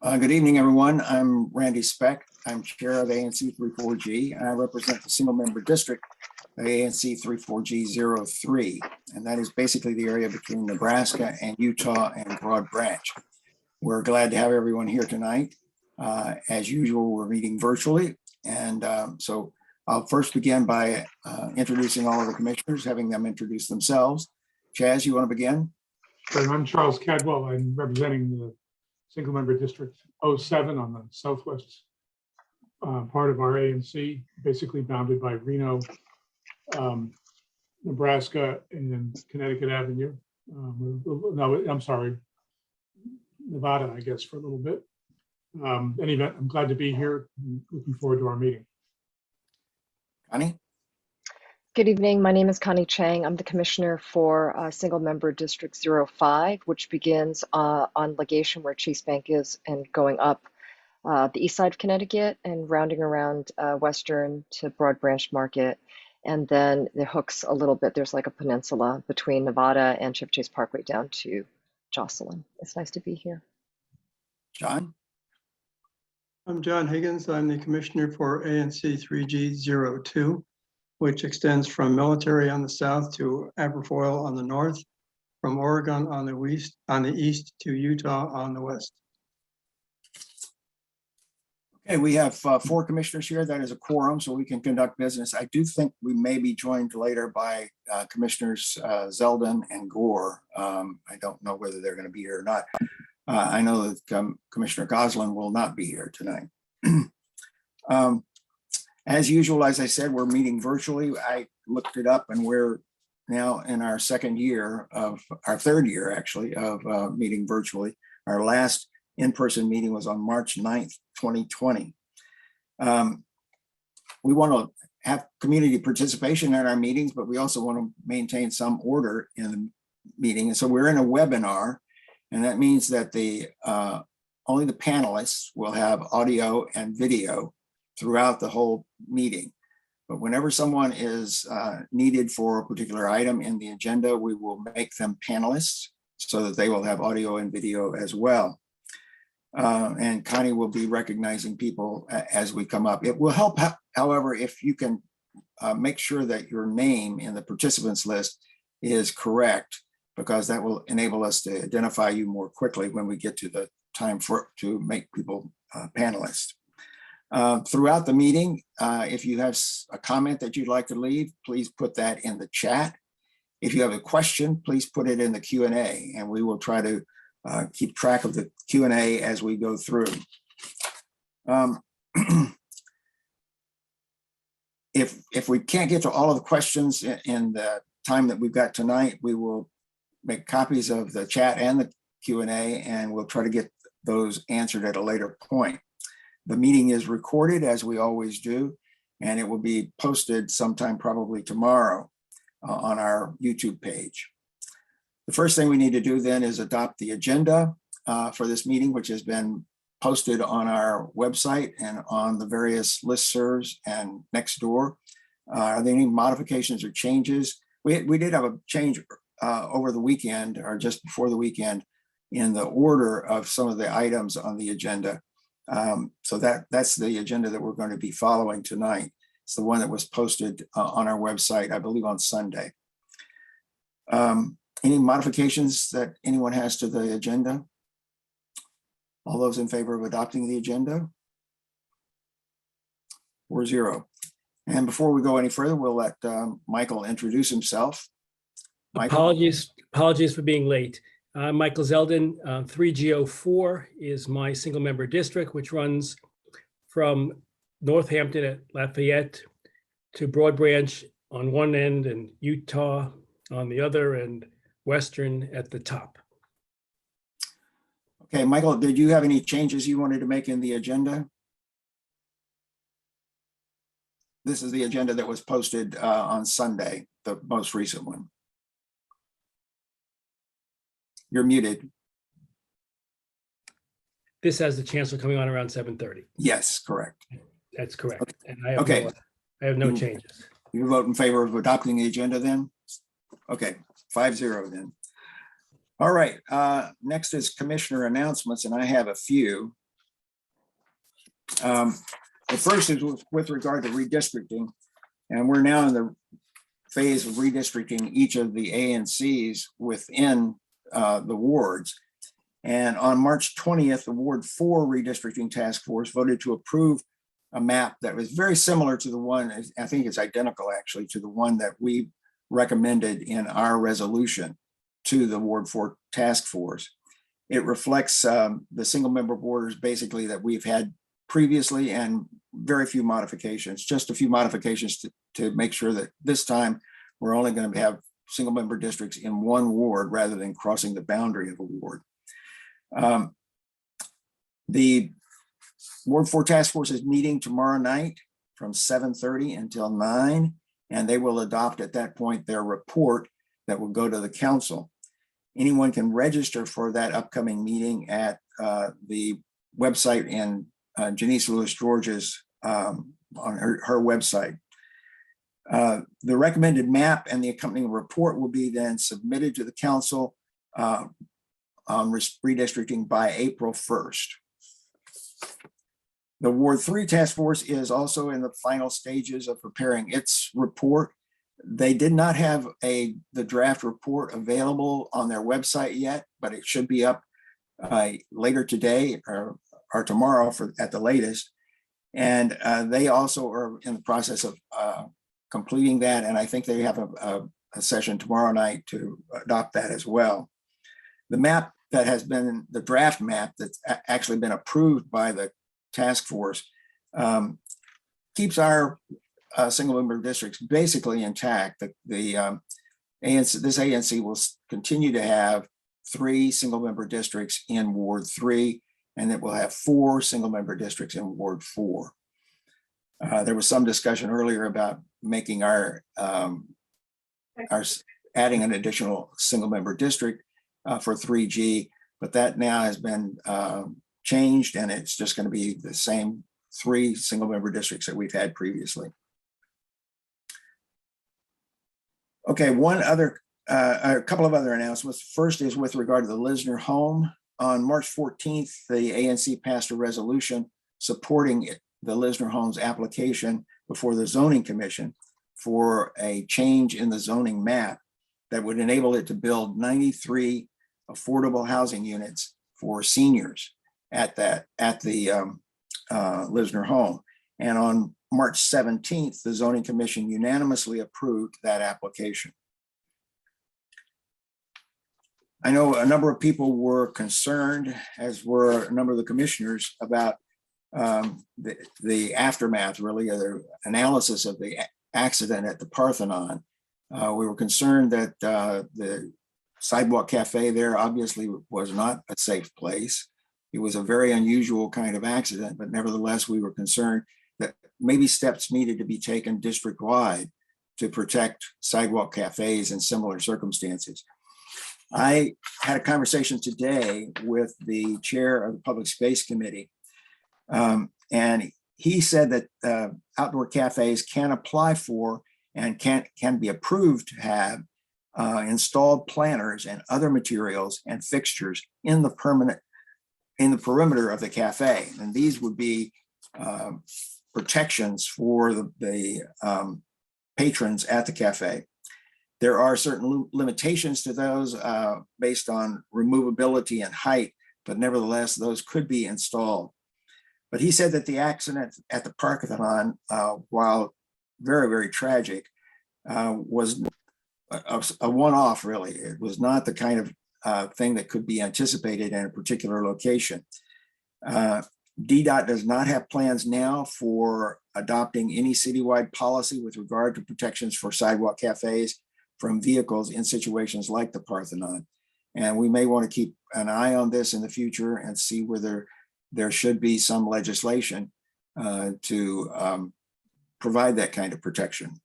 Good evening, everyone. I'm Randy Speck. I'm chair of ANC 34G, and I represent the single member district of ANC 34G03. And that is basically the area between Nebraska and Utah and Broad Branch. We're glad to have everyone here tonight. As usual, we're meeting virtually. And so I'll first begin by introducing all of the commissioners, having them introduce themselves. Chaz, you want to begin? I'm Charles Cadwell. I'm representing the single member district 07 on the southwest part of our ANC, basically bounded by Reno, Nebraska, and Connecticut Avenue. No, I'm sorry, Nevada, I guess, for a little bit. Anyway, I'm glad to be here. I'm looking forward to our meeting. Connie? Good evening. My name is Connie Chang. I'm the commissioner for single member district 05, which begins on Legation where Chase Bank is and going up the east side of Connecticut and rounding around Western to Broad Branch Market. And then it hooks a little bit. There's like a peninsula between Nevada and Chevy Chase Parkway down to Jocelyn. It's nice to be here. John? I'm John Higgins. I'm the commissioner for ANC 3G02, which extends from Military on the south to Aberfoyle on the north, from Oregon on the east to Utah on the west. Okay, we have 4 commissioners here. That is a quorum, so we can conduct business. I do think we may be joined later by Commissioners Zeldin and Gore. I don't know whether they're going to be here or not. I know that Commissioner Goslin will not be here tonight. As usual, as I said, we're meeting virtually. I looked it up and we're now in our third year actually of meeting virtually. Our last in-person meeting was on March 9th, 2020. We want to have community participation in our meetings, but we also want to maintain some order in the meeting. And so we're in a webinar, and that means that only the panelists will have audio and video throughout the whole meeting. But whenever someone is needed for a particular item in the agenda, we will make them panelists so that they will have audio and video as well. And Connie will be recognizing people as we come up. It will help, however, if you can make sure that your name in the participants list is correct, because that will enable us to identify you more quickly when we get to the time to make people panelists. Throughout the meeting, if you have a comment that you'd like to leave, please put that in the chat. If you have a question, please put it in the Q&A, and we will try to keep track of the Q&A as we go through. If we can't get to all of the questions in the time that we've got tonight, we will make copies of the chat and the Q&A, and we'll try to get those answered at a later point. The meeting is recorded, as we always do, and it will be posted sometime probably tomorrow on our YouTube page. The first thing we need to do then is adopt the agenda for this meeting, which has been posted on our website and on the various listservs and next door. Are there any modifications or changes? We did have a change over the weekend, or just before the weekend, in the order of some of the items on the agenda. So that's the agenda that we're going to be following tonight. It's the one that was posted on our website, I believe on Sunday. Any modifications that anyone has to the agenda? All those in favor of adopting the agenda? 4-0. And before we go any further, we'll let Michael introduce himself. Michael? Apologies for being late. I'm Michael Zeldin. 3G04 is my single member district, which runs from Northampton at Lafayette to Broad Branch on one end and Utah on the other, and Western at the top. Okay, Michael, did you have any changes you wanted to make in the agenda? This is the agenda that was posted on Sunday, the most recent one. You're muted. This has the chancellor coming on around 7:30. Yes, correct. That's correct. Okay. And I have Okay. I have no changes. You vote in favor of adopting the agenda then? Okay, 5-0 then. All right, next is commissioner announcements, and I have a few. The first is with regard to redistricting, and we're now in the phase of redistricting each of the ANCs within the wards. And on March 20th, the Ward 4 redistricting task force voted to approve a map that was very similar to the one, I think it's identical actually, to the one that we recommended in our resolution to the Ward 4 task force. It reflects the single member borders basically that we've had previously, and very few modifications, just a few modifications to make sure that this time we're only going to have single member districts in one ward rather than crossing the boundary of a ward. The Ward 4 task force is meeting tomorrow night from 7:30 until 9, and they will adopt at that point their report that will go to the council. Anyone can register for that upcoming meeting at the website in Janice Lewis George's on her website. The recommended map and the accompanying report will be then submitted to the council on redistricting by April 1st. The Ward 3 task force is also in the final stages of preparing its report. They did not have the draft report available on their website yet, but it should be up later today or tomorrow at the latest. And they also are in the process of completing that. And I think they have a session tomorrow night to adopt that as well. The map that has been, the draft map that's actually been approved by the task force keeps our single member districts basically intact. The ANC, this ANC will continue to have 3 single member districts in Ward 3, and it will have 4 single member districts in Ward 4. There was some discussion earlier about making our adding an additional single member district for 3G, but that now has been changed, and it's just going to be the same 3 single member districts that we've had previously. Okay, a couple of other announcements. First is with regard to the Lisner home. On March 14th, the ANC passed a resolution supporting the Lisner home's application before the Zoning Commission for a change in the zoning map that would enable it to build 93 affordable housing units for seniors at the Lisner home. And on March 17th, the Zoning Commission unanimously approved that application. I know a number of people were concerned, as were a number of the commissioners, about the aftermath, really, the analysis of the accident at the Parthenon. We were concerned that the sidewalk cafe there obviously was not a safe place. It was a very unusual kind of accident, but nevertheless, we were concerned that maybe steps needed to be taken district-wide to protect sidewalk cafes in similar circumstances. I had a conversation today with the chair of the Public Space Committee, and he said that outdoor cafes can apply for and can be approved to have installed planters and other materials and fixtures in the perimeter of the cafe, and these would be protections for the patrons at the cafe. There are certain limitations to those based on removability and height, but nevertheless, those could be installed. But he said that the accident at the Parthenon, while very, very tragic, was a one-off, really. It was not the kind of thing that could be anticipated in a particular location. DDOT does not have plans now for adopting any citywide policy with regard to protections for sidewalk cafes from vehicles in situations like the Parthenon. And we may want to keep an eye on this in the future and see whether there should be some legislation to provide that kind of protection.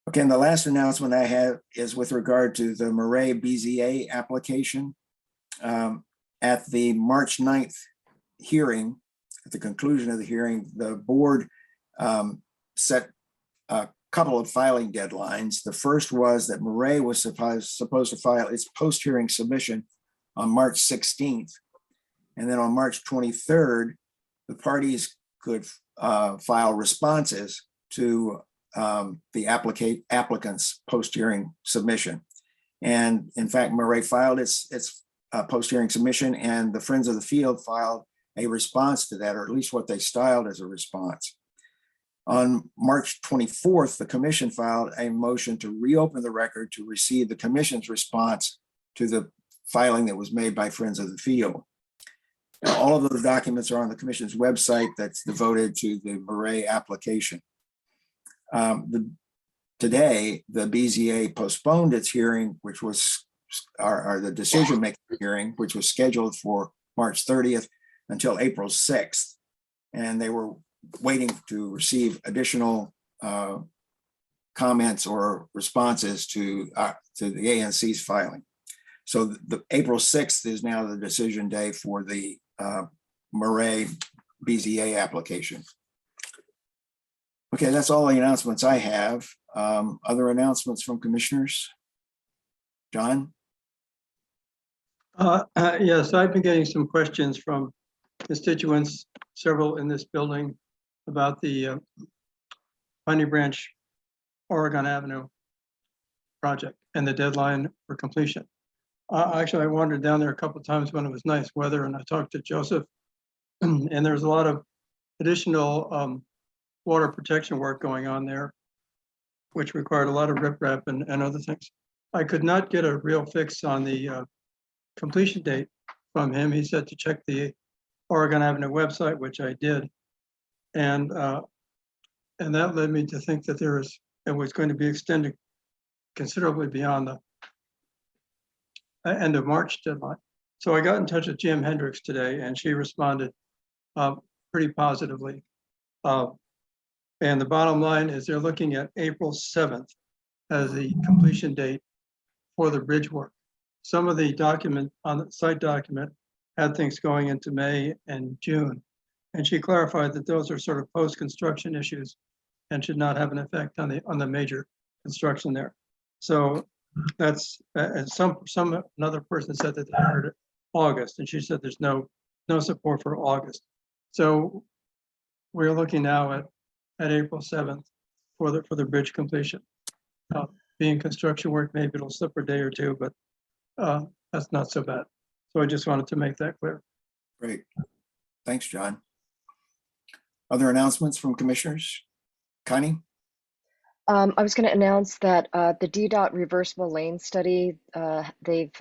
Okay, and the last announcement I have is with regard to the Murray BZA application. At the March 9th hearing, at the conclusion of the hearing, the board set a couple of filing deadlines. The first was that Murray was supposed to file its post-hearing submission on March 16th. And then on March 23rd, the parties could file responses to the applicant's post-hearing submission. And in fact, Murray filed its post-hearing submission, and the Friends of the Field filed a response to that, or at least what they styled as a response. On March 24th, the commission filed a motion to reopen the record to receive the commission's response to the filing that was made by Friends of the Field. Now, all of those documents are on the commission's website that's devoted to the Murray application. Today, the BZA postponed its hearing, which was the decision-making hearing, which was scheduled for March 30th until April 6th. And they were waiting to receive additional comments or responses to the ANC's filing. So the April 6th is now the decision day for the Murray BZA application. Okay, that's all the announcements I have. Other announcements from commissioners? John? Yes, I've been getting some questions from constituents, several in this building, about the Piney Branch, Oregon Avenue project and the deadline for completion. Actually, I wandered down there a couple of times when it was nice weather, and I talked to Joseph, and there's a lot of additional water protection work going on there, which required a lot of riprap and other things. I could not get a real fix on the completion date from him. He said to check the Oregon Avenue website, which I did. And that led me to think that it was going to be extended considerably beyond the end of March deadline. So I got in touch with Jim Hendricks today, and she responded pretty positively. And the bottom line is they're looking at April 7th as the completion date for the bridge work. Some of the document on the site document had things going into May and June. And she clarified that those are sort of post-construction issues and should not have an effect on the major construction there. So that's, and another person said that they heard it August, and she said there's no support for August. So we're looking now at April 7th for the bridge completion. Being construction work, maybe it'll slip a day or two, but that's not so bad. So I just wanted to make that clear. Great. Thanks, John. Other announcements from commissioners? Connie? I was going to announce that the DDOT reversible lane study, they've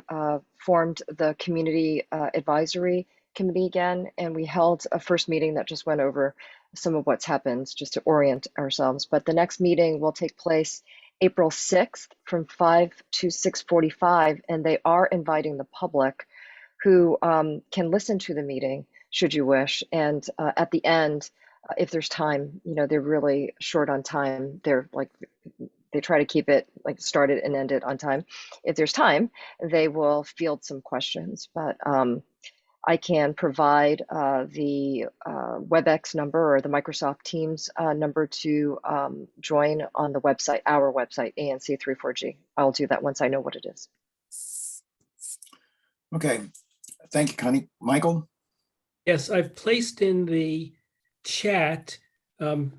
formed the community advisory committee again, and we held a first meeting that just went over some of what's happened just to orient ourselves. But the next meeting will take place April 6th from 5 to 6:45, and they are inviting the public who can listen to the meeting should you wish. And at the end, if there's time, they're really short on time. They try to keep it like started and ended on time. If there's time, they will field some questions, but I can provide the WebEx number or the Microsoft Teams number to join on the website, our website, ANC34G. I'll do that once I know what it is. Okay, thank you, Connie. Michael? Yes, I've placed in the chat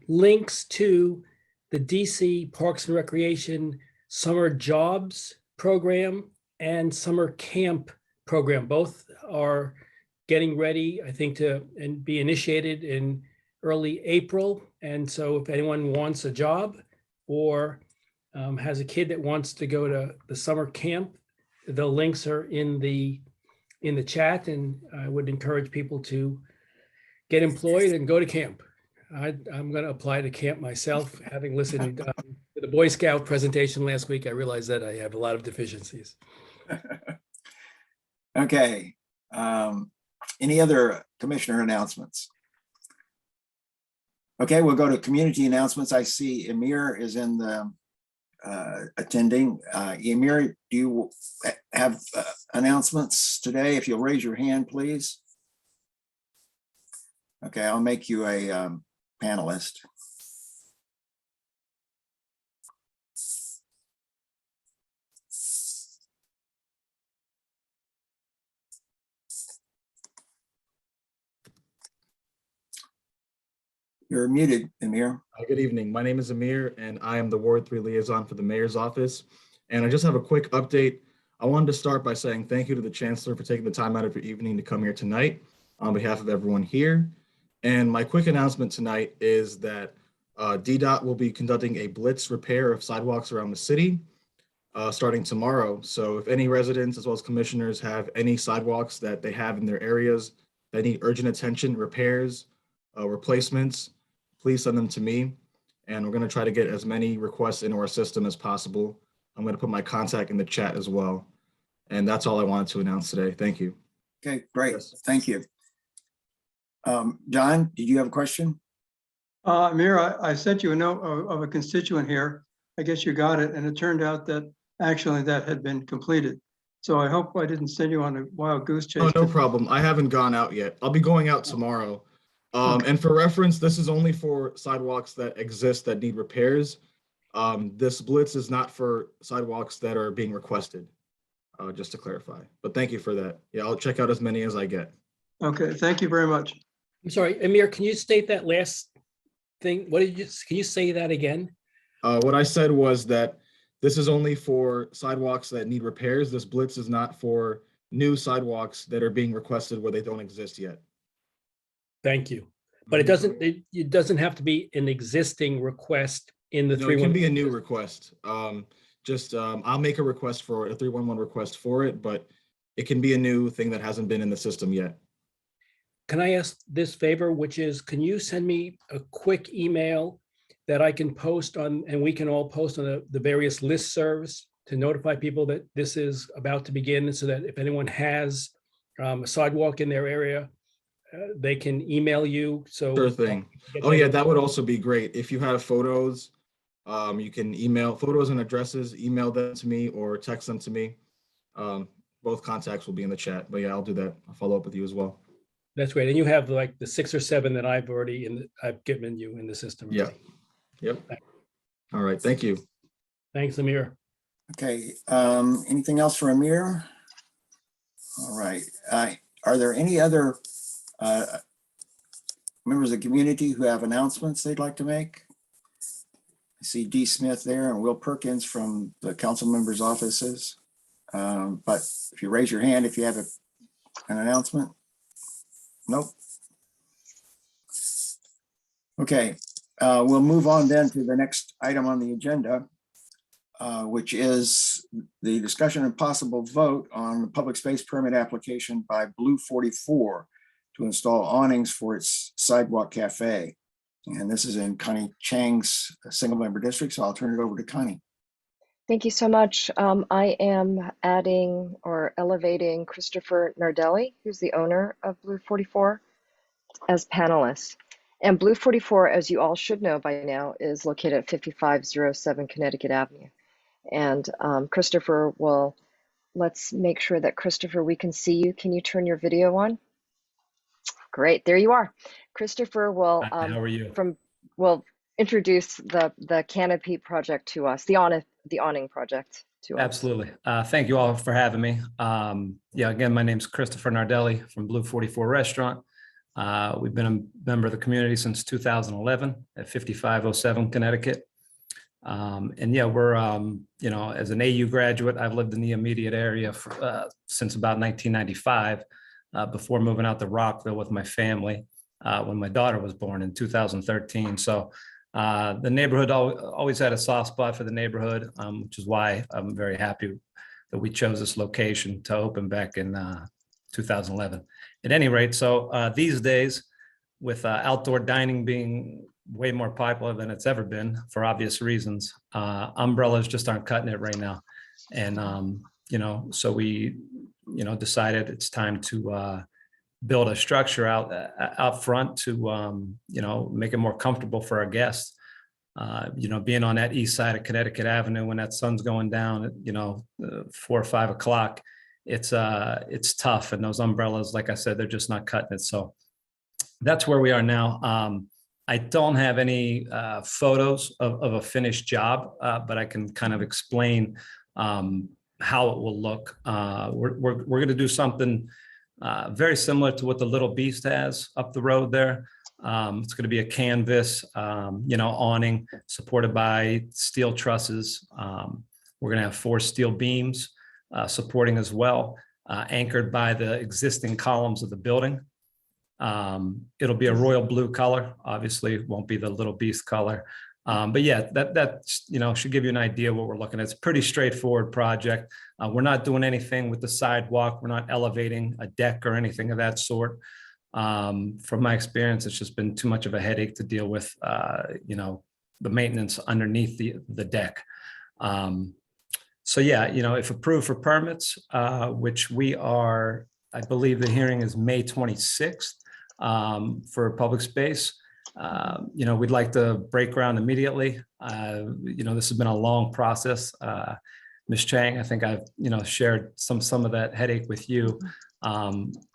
links to the DC Parks and Recreation Summer Jobs Program and Summer Camp Program. Both are getting ready, I think, to be initiated in early April. And so if anyone wants a job or has a kid that wants to go to the summer camp, the links are in the chat, and I would encourage people to get employed and go to camp. I'm going to apply to camp myself. Having listened to the Boy Scout presentation last week, I realized that I have a lot of deficiencies. Okay. Any other commissioner announcements? Okay, we'll go to community announcements. I see Emir is in the attending. Emir, do you have announcements today? If you'll raise your hand, please. Okay, I'll make you a panelist. You're muted, Amir. Good evening. My name is Amir, and I am the Ward 3 liaison for the mayor's office. And I just have a quick update. I wanted to start by saying thank you to the chancellor for taking the time out of your evening to come here tonight on behalf of everyone here. And my quick announcement tonight is that DDOT will be conducting a blitz repair of sidewalks around the city starting tomorrow. So if any residents as well as commissioners have any sidewalks that they have in their areas that need urgent attention, repairs, replacements, please send them to me. And we're going to try to get as many requests into our system as possible. I'm going to put my contact in the chat as well. And that's all I wanted to announce today. Thank you. Okay, great. Yes. Thank you. John, did you have a question? Amir, I sent you a note of a constituent here. I guess you got it, and it turned out that actually that had been completed. So I hope I didn't send you on a wild goose chase. Oh, no problem. I haven't gone out yet. I'll be going out tomorrow. And for reference, this is only for sidewalks that exist that need repairs. This blitz is not for sidewalks that are being requested, just to clarify. But thank you for that. Yeah, I'll check out as many as I get. Okay, thank you very much. I'm sorry, Amir, can you state that last thing? What did you, can you say that again? What I said was that this is only for sidewalks that need repairs. This blitz is not for new sidewalks that are being requested where they don't exist yet. Thank you. But it doesn't have to be an existing request in the No, 311. it can be a new request. I'll make a request for a 311 request for it, but it can be a new thing that hasn't been in the system yet. Can I ask this favor, which is, can you send me a quick email that I can post on, and we can all post on the various listservs to notify people that this is about to begin, so that if anyone has a sidewalk in their area, they can email you. So Sure thing. Oh yeah, that would also be great. If you have photos, you can email photos and addresses, email them to me or text them to me. Both contacts will be in the chat, but yeah, I'll do that. I'll follow up with you as well. That's great. And you have like the 6 or 7 that I've given you in the system. Yeah. Yep. All right. Thank you. Thanks, Amir. Okay, anything else for Amir? All right, are there any other members of the community who have announcements they'd like to make? I see D. Smith there and Will Perkins from the council members' offices. But if you raise your hand, if you have an announcement. Nope. Okay, we'll move on then to the next item on the agenda, which is the discussion and possible vote on the public space permit application by Blue 44 to install awnings for its sidewalk cafe. And this is in Connie Chang's single member district, so I'll turn it over to Connie. Thank you so much. I am adding or elevating Christopher Nardelli, who's the owner of Blue 44, as panelists. And Blue 44, as you all should know by now, is located at 5507 Connecticut Avenue. And Christopher let's make sure that Christopher, we can see you. Can you turn your video on? Great, there you are. Christopher will Hi, how are you? will introduce the canopy project to us, the awning project to us. Absolutely. Thank you all for having me. Yeah, again, my name's Christopher Nardelli from Blue 44 Restaurant. We've been a member of the community since 2011 at 5507 Connecticut. And yeah, we're, as an AU graduate, I've lived in the immediate area since about 1995, before moving out to Rockville with my family when my daughter was born in 2013. So the neighborhood always had a soft spot for the neighborhood, which is why I'm very happy that we chose this location to open back in 2011. At any rate, so these days, with outdoor dining being way more popular than it's ever been for obvious reasons, umbrellas just aren't cutting it right now. And, so we, decided it's time to build a structure out front to, make it more comfortable for our guests. Being on that east side of Connecticut Avenue when that sun's going down at, 4 or 5 o'clock, it's tough. And those umbrellas, like I said, they're just not cutting it. So that's where we are now. I don't have any photos of a finished job, but I can kind of explain how it will look. We're going to do something very similar to what the Little Beast has up the road there. It's going to be a canvas, awning supported by steel trusses. We're going to have 4 steel beams supporting as well, anchored by the existing columns of the building. It'll be a royal blue color. Obviously, it won't be the little beast color. But yeah, that should give you an idea what we're looking at. It's a pretty straightforward project. We're not doing anything with the sidewalk. We're not elevating a deck or anything of that sort. From my experience, it's just been too much of a headache to deal with, the maintenance underneath the deck. So yeah, if approved for permits, which we are, I believe the hearing is May 26th for public space. We'd like to break ground immediately. This has been a long process. Ms. Chang, I think I've, shared some of that headache with you.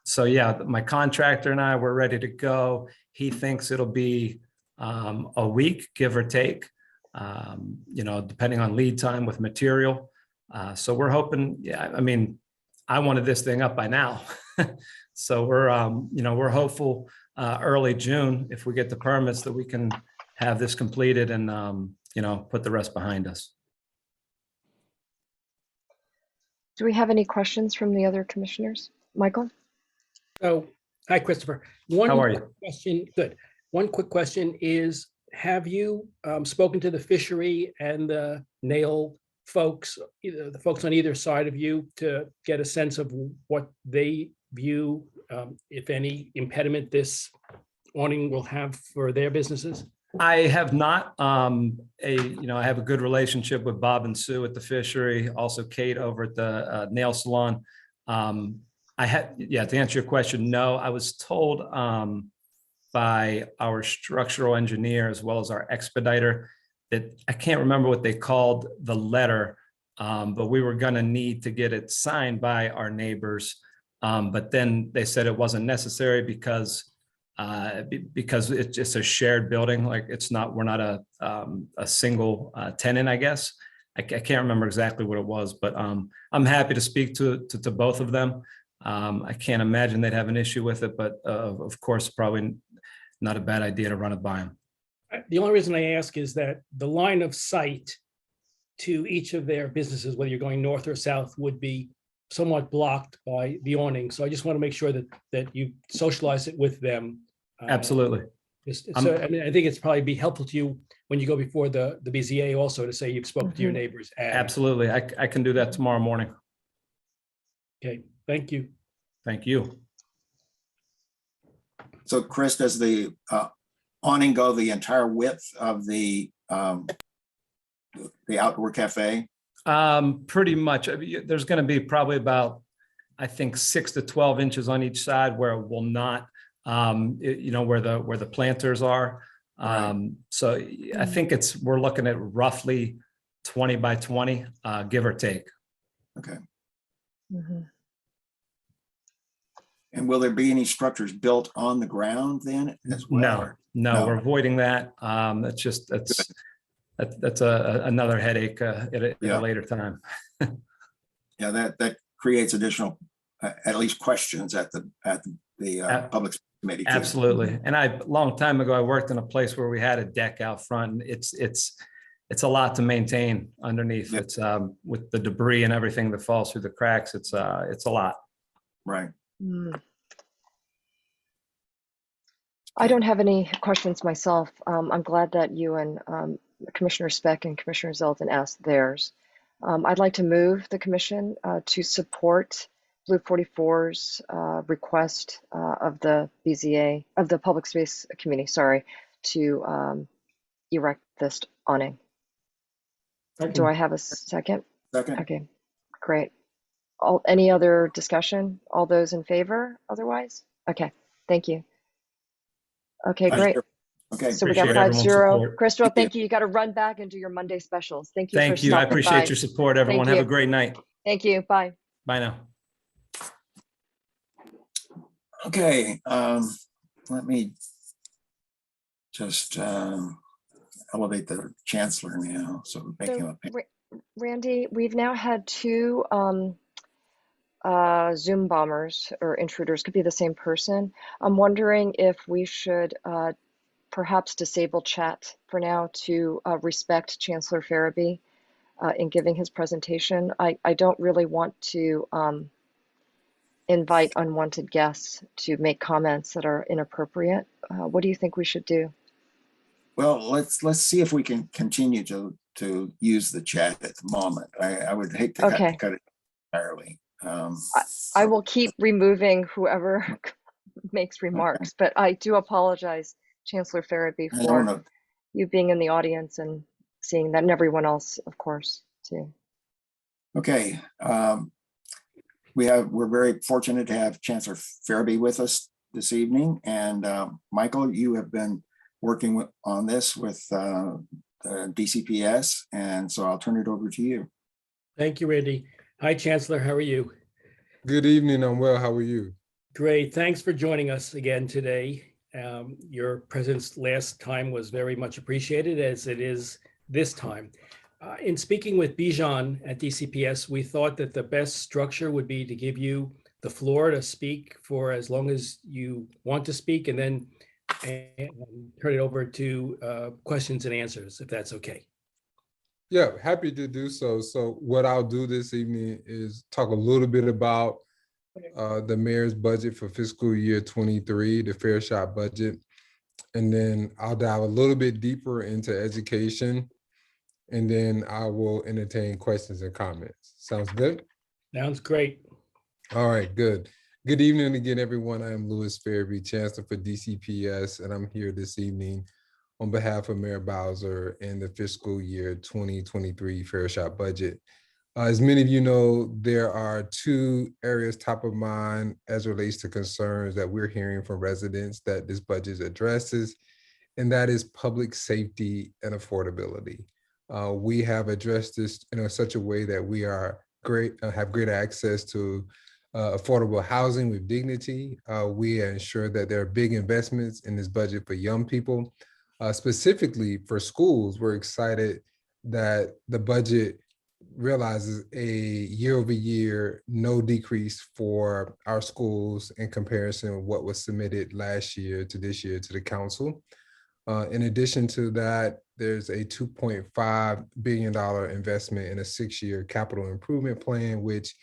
So yeah, my contractor and I were ready to go. He thinks it'll be a week, give or take, depending on lead time with material. So we're hoping, I wanted this thing up by now. So we're hopeful early June, if we get the permits, that we can have this completed and, put the rest behind us. Do we have any questions from the other commissioners? Michael? So, hi, Christopher. How are you? Question, good. One quick question is, have you spoken to the fishery and the nail folks, the folks on either side of you, to get a sense of what they view, if any, impediment this awning will have for their businesses? I have not. I have a good relationship with Bob and Sue at the fishery, also Kate over at the nail salon. To answer your question, no. I was told by our structural engineer as well as our expediter that I can't remember what they called the letter, but we were going to need to get it signed by our neighbors. But then they said it wasn't necessary because it's a shared building. Like we're not a single tenant, I guess. I can't remember exactly what it was, but I'm happy to speak to both of them. I can't imagine they'd have an issue with it, but of course, probably not a bad idea to run it by them. The only reason I ask is that the line of sight to each of their businesses, whether you're going north or south, would be somewhat blocked by the awning. So I just want to make sure that you socialize it with them. Absolutely. I think it's probably be helpful to you when you go before the BZA also to say you've spoken to your neighbors. Absolutely. I can do that tomorrow morning. Okay, thank you. Thank you. So Chris, does the awning go the entire width of the outdoor cafe? Pretty much. There's going to be probably about, I think, 6 to 12 inches on each side where it will not, where the planters are. Right. So I think we're looking at roughly 20 by 20, give or take. Okay. Mhm. And will there be any structures built on the ground then as well? No, we're avoiding that. That's another headache at a later time. Yeah, that creates additional, at least questions at the public committee. Too. Absolutely. And a long time ago, I worked in a place where we had a deck out front, and it's a lot to maintain underneath. Yep. It's with the debris and everything that falls through the cracks. It's a lot. Right. I don't have any questions myself. I'm glad that you and Commissioner Speck and Commissioner Zeldin asked theirs. I'd like to move the commission to support Blue 44's request of the BZA, of the Public Space Committee, to erect this awning. Do I have a second? Second. Okay, great. Any other discussion? All those in favor otherwise? Okay, thank you. Okay, great. Okay. So we got Appreciate 5-0. support. Crystal, thank you. You got to run back and do your Monday specials. Thank you. Thank you. I appreciate your support, everyone. Have a great night. Thank you. Bye. Bye now. Okay. Let me just elevate the chancellor now. So we're making him a Randy, we've now had two Zoom bombers or intruders, could be the same person. I'm wondering if we should perhaps disable chat for now to respect Chancellor Ferebee in giving his presentation. I don't really want to invite unwanted guests to make comments that are inappropriate. What do you think we should do? Well, let's see if we can continue to use the chat at the moment. I would hate to Okay. cut it entirely. I will keep removing whoever makes remarks, but I do apologize, Chancellor Ferebee, I don't for know. you being in the audience and seeing that, and everyone else, of course, too. Okay. We're very fortunate to have Chancellor Ferebee with us this evening. And Michael, you have been working on this with the DCPS. And so I'll turn it over to you. Thank you, Randy. Hi, Chancellor. How are you? Good evening. I'm well. How are you? Great. Thanks for joining us again today. Your presence last time was very much appreciated, as it is this time. In speaking with Bijan at DCPS, we thought that the best structure would be to give you the floor to speak for as long as you want to speak, and then turn it over to questions and answers, if that's okay. Yeah, happy to do so. So what I'll do this evening is talk a little bit about the mayor's budget for fiscal year 23, the Fair Shot budget. And then I'll dive a little bit deeper into education. And then I will entertain questions and comments. Sounds good? Sounds great. All right, good. Good evening again, everyone. I am Louis Ferebee, Chancellor for DCPS, and I'm here this evening on behalf of Mayor Bowser and the fiscal year 2023 Fair Shot budget. As many of you know, there are two areas top of mind as it relates to concerns that we're hearing from residents that this budget addresses, and that is public safety and affordability. We have addressed this in such a way that we are have great access to affordable housing with dignity. We ensure that there are big investments in this budget for young people. Specifically for schools, we're excited that the budget realizes a year-over-year no decrease for our schools in comparison with what was submitted last year to this year to the council. In addition to that, there's a $2.5 billion investment in a 6-year capital improvement plan, which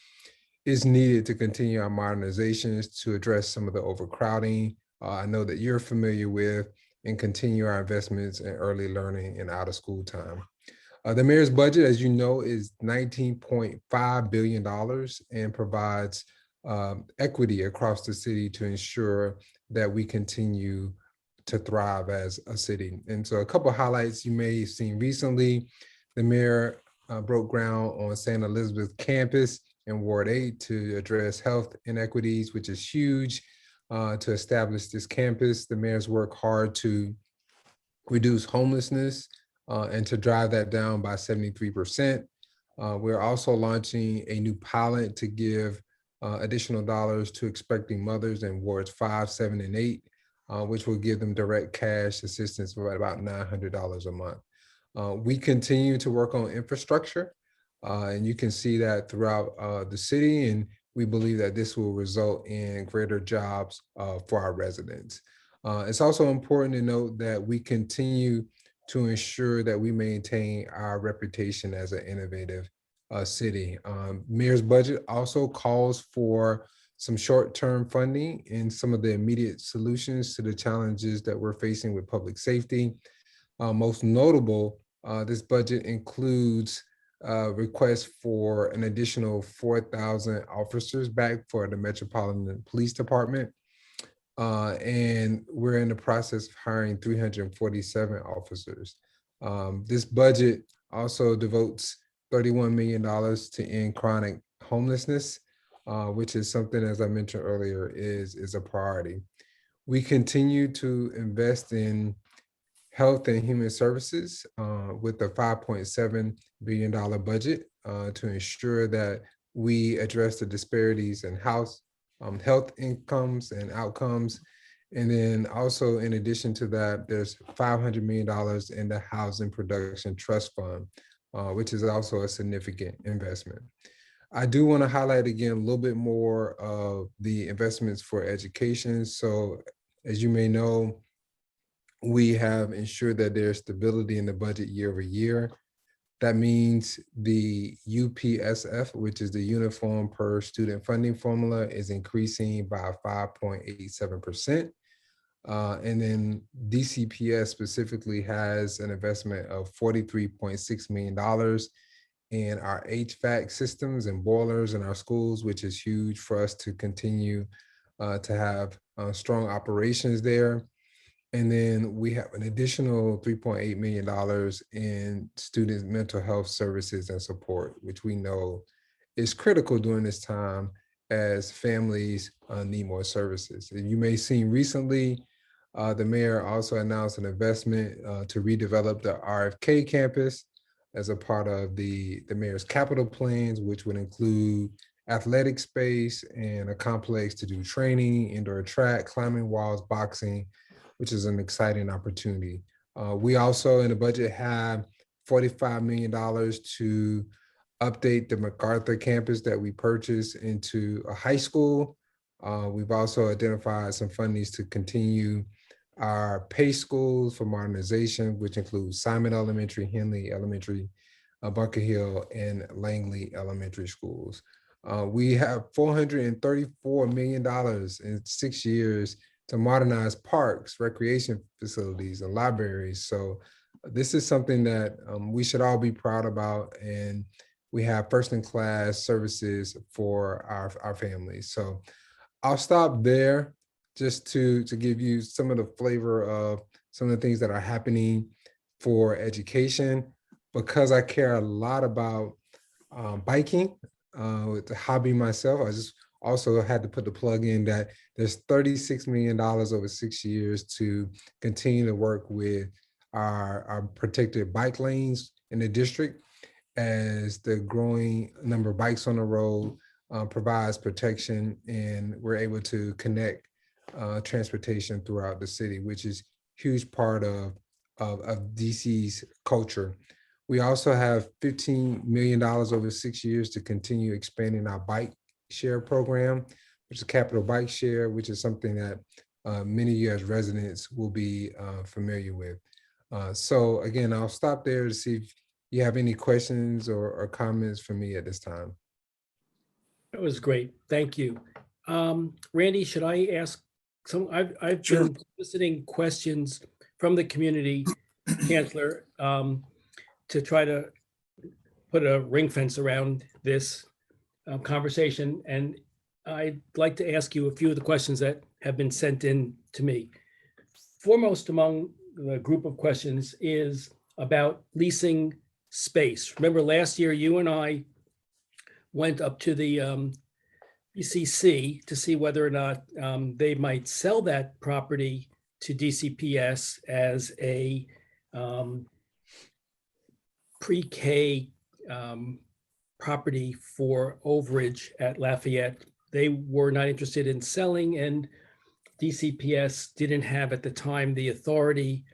is needed to continue our modernizations to address some of the overcrowding I know that you're familiar with, and continue our investments in early learning and out of school time. The mayor's budget, as you know, is $19.5 billion and provides equity across the city to ensure that we continue to thrive as a city. And so a couple of highlights you may have seen recently: the mayor broke ground on St. Elizabeth campus in Ward 8 to address health inequities, which is huge. To establish this campus, the mayor's worked hard to reduce homelessness and to drive that down by 73%. We're also launching a new pilot to give additional dollars to expecting mothers in wards 5, 7, and 8, which will give them direct cash assistance for about $900 a month. We continue to work on infrastructure, and you can see that throughout the city, and we believe that this will result in greater jobs for our residents. It's also important to note that we continue to ensure that we maintain our reputation as an innovative city. Mayor's budget also calls for some short-term funding and some of the immediate solutions to the challenges that we're facing with public safety. Most notable, this budget includes requests for an additional 4,000 officers back for the Metropolitan Police Department. And we're in the process of hiring 347 officers. This budget also devotes $31 million to end chronic homelessness, which is something, as I mentioned earlier, is a priority. We continue to invest in health and human services with a $5.7 billion budget to ensure that we address the disparities in health incomes and outcomes. And then also, in addition to that, there's $500 million in the Housing Production Trust Fund, which is also a significant investment. I do want to highlight again a little bit more of the investments for education. So as you may know, we have ensured that there's stability in the budget year over year. That means the UPSF, which is the Uniform Per Student Funding Formula, is increasing by 5.87%. And then DCPS specifically has an investment of $43.6 million in our HVAC systems and boilers in our schools, which is huge for us to continue to have strong operations there. And then we have an additional $3.8 million in students' mental health services and support, which we know is critical during this time as families need more services. And you may have seen recently, the mayor also announced an investment to redevelop the RFK campus as a part of the mayor's capital plans, which would include athletic space and a complex to do training, indoor track, climbing walls, boxing, which is an exciting opportunity. We also in the budget have $45 million to update the MacArthur campus that we purchased into a high school. We've also identified some fundings to continue our PACE schools for modernization, which includes Simon Elementary, Henley Elementary, Bunker Hill, and Langley Elementary schools. We have $434 million in 6 years to modernize parks, recreation facilities, and libraries. So this is something that we should all be proud about, and we have first-in-class services for our families. So I'll stop there just to give you some of the flavor of some of the things that are happening for education. Because I care a lot about biking, with the hobby myself, I just also had to put the plug in that there's $36 million over 6 years to continue to work with our protected bike lanes in the district, as the growing number of bikes on the road provides protection, and we're able to connect transportation throughout the city, which is a huge part of DC's culture. We also have $15 million over 6 years to continue expanding our bike share program, which is capital bike share, which is something that many of you as residents will be familiar with. So again, I'll stop there to see if you have any questions or comments for me at this time. That was great. Thank you. Randy, should I ask some, I've Sure. been soliciting questions from the community, Chancellor, to try to put a ring fence around this conversation. And I'd like to ask you a few of the questions that have been sent in to me. Foremost among the group of questions is about leasing space. Remember last year, you and I went up to the ECC to see whether or not they might sell that property to DCPS as a pre-K property for overage at Lafayette. They were not interested in selling, and DCPS didn't have at the time the authority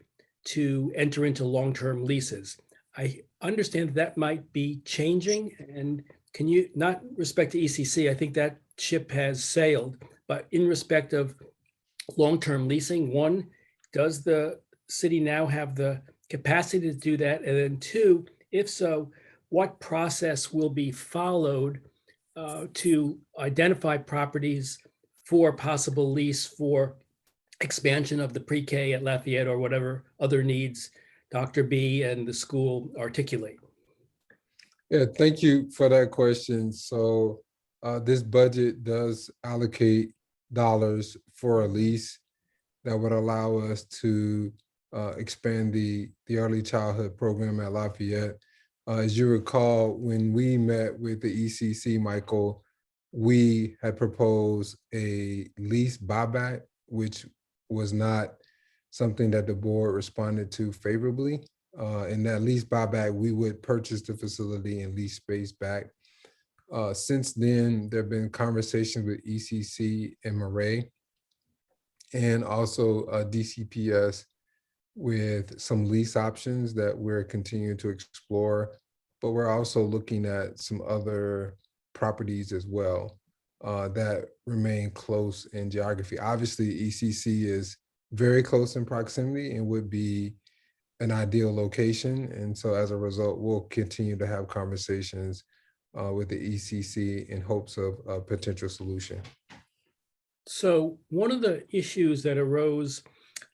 to enter into long-term leases. I understand that might be changing, and can you, not respect to ECC, I think that ship has sailed, but in respect of long-term leasing, one, does the city now have the capacity to do that? And then two, if so, what process will be followed to identify properties for possible lease for expansion of the pre-K at Lafayette or whatever other needs Dr. B and the school articulate? Yeah, thank you for that question. So this budget does allocate dollars for a lease that would allow us to expand the early childhood program at Lafayette. As you recall, when we met with the ECC, Michael, we had proposed a lease buyback, which was not something that the board responded to favorably. In that lease buyback, we would purchase the facility and lease space back. Since then, there have been conversations with ECC and Murray, and also DCPS with some lease options that we're continuing to explore. But we're also looking at some other properties as well that remain close in geography. Obviously, ECC is very close in proximity and would be an ideal location. And so as a result, we'll continue to have conversations with the ECC in hopes of a potential solution. So one of the issues that arose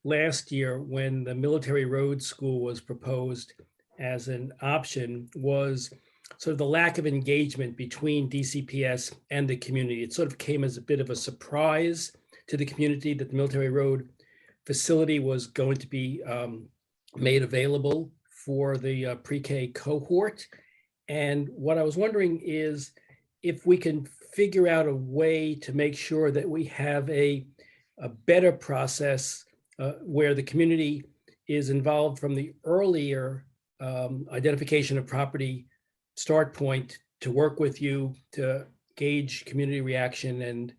last year when the military road school was proposed as an option was sort of the lack of engagement between DCPS and the community. It sort of came as a bit of a surprise to the community that the military road facility was going to be made available for the pre-K cohort. And what I was wondering is if we can figure out a way to make sure that we have a better process where the community is involved from the earlier identification of property start point to work with you to gauge community reaction and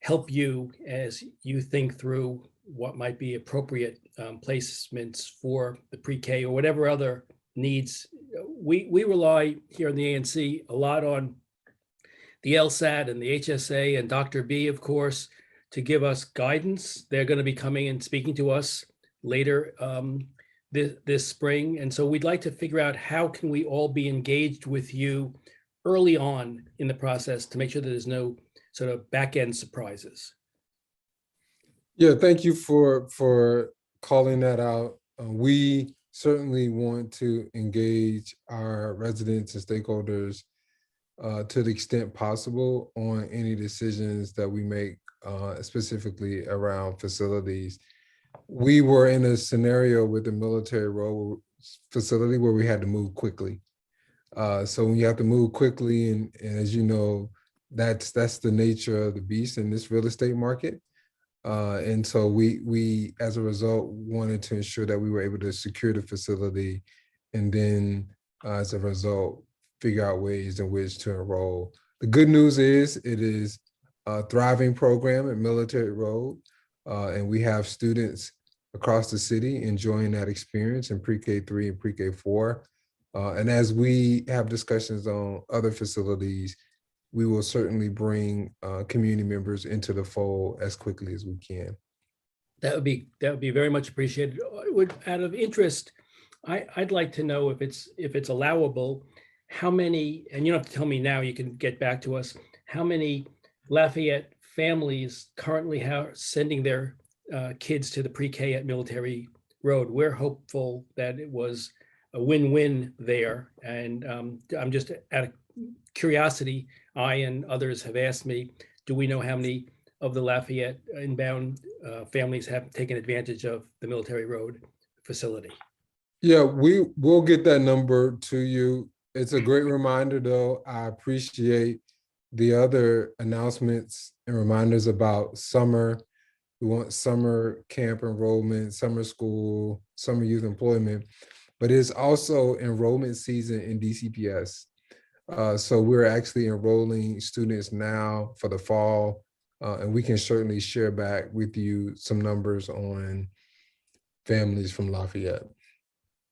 help you as you think through what might be appropriate placements for the pre-K or whatever other needs. We rely here in the ANC a lot on the LSAT and the HSA and Dr. B, of course, to give us guidance. They're going to be coming and speaking to us later this spring. And so we'd like to figure out how can we all be engaged with you early on in the process to make sure that there's no sort of back-end surprises. Yeah, thank you for calling that out. We certainly want to engage our residents and stakeholders to the extent possible on any decisions that we make, specifically around facilities. We were in a scenario with the military road facility where we had to move quickly. So when you have to move quickly, and as you know, that's the nature of the beast in this real estate market. And so we, as a result, wanted to ensure that we were able to secure the facility and then, as a result, figure out ways in which to enroll. The good news is it is a thriving program at Military Road, and we have students across the city enjoying that experience in pre-K3 and pre-K4. And as we have discussions on other facilities, we will certainly bring community members into the fold as quickly as we can. That would be very much appreciated. Out of interest, I'd like to know if it's allowable, how many, and you don't have to tell me now, you can get back to us, how many Lafayette families currently are sending their kids to the pre-K at Military Road. We're hopeful that it was a win-win there. And I'm just out of curiosity, I and others have asked me, do we know how many of the Lafayette inbound families have taken advantage of the Military Road facility? Yeah, we will get that number to you. It's a great reminder, though. I appreciate the other announcements and reminders about summer. We want summer camp enrollment, summer school, summer youth employment, but it's also enrollment season in DCPS. So we're actually enrolling students now for the fall, and we can certainly share back with you some numbers on families from Lafayette.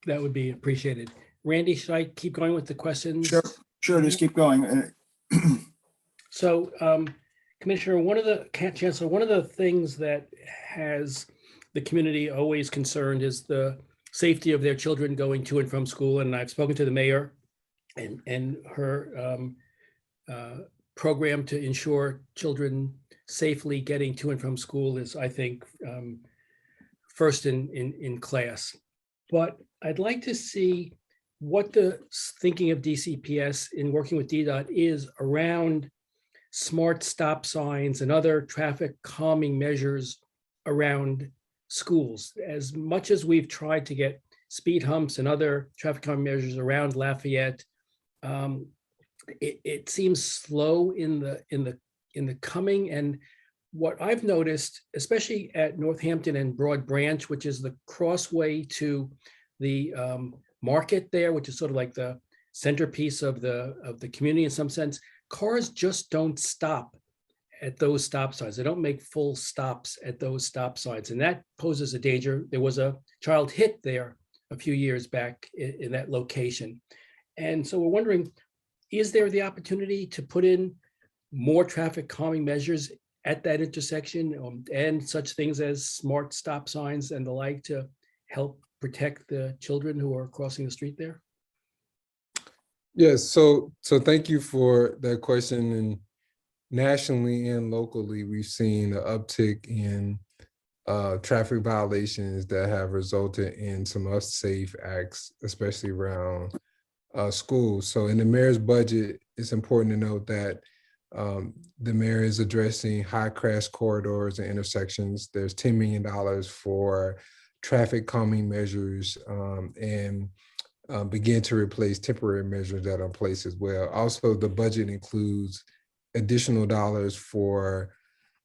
That would be appreciated. Randy, should I keep going with the questions? Sure, just keep going. So, Commissioner, Chancellor, one of the things that has the community always concerned is the safety of their children going to and from school. And I've spoken to the mayor and her program to ensure children safely getting to and from school is, I think, first in class. But I'd like to see what the thinking of DCPS in working with DDOT is around smart stop signs and other traffic calming measures around schools. As much as we've tried to get speed humps and other traffic calming measures around Lafayette, it seems slow in the coming. And what I've noticed, especially at Northampton and Broad Branch, which is the crossway to the market there, which is sort of like the centerpiece of the community in some sense, cars just don't stop at those stop signs. They don't make full stops at those stop signs, and that poses a danger. There was a child hit there a few years back in that location. And so we're wondering, is there the opportunity to put in more traffic calming measures at that intersection, and such things as smart stop signs and the like to help protect the children who are crossing the street there? Yes, so thank you for that question. And nationally and locally, we've seen an uptick in traffic violations that have resulted in some unsafe acts, especially around schools. So in the mayor's budget, it's important to note that the mayor is addressing high crash corridors and intersections. There's $10 million for traffic calming measures, and begin to replace temporary measures that are in place as well. Also, the budget includes additional dollars for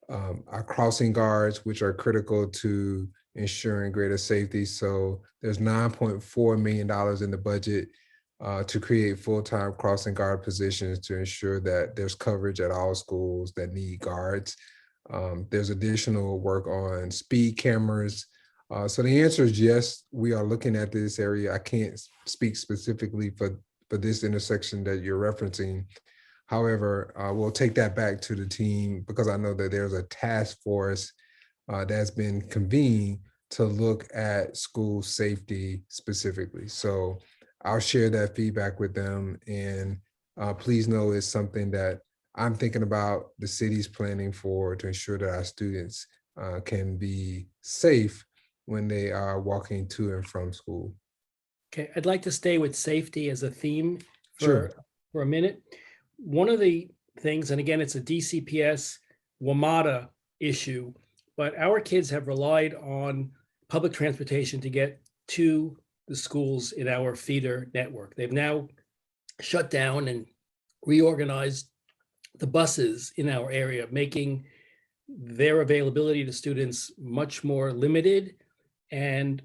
our crossing guards, which are critical to ensuring greater safety. So there's $9.4 million in the budget to create full-time crossing guard positions to ensure that there's coverage at all schools that need guards. There's additional work on speed cameras. So the answer is yes, we are looking at this area. I can't speak specifically for this intersection that you're referencing. However, we'll take that back to the team because I know that there's a task force that's been convened to look at school safety specifically. So I'll share that feedback with them, and please know it's something that I'm thinking about, the city's planning for, to ensure that our students can be safe when they are walking to and from school. Okay, I'd like to stay with safety as a theme Sure. for a minute. One of the things, and again, it's a DCPS WMATA issue, but our kids have relied on public transportation to get to the schools in our feeder network. They've now shut down and reorganized the buses in our area, making their availability to students much more limited. And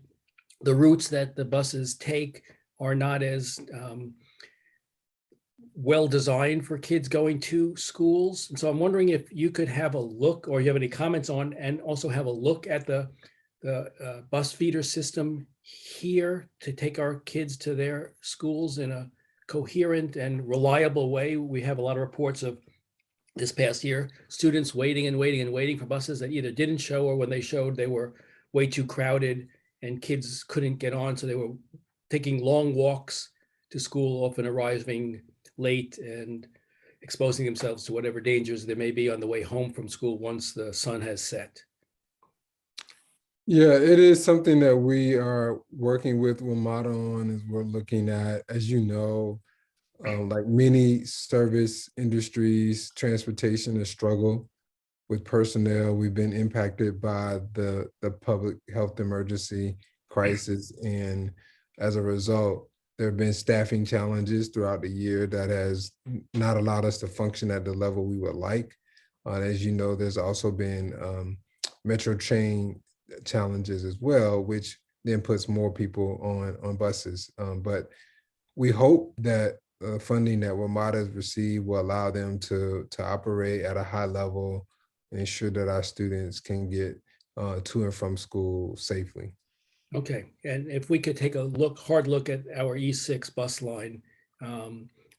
the routes that the buses take are not as well designed for kids going to schools. And so I'm wondering if you could have a look, or you have any comments on, and also have a look at the bus feeder system here to take our kids to their schools in a coherent and reliable way. We have a lot of reports of this past year, students waiting and waiting and waiting for buses that either didn't show, or when they showed, they were way too crowded and kids couldn't get on. So they were taking long walks to school, often arriving late and exposing themselves to whatever dangers there may be on the way home from school once the sun has set. Yeah, it is something that we are working with WMATA on, as we're looking at, as you know, like many service industries, transportation has struggled with personnel. We've been impacted by the public health emergency crisis. And as a result, there have been staffing challenges throughout the year that has not allowed us to function at the level we would like. As you know, there's also been metro train challenges as well, which then puts more people on buses. But we hope that funding that WMATA has received will allow them to operate at a high level and ensure that our students can get to and from school safely. Okay, and if we could take a hard look at our E6 bus line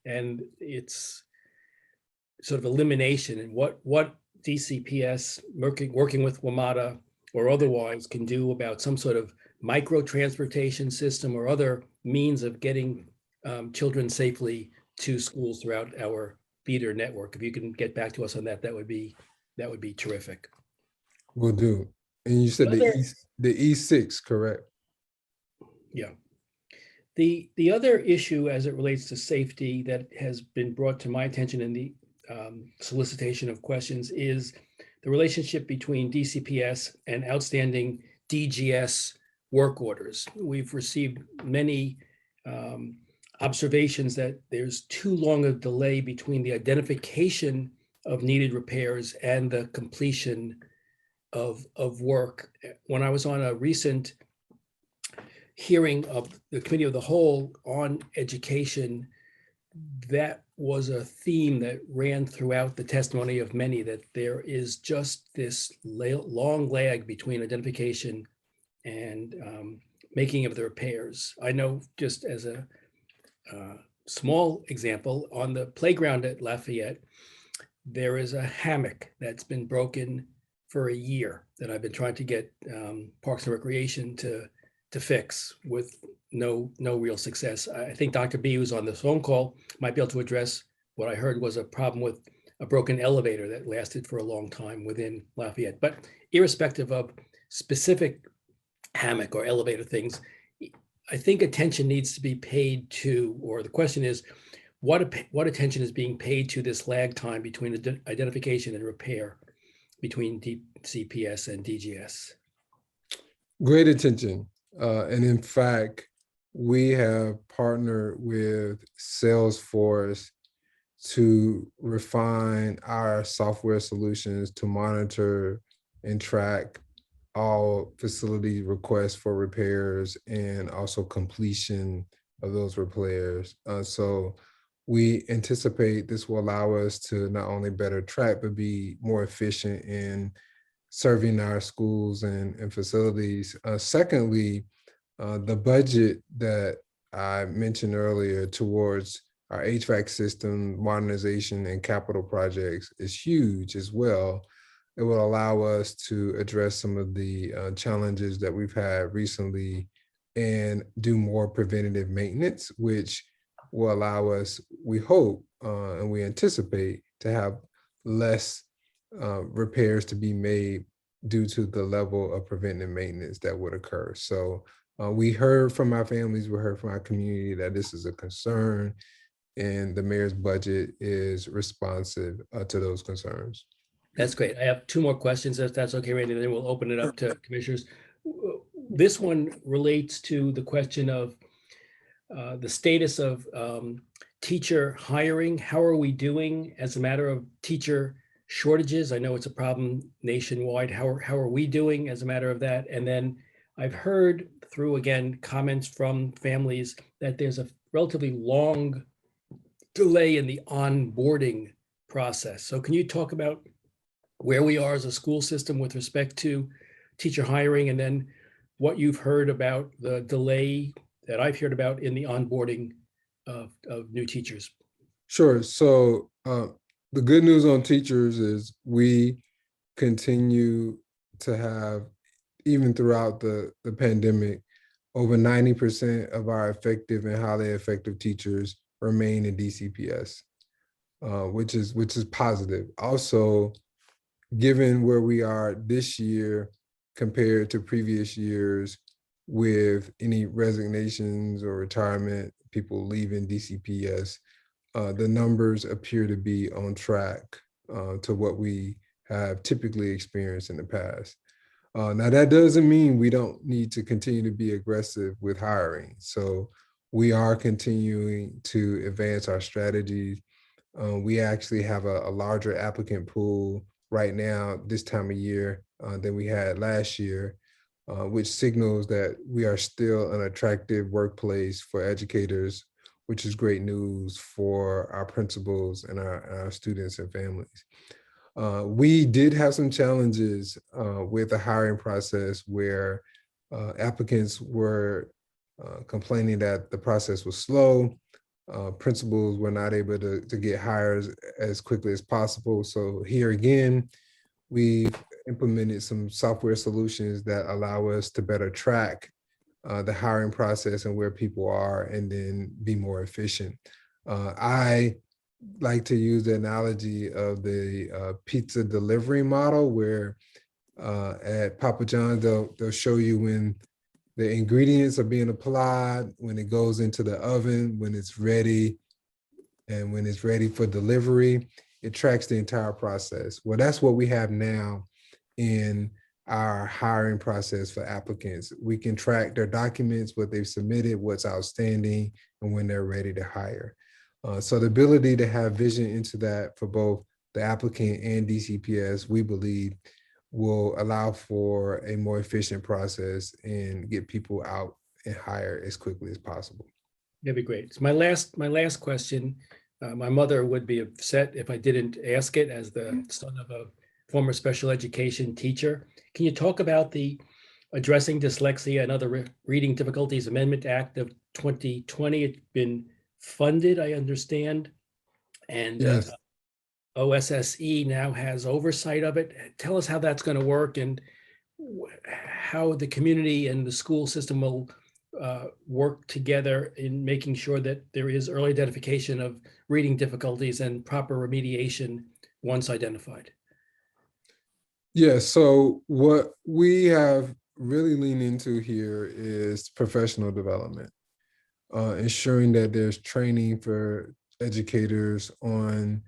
and its sort of elimination, and what DCPS working with WMATA or otherwise can do about some sort of micro transportation system or other means of getting children safely to schools throughout our feeder network. If you can get back to us on that, that would be terrific. Will do. And you said the E6, correct? Yeah. The other issue as it relates to safety that has been brought to my attention in the solicitation of questions is the relationship between DCPS and outstanding DGS work orders. We've received many observations that there's too long a delay between the identification of needed repairs and the completion of work. When I was on a recent hearing of the Committee of the Whole on education, that was a theme that ran throughout the testimony of many, that there is just this long lag between identification and making of the repairs. I know, just as a small example, on the playground at Lafayette, there is a hammock that's been broken for a year that I've been trying to get Parks and Recreation to fix with no real success. I think Dr. B, who's on this phone call, might be able to address what I heard was a problem with a broken elevator that lasted for a long time within Lafayette. But irrespective of specific hammock or elevator things, I think attention needs to be paid to, or the question is, what attention is being paid to this lag time between identification and repair between DCPS and DGS? Great attention. And in fact, we have partnered with Salesforce to refine our software solutions to monitor and track all facility requests for repairs and also completion of those repairs. So we anticipate this will allow us to not only better track, but be more efficient in serving our schools and facilities. Secondly, the budget that I mentioned earlier towards our HVAC system modernization and capital projects is huge as well. It will allow us to address some of the challenges that we've had recently and do more preventative maintenance, which will allow us, we hope, and we anticipate to have less repairs to be made due to the level of preventive maintenance that would occur. So we heard from our families, we heard from our community that this is a concern, and the mayor's budget is responsive to those concerns. That's great. I have two more questions, if that's okay, Randy, and then we'll open it up to commissioners. This one relates to the question of the status of teacher hiring. How are we doing as a matter of teacher shortages? I know it's a problem nationwide. How are we doing as a matter of that? And then I've heard through, again, comments from families that there's a relatively long delay in the onboarding process. So can you talk about where we are as a school system with respect to teacher hiring, and then what you've heard about the delay that I've heard about in the onboarding of new teachers? Sure. So the good news on teachers is we continue to have, even throughout the pandemic, over 90% of our effective and highly effective teachers remain in DCPS, which is positive. Also, given where we are this year compared to previous years with any resignations or retirement, people leaving DCPS, the numbers appear to be on track to what we have typically experienced in the past. Now, that doesn't mean we don't need to continue to be aggressive with hiring. So we are continuing to advance our strategies. We actually have a larger applicant pool right now, this time of year, than we had last year, which signals that we are still an attractive workplace for educators, which is great news for our principals and our students and families. We did have some challenges with the hiring process where applicants were complaining that the process was slow. Principals were not able to get hires as quickly as possible. So here again, we've implemented some software solutions that allow us to better track the hiring process and where people are, and then be more efficient. I like to use the analogy of the pizza delivery model, where at Papa John's, they'll show you when the ingredients are being applied, when it goes into the oven, when it's ready, and when it's ready for delivery. It tracks the entire process. Well, that's what we have now in our hiring process for applicants. We can track their documents, what they've submitted, what's outstanding, and when they're ready to hire. So the ability to have vision into that for both the applicant and DCPS, we believe, will allow for a more efficient process and get people out and hire as quickly as possible. That'd be great. So my last question, my mother would be upset if I didn't ask it as the son of a former special education teacher. Can you talk about the Addressing Dyslexia and Other Reading Difficulties Amendment Act of 2020? It's been funded, I understand. And Yes. OSSE now has oversight of it. Tell us how that's going to work and how the community and the school system will work together in making sure that there is early identification of reading difficulties and proper remediation once identified. Yeah, so what we have really leaned into here is professional development, ensuring that there's training for educators on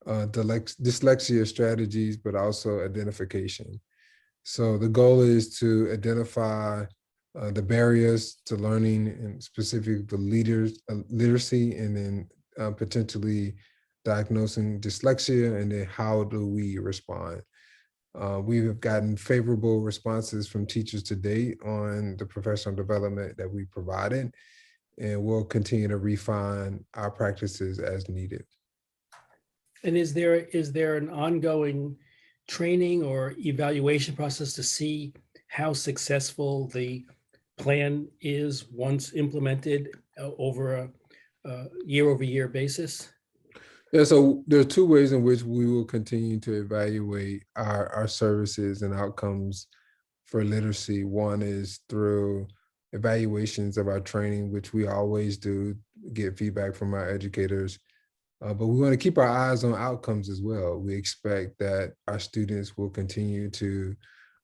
dyslexia strategies, but also identification. So the goal is to identify the barriers to learning and specific the literacy, and then potentially diagnosing dyslexia, and then how do we respond. We have gotten favorable responses from teachers to date on the professional development that we provided, and we'll continue to refine our practices as needed. And is there an ongoing training or evaluation process to see how successful the plan is once implemented over a year-over-year basis? Yeah, so there are two ways in which we will continue to evaluate our services and outcomes for literacy. One is through evaluations of our training, which we always do, get feedback from our educators. But we want to keep our eyes on outcomes as well. We expect that our students will continue to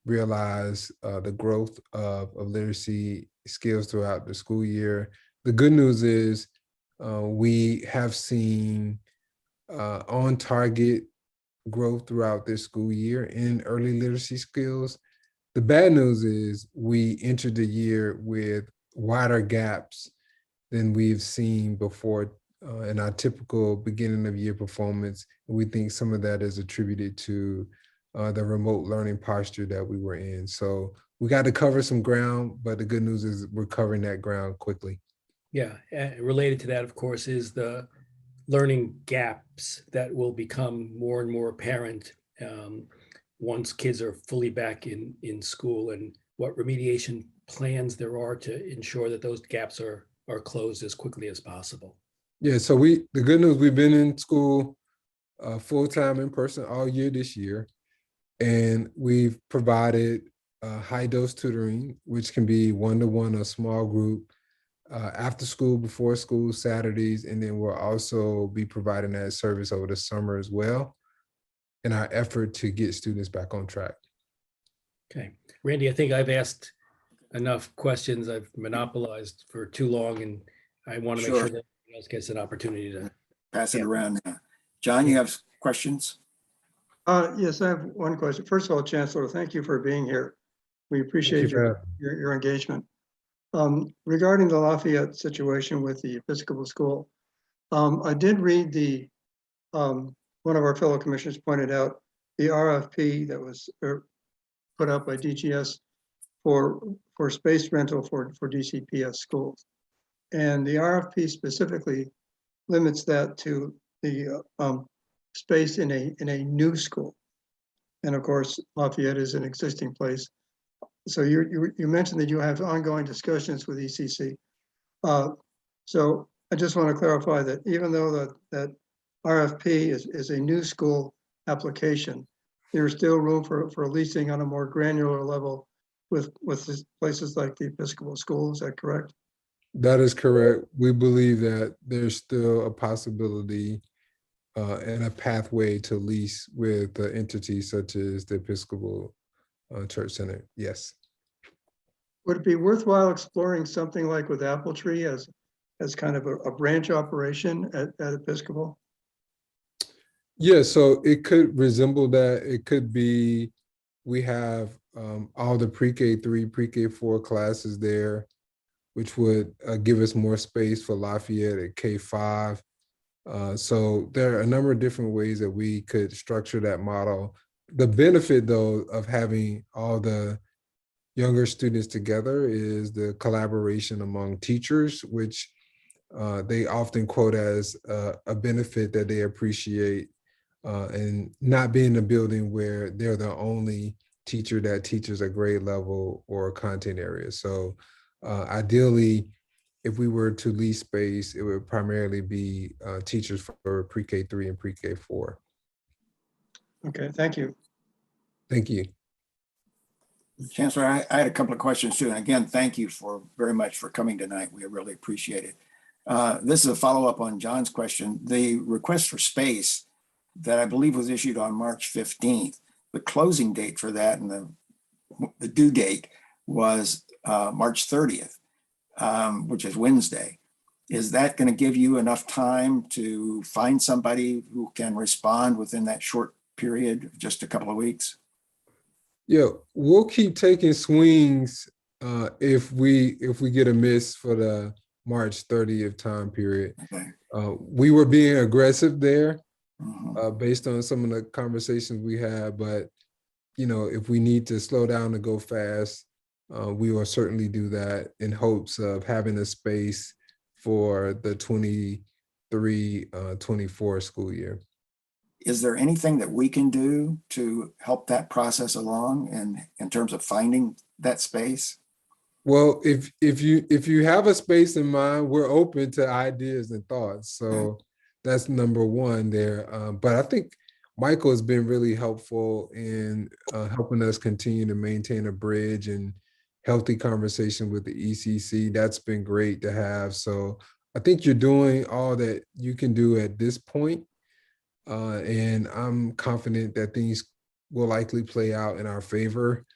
realize the growth of literacy skills throughout the school year. The good news is we have seen on target growth throughout this school year in early literacy skills. The bad news is we entered the year with wider gaps than we've seen before in our typical beginning of year performance. We think some of that is attributed to the remote learning posture that we were in. So we got to cover some ground, but the good news is we're covering that ground quickly. Yeah, related to that, of course, is the learning gaps that will become more and more apparent once kids are fully back in school, and what remediation plans there are to ensure that those gaps are closed as quickly as possible. Yeah, so the good news, we've been in school full-time in person all year this year, and we've provided high dose tutoring, which can be one-to-one or small group, after school, before school, Saturdays, and then we'll also be providing that service over the summer as well in our effort to get students back on track. Okay, Randy, I think I've asked enough questions. I've monopolized for too long, and I want to make sure that everyone else gets an opportunity to Pass it around now. John, you have questions? Yes, I have one question. First of all, Chancellor, thank you for being here. We appreciate your engagement. Regarding the Lafayette situation with the Episcopal school, I did read one of our fellow commissioners pointed out the RFP that was put out by DGS for space rental for DCPS schools. And the RFP specifically limits that to the space in a new school. And of course, Lafayette is an existing place. So you mentioned that you have ongoing discussions with ECC. So I just want to clarify that even though that RFP is a new school application, there's still room for leasing on a more granular level with places like the Episcopal school. Is that correct? That is correct. We believe that there's still a possibility and a pathway to lease with entities such as the Episcopal Church Center. Yes. Would it be worthwhile exploring something like with Apple Tree as kind of a branch operation at Episcopal? Yeah, so it could resemble that. It could be, we have all the pre-K3, pre-K4 classes there, which would give us more space for Lafayette at K5. So there are a number of different ways that we could structure that model. The benefit, though, of having all the younger students together is the collaboration among teachers, which they often quote as a benefit that they appreciate, and not being in a building where they're the only teacher that teaches a grade level or content area. So ideally, if we were to lease space, it would primarily be teachers for pre-K 3 and pre-K 4. Okay, thank you. Thank you. Chancellor, I had a couple of questions too. And again, thank you very much for coming tonight. We really appreciate it. This is a follow-up on John's question. The request for space that I believe was issued on March 15th, the closing date for that and the due date was March 30th, which is Wednesday. Is that going to give you enough time to find somebody who can respond within that short period of just a couple of weeks? Yeah, we'll keep taking swings if we get a miss for the March 30th time period. Okay. We were being aggressive there Mhm. based on some of the conversations we had, but if we need to slow down and go fast, we will certainly do that in hopes of having a space for the 23-24 school year. Is there anything that we can do to help that process along and in terms of finding that space? Well, if you have a space in mind, we're open to ideas and thoughts. So that's number one there. But I think Michael has been really helpful in helping us continue to maintain a bridge and healthy conversation with the ECC. That's been great to have. So I think you're doing all that you can do at this point. And I'm confident that things will likely play out in our favor.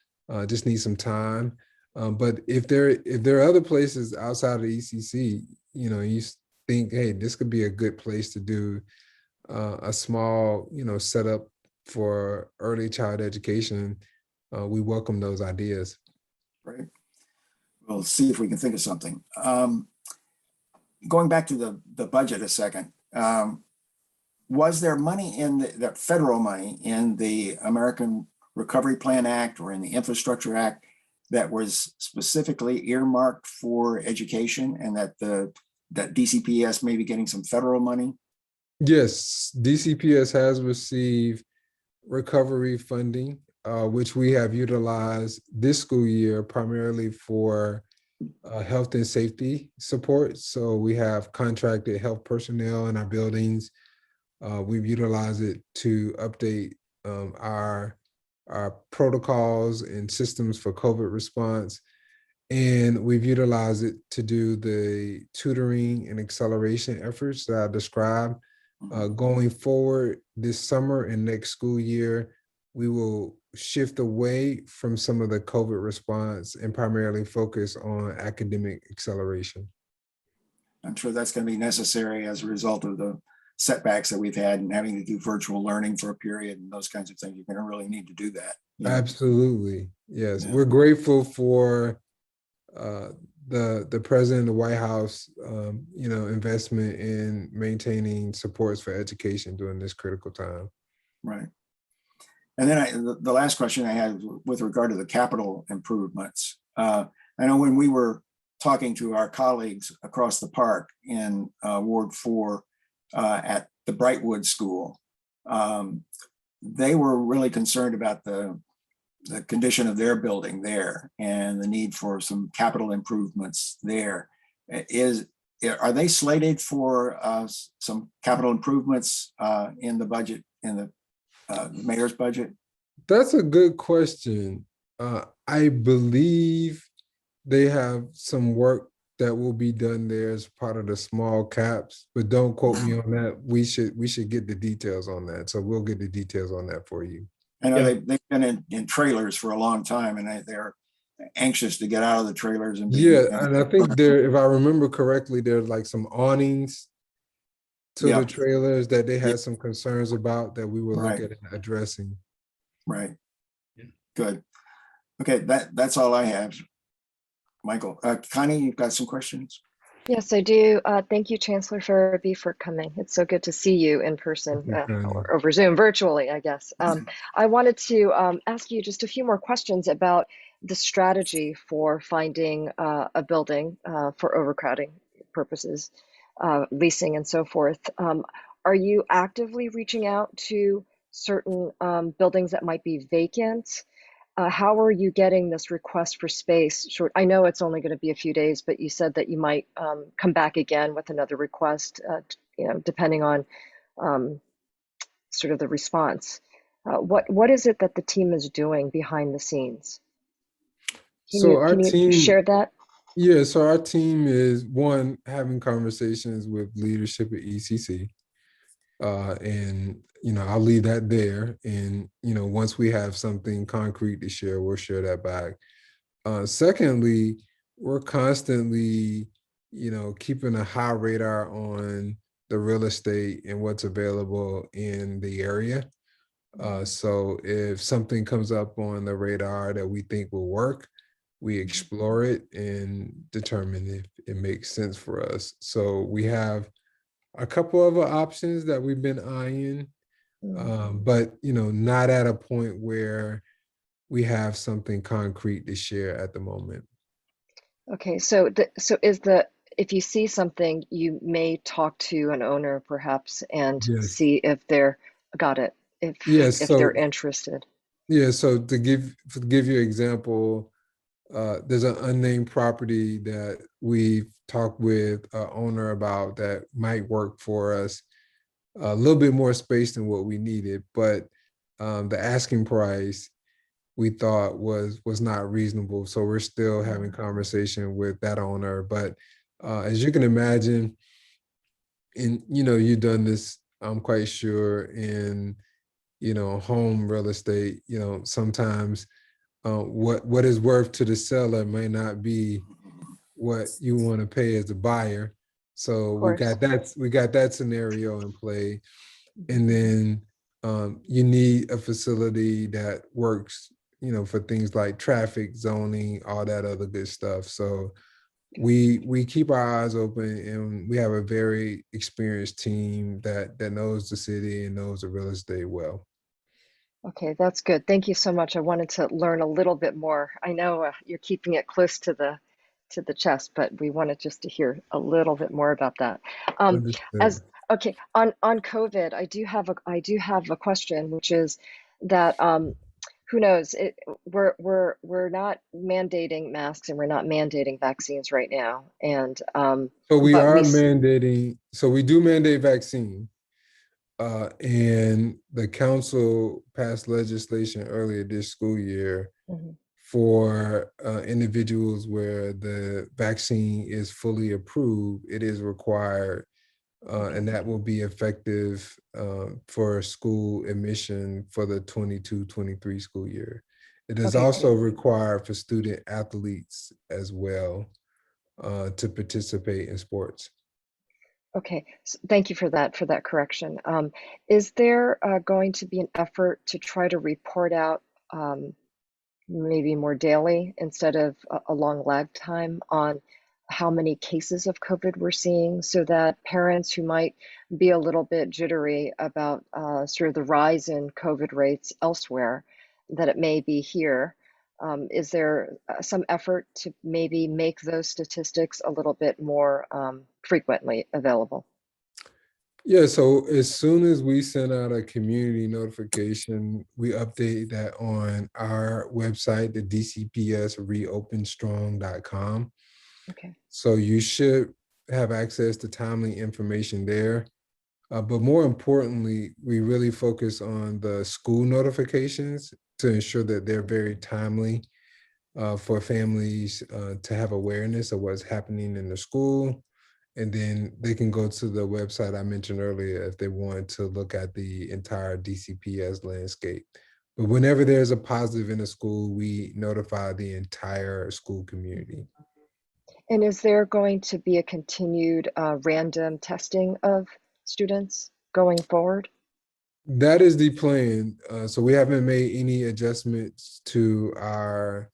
Just need some time. But if there are other places outside of the ECC, you think, hey, this could be a good place to do a small, setup for early child education, we welcome those ideas. Right. We'll see if we can think of something. Going back to the budget a second. Was there money in that federal money in the American Recovery Plan Act or in the Infrastructure Act that was specifically earmarked for education, and that DCPS may be getting some federal money? Yes, DCPS has received recovery funding, which we have utilized this school year primarily for health and safety support. So we have contracted health personnel in our buildings. We've utilized it to update our protocols and systems for COVID response. And we've utilized it to do the tutoring and acceleration efforts that I described. Going forward this summer and next school year, we will shift away from some of the COVID response and primarily focus on academic acceleration. I'm sure that's going to be necessary as a result of the setbacks that we've had and having to do virtual learning for a period and those kinds of things. You're going to really need to do that. Absolutely. Yes. Yeah. We're grateful for the president of the White House, investment in maintaining supports for education during this critical time. Right. And then the last question I had with regard to the capital improvements. I know when we were talking to our colleagues across the park in Ward 4 at the Brightwood School, they were really concerned about the condition of their building there and the need for some capital improvements there. Are they slated for some capital improvements in the budget, in the mayor's budget? That's a good question. I believe they have some work that will be done there as part of the small caps, but don't quote me on that. We should get the details on that. So we'll get the details on that for you. I know they've been in trailers for a long time, and they're anxious to get out of the trailers. And and I think there, if I remember correctly, there's like some awnings to the trailers that they had some concerns about that we will look at addressing. Right. Yeah. Good. Okay, that's all I have. Michael, Connie, you've got some questions? Yes, I do. Thank you, Chancellor Ferebee, for coming. It's so good to see you in person or over Zoom, virtually, I guess. I wanted to ask you just a few more questions about the strategy for finding a building for overcrowding purposes, leasing and so forth. Are you actively reaching out to certain buildings that might be vacant? how are you getting this request for space? Short, I know it's only going to be a few days, but you said that you might come back again with another request, depending on sort of the response. What is it that the team is doing behind the scenes? So our Can you team, share that? yeah, so our team is one, having conversations with leadership at ECC. And, I'll leave that there. And, once we have something concrete to share, we'll share that back. Secondly, we're constantly, keeping a high radar on the real estate and what's available in the area. So if something comes up on the radar that we think will work, we explore it and determine if it makes sense for us. So we have a couple of options that we've been eyeing, but not at a point where we have something concrete to share at the moment. Okay, so if you see something, you may talk to an owner perhaps and Yes. see if they're got it, Yes. if So they're interested. yeah. So to give you an example, there's an unnamed property that we've talked with an owner about that might work for us. A little bit more space than what we needed, but the asking price we thought was not reasonable. So we're still having conversation with that owner. But as you can imagine, and you've done this, I'm quite sure, in home real estate. Sometimes what is worth to the seller may not be what you want to pay as a buyer. So Of course. we got that scenario in play. And then you need a facility that works, for things like traffic, zoning, all that other good stuff. So we keep our eyes open, and we have a very experienced team that knows the city and knows the real estate well. Okay, that's good. Thank you so much. I wanted to learn a little bit more. I know you're keeping it close to the chest, but we wanted just to hear a little bit more about that. Understood. Okay, on COVID, I do have a question, which is that who knows? We're not mandating masks and we're not mandating vaccines right now, and So we but are we mandating. So we do mandate vaccine. And the council passed legislation earlier this school year Mhm. for individuals where the vaccine is fully approved. It is required, and that will be effective for school admission for the 22-23 school year. It is Okay, also required for student athletes as well to participate in sports. okay. Thank you for that correction. Is there going to be an effort to try to report out maybe more daily instead of a long lag time on how many cases of COVID we're seeing, so that parents who might be a little bit jittery about sort of the rise in COVID rates elsewhere, that it may be here? Is there some effort to maybe make those statistics a little bit more frequently available? Yeah, so as soon as we send out a community notification, we update that on our website, the DCPS reopenstrong.com. Okay. So you should have access to timely information there. But more importantly, we really focus on the school notifications to ensure that they're very timely for families to have awareness of what's happening in the school. And then they can go to the website I mentioned earlier if they want to look at the entire DCPS landscape. But whenever there's a positive in a school, we notify the entire school community. And is there going to be a continued random testing of students going forward? That is the plan. So we haven't made any adjustments to our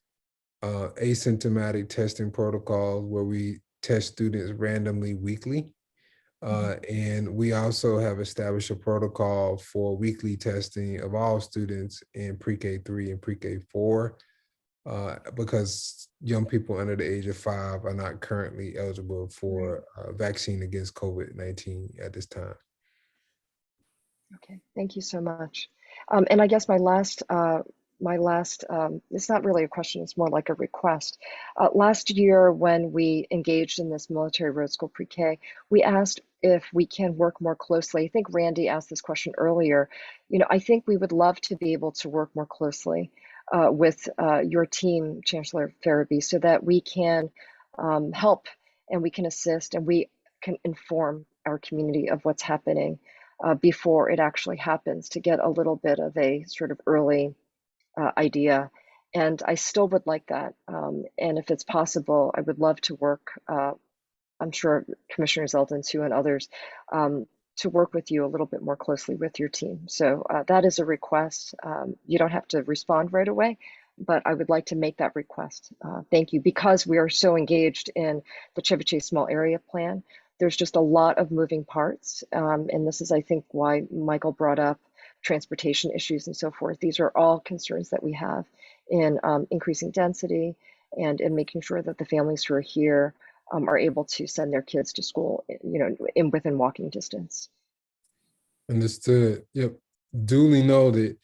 asymptomatic testing protocols where we test students randomly weekly. And we also have established a protocol for weekly testing of all students in pre-K 3 and pre-K 4 because young people under the age of 5 are not currently eligible for vaccine against COVID-19 at this time. Okay, thank you so much. And I guess my last my last, it's not really a question, it's more like a request. Last year, when we engaged in this military road school pre-K, we asked if we can work more closely. I think Randy asked this question earlier. I think we would love to be able to work more closely with your team, Chancellor Ferebee, so that we can help and we can assist and we can inform our community of what's happening before it actually happens, to get a little bit of a sort of early idea. And I still would like that. And if it's possible, I would love to work, I'm sure Commissioner Zeldin too and others, to work with you a little bit more closely with your team. So that is a request. You don't have to respond right away, but I would like to make that request. Thank you, because we are so engaged in the Chevy Chase Small Area Plan. There's just a lot of moving parts. And this is, I think, why Michael brought up transportation issues and so forth. These are all concerns that we have in increasing density and in making sure that the families who are here are able to send their kids to school, within walking distance. Understood. Yep. Duly noted.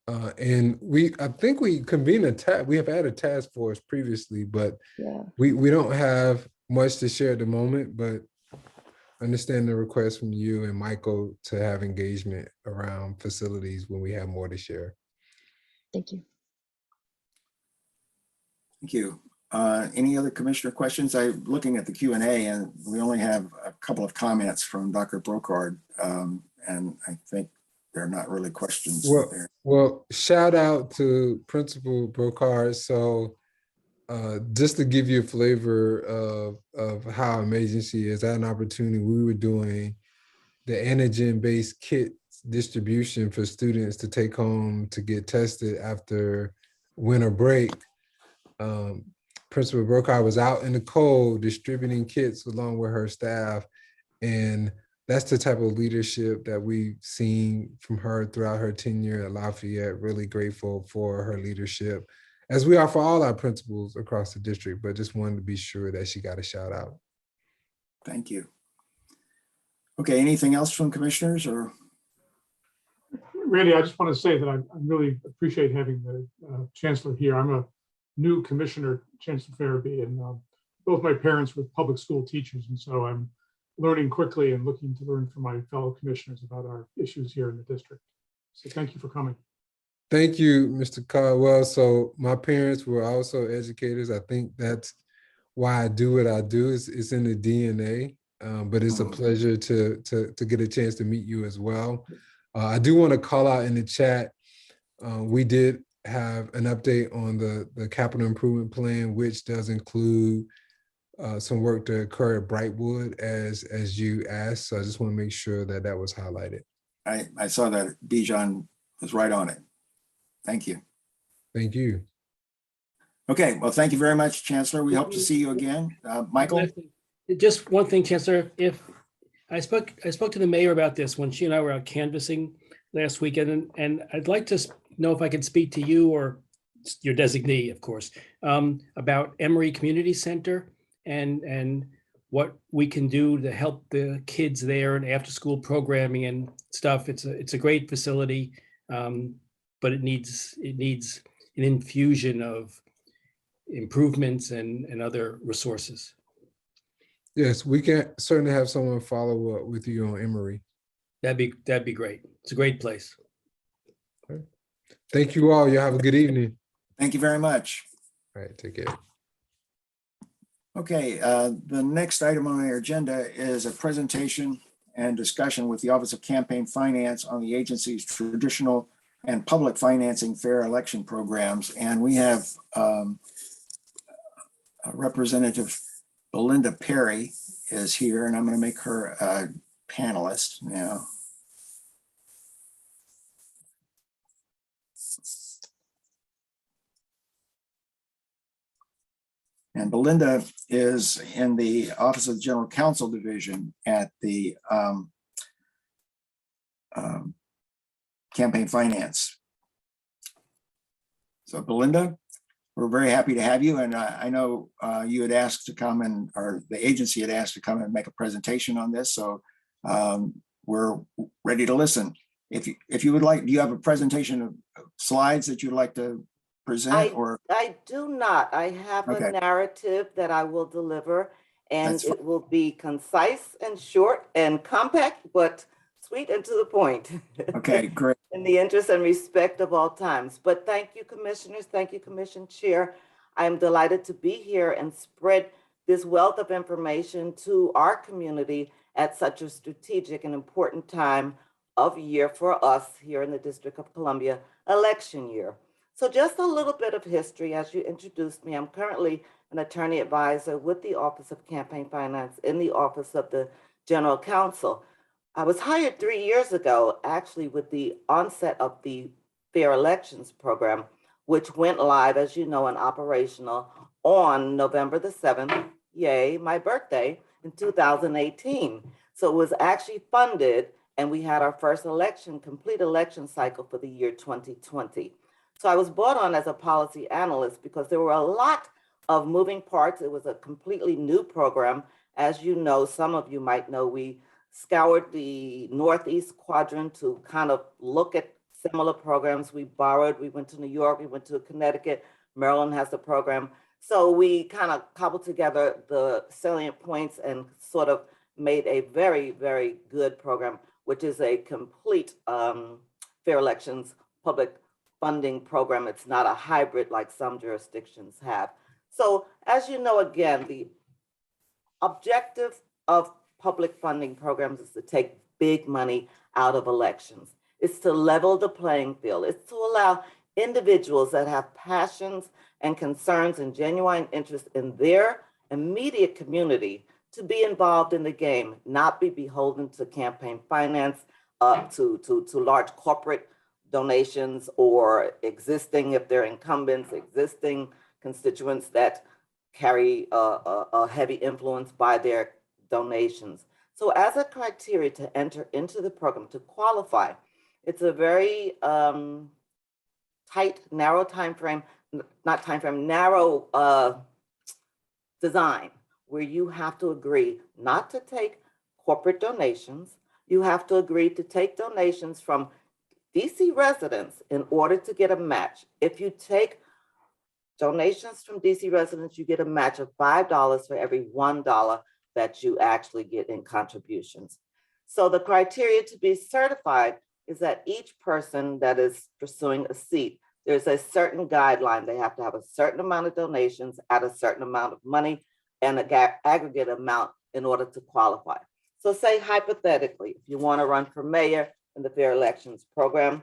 And I think we convened we have had a task force previously, but Yeah. we don't have much to share at the moment, but understand the request from you and Michael to have engagement around facilities when we have more to share. Thank you. Thank you. Any other commissioner questions? I'm looking at the Q&A and we only have a couple of comments from Dr. Brocard. And I think they're not really questions there. Well, shout out to Principal Brocard. So just to give you a flavor of how amazing she is, I had an opportunity. We were doing the antigen-based kit distribution for students to take home to get tested after winter break. Principal Brocard was out in the cold distributing kits along with her staff. And that's the type of leadership that we've seen from her throughout her tenure at Lafayette. Really grateful for her leadership, as we are for all our principals across the district, but just wanted to be sure that she got a shout out. Thank you. Okay, anything else from commissioners or? Randy, I just want to say that I really appreciate having the chancellor here. I'm a new commissioner, Chancellor Ferebee, and both my parents were public school teachers, and so I'm learning quickly and looking to learn from my fellow commissioners about our issues here in the district. So thank you for coming. Thank you, Mr. Caldwell. So my parents were also educators. I think that's why I do what I do. It's in the DNA, but it's a pleasure to get a chance to meet you as well. I do want to call out in the chat, we did have an update on the capital improvement plan, which does include some work to occur at Brightwood as you asked. So I just want to make sure that that was highlighted. I saw that Bijan was right on it. Thank you. Thank you. Okay, well, thank you very much, Chancellor. We hope to see you again. Michael? Just one thing, Chancellor, if I spoke to the mayor about this when she and I were out canvassing last weekend, and I'd like to know if I could speak to you or your designee, of course, about Emory Community Center and what we can do to help the kids there and after school programming and stuff. It's a great facility, but it needs an infusion of improvements and other resources. Yes, we can certainly have someone follow up with you on Emory. That'd be great. It's a great place. Okay. Thank you all. You have a good evening. Thank you very much. All right, take care. Okay, the next item on our agenda is a presentation and discussion with the Office of Campaign Finance on the agency's traditional and public financing fair election programs. And we have Representative Belinda Perry is here, and I'm going to make her a panelist now. And Belinda is in the Office of the General Counsel Division at the Campaign Finance. So Belinda, we're very happy to have you. And I know you had asked to come or the agency had asked to come and make a presentation on this. So we're ready to listen. If you would like, do you have a presentation slides that you'd like to present or? I do not. I have a Okay. narrative that I will deliver, and That's it will be concise and short and compact, but sweet and to the point. Okay, great. In the interest and respect of all times. But thank you, commissioners. Thank you, Commission Chair. I'm delighted to be here and spread this wealth of information to our community at such a strategic and important time of year for us here in the District of Columbia, election year. So just a little bit of history as you introduced me. I'm currently an attorney advisor with the Office of Campaign Finance in the Office of the General Counsel. I was hired 3 years ago, actually, with the onset of the Fair Elections Program, which went live, as you know, and operational on November the 7th, yay, my birthday, in 2018. So it was actually funded, and we had our first complete election cycle for the year 2020. So I was brought on as a policy analyst because there were a lot of moving parts. It was a completely new program. As you know, some of you might know, we scoured the Northeast quadrant to kind of look at similar programs. We went to New York, we went to Connecticut, Maryland has the program. So we kind of cobbled together the salient points and sort of made a very, very good program, which is a complete fair elections public funding program. It's not a hybrid like some jurisdictions have. So as you know, again, the objective of public funding programs is to take big money out of elections. It's to level the playing field. It's to allow individuals that have passions and concerns and genuine interest in their immediate community to be involved in the game, not be beholden to campaign finance, to large corporate donations or existing, if they're incumbents, existing constituents that carry a heavy influence by their donations. So as a criteria to enter into the program, to qualify, it's a very tight, narrow narrow design, where you have to agree not to take corporate donations. You have to agree to take donations from DC residents in order to get a match. If you take donations from DC residents, you get a match of $5 for every $1 that you actually get in contributions. So the criteria to be certified is that each person that is pursuing a seat, there's a certain guideline. They have to have a certain amount of donations at a certain amount of money and an aggregate amount in order to qualify. So say hypothetically, if you want to run for mayor in the Fair Elections Program,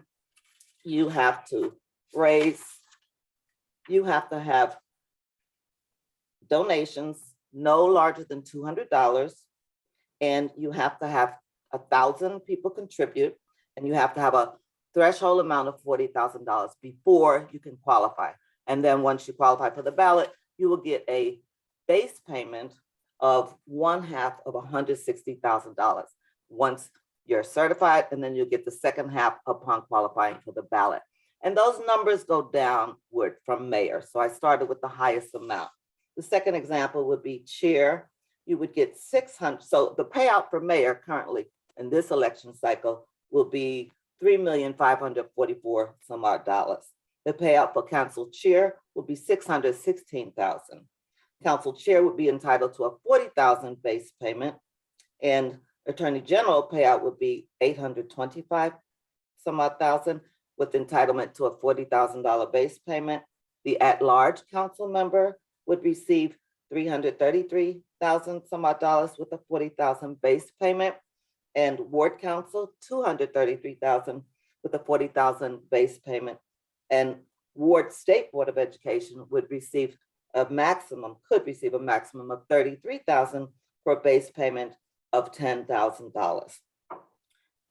you have to have donations no larger than $200, and you have to have 1,000 people contribute, and you have to have a threshold amount of $40,000 before you can qualify. And then once you qualify for the ballot, you will get a base payment of $1/2 of $160,000 once you're certified, and then you'll get the second half upon qualifying for the ballot. And those numbers go downward from mayor. So I started with the highest amount. The second example would be chair. You would get 600. So the payout for mayor currently in this election cycle will be $3,544,000 some odd. The payout for council chair will be $616,000. Council chair would be entitled to a $40,000 base payment, and attorney general payout would be $825 some odd thousand, with entitlement to a $40,000 base payment. The at-large council member would receive $333,000 some odd with a $40,000 base payment, and ward council $233,000 with a $40,000 base payment. And ward state board of education would receive could receive a maximum of $33,000 for a base payment of $10,000.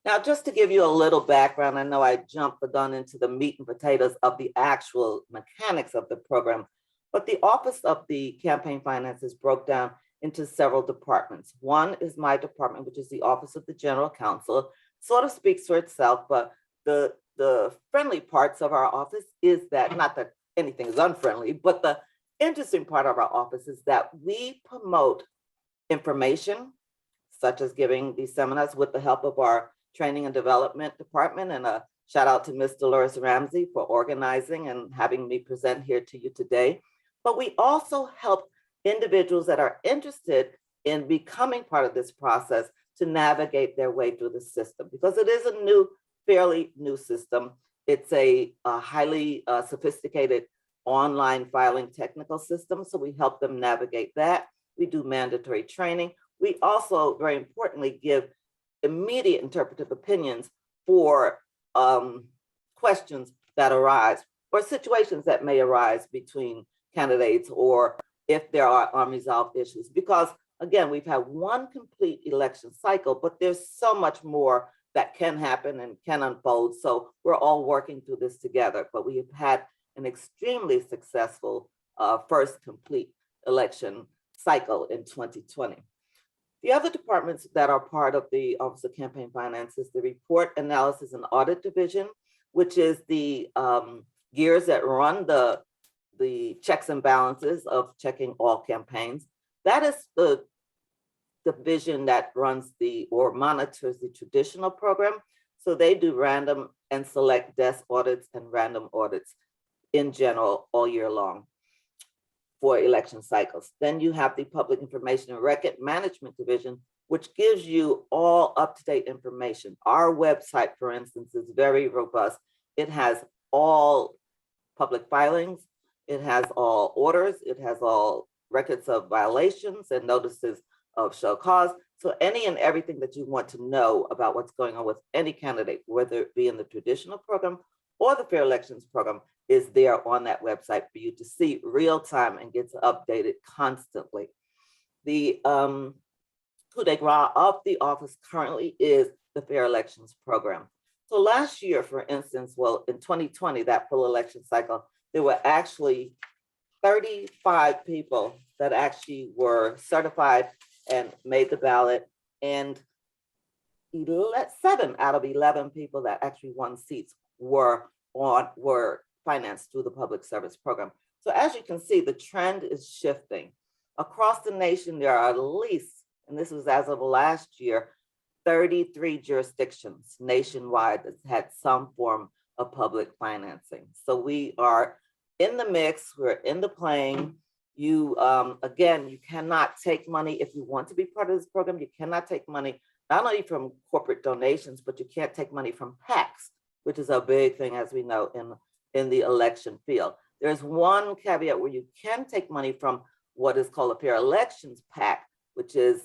Now, just to give you a little background, I know I jumped the gun into the meat and potatoes of the actual mechanics of the program, but the Office of the Campaign Finances broke down into several departments. One is my department, which is the Office of the General Counsel. Sort of speaks for itself, but the friendly parts of our office is that, not that anything is unfriendly, but the interesting part of our office is that we promote information, such as giving these seminars with the help of our training and development department and a Shout out to Ms. Dolores Ramsey for organizing and having me present here to you today. But we also help individuals that are interested in becoming part of this process to navigate their way through the system, because it is a fairly new system. It's a highly sophisticated online filing technical system. So we help them navigate that. We do mandatory training. We also, very importantly, give immediate interpretive opinions for questions that arise or situations that may arise between candidates, or if there are unresolved issues. Because again, we've had one complete election cycle, but there's so much more that can happen and can unfold. So we're all working through this together, but we have had an extremely successful first complete election cycle in 2020. The other departments that are part of the Office of Campaign Finance is the Report, Analysis, and Audit Division, which is the gears that run the checks and balances of checking all campaigns. That is the division that runs or monitors the traditional program. So they do random and select desk audits and random audits in general all year long for election cycles. Then you have the Public Information and Record Management Division, which gives you all up-to-date information. Our website, for instance, is very robust. It has all public filings, it has all orders, it has all records of violations and notices of show cause. So any and everything that you want to know about what's going on with any candidate, whether it be in the traditional program or the Fair Elections program, is there on that website for you to see real time and gets updated constantly. The coup de grace of the office currently is the Fair Elections program. So last year, for instance, well, in 2020, that full election cycle, there were actually 35 people that actually were certified and made the ballot, and 7 out of 11 people that actually won seats were financed through the public service program. So as you can see, the trend is shifting. Across the nation, there are at least, and this was as of last year, 33 jurisdictions nationwide that had some form of public financing. So we are in the mix, we're in the playing. You, again, you cannot take money if you want to be part of this program. You cannot take money not only from corporate donations, but you can't take money from PACs, which is a big thing, as we know, in the election field. There's one caveat where you can take money from what is called a Fair Elections PAC, which is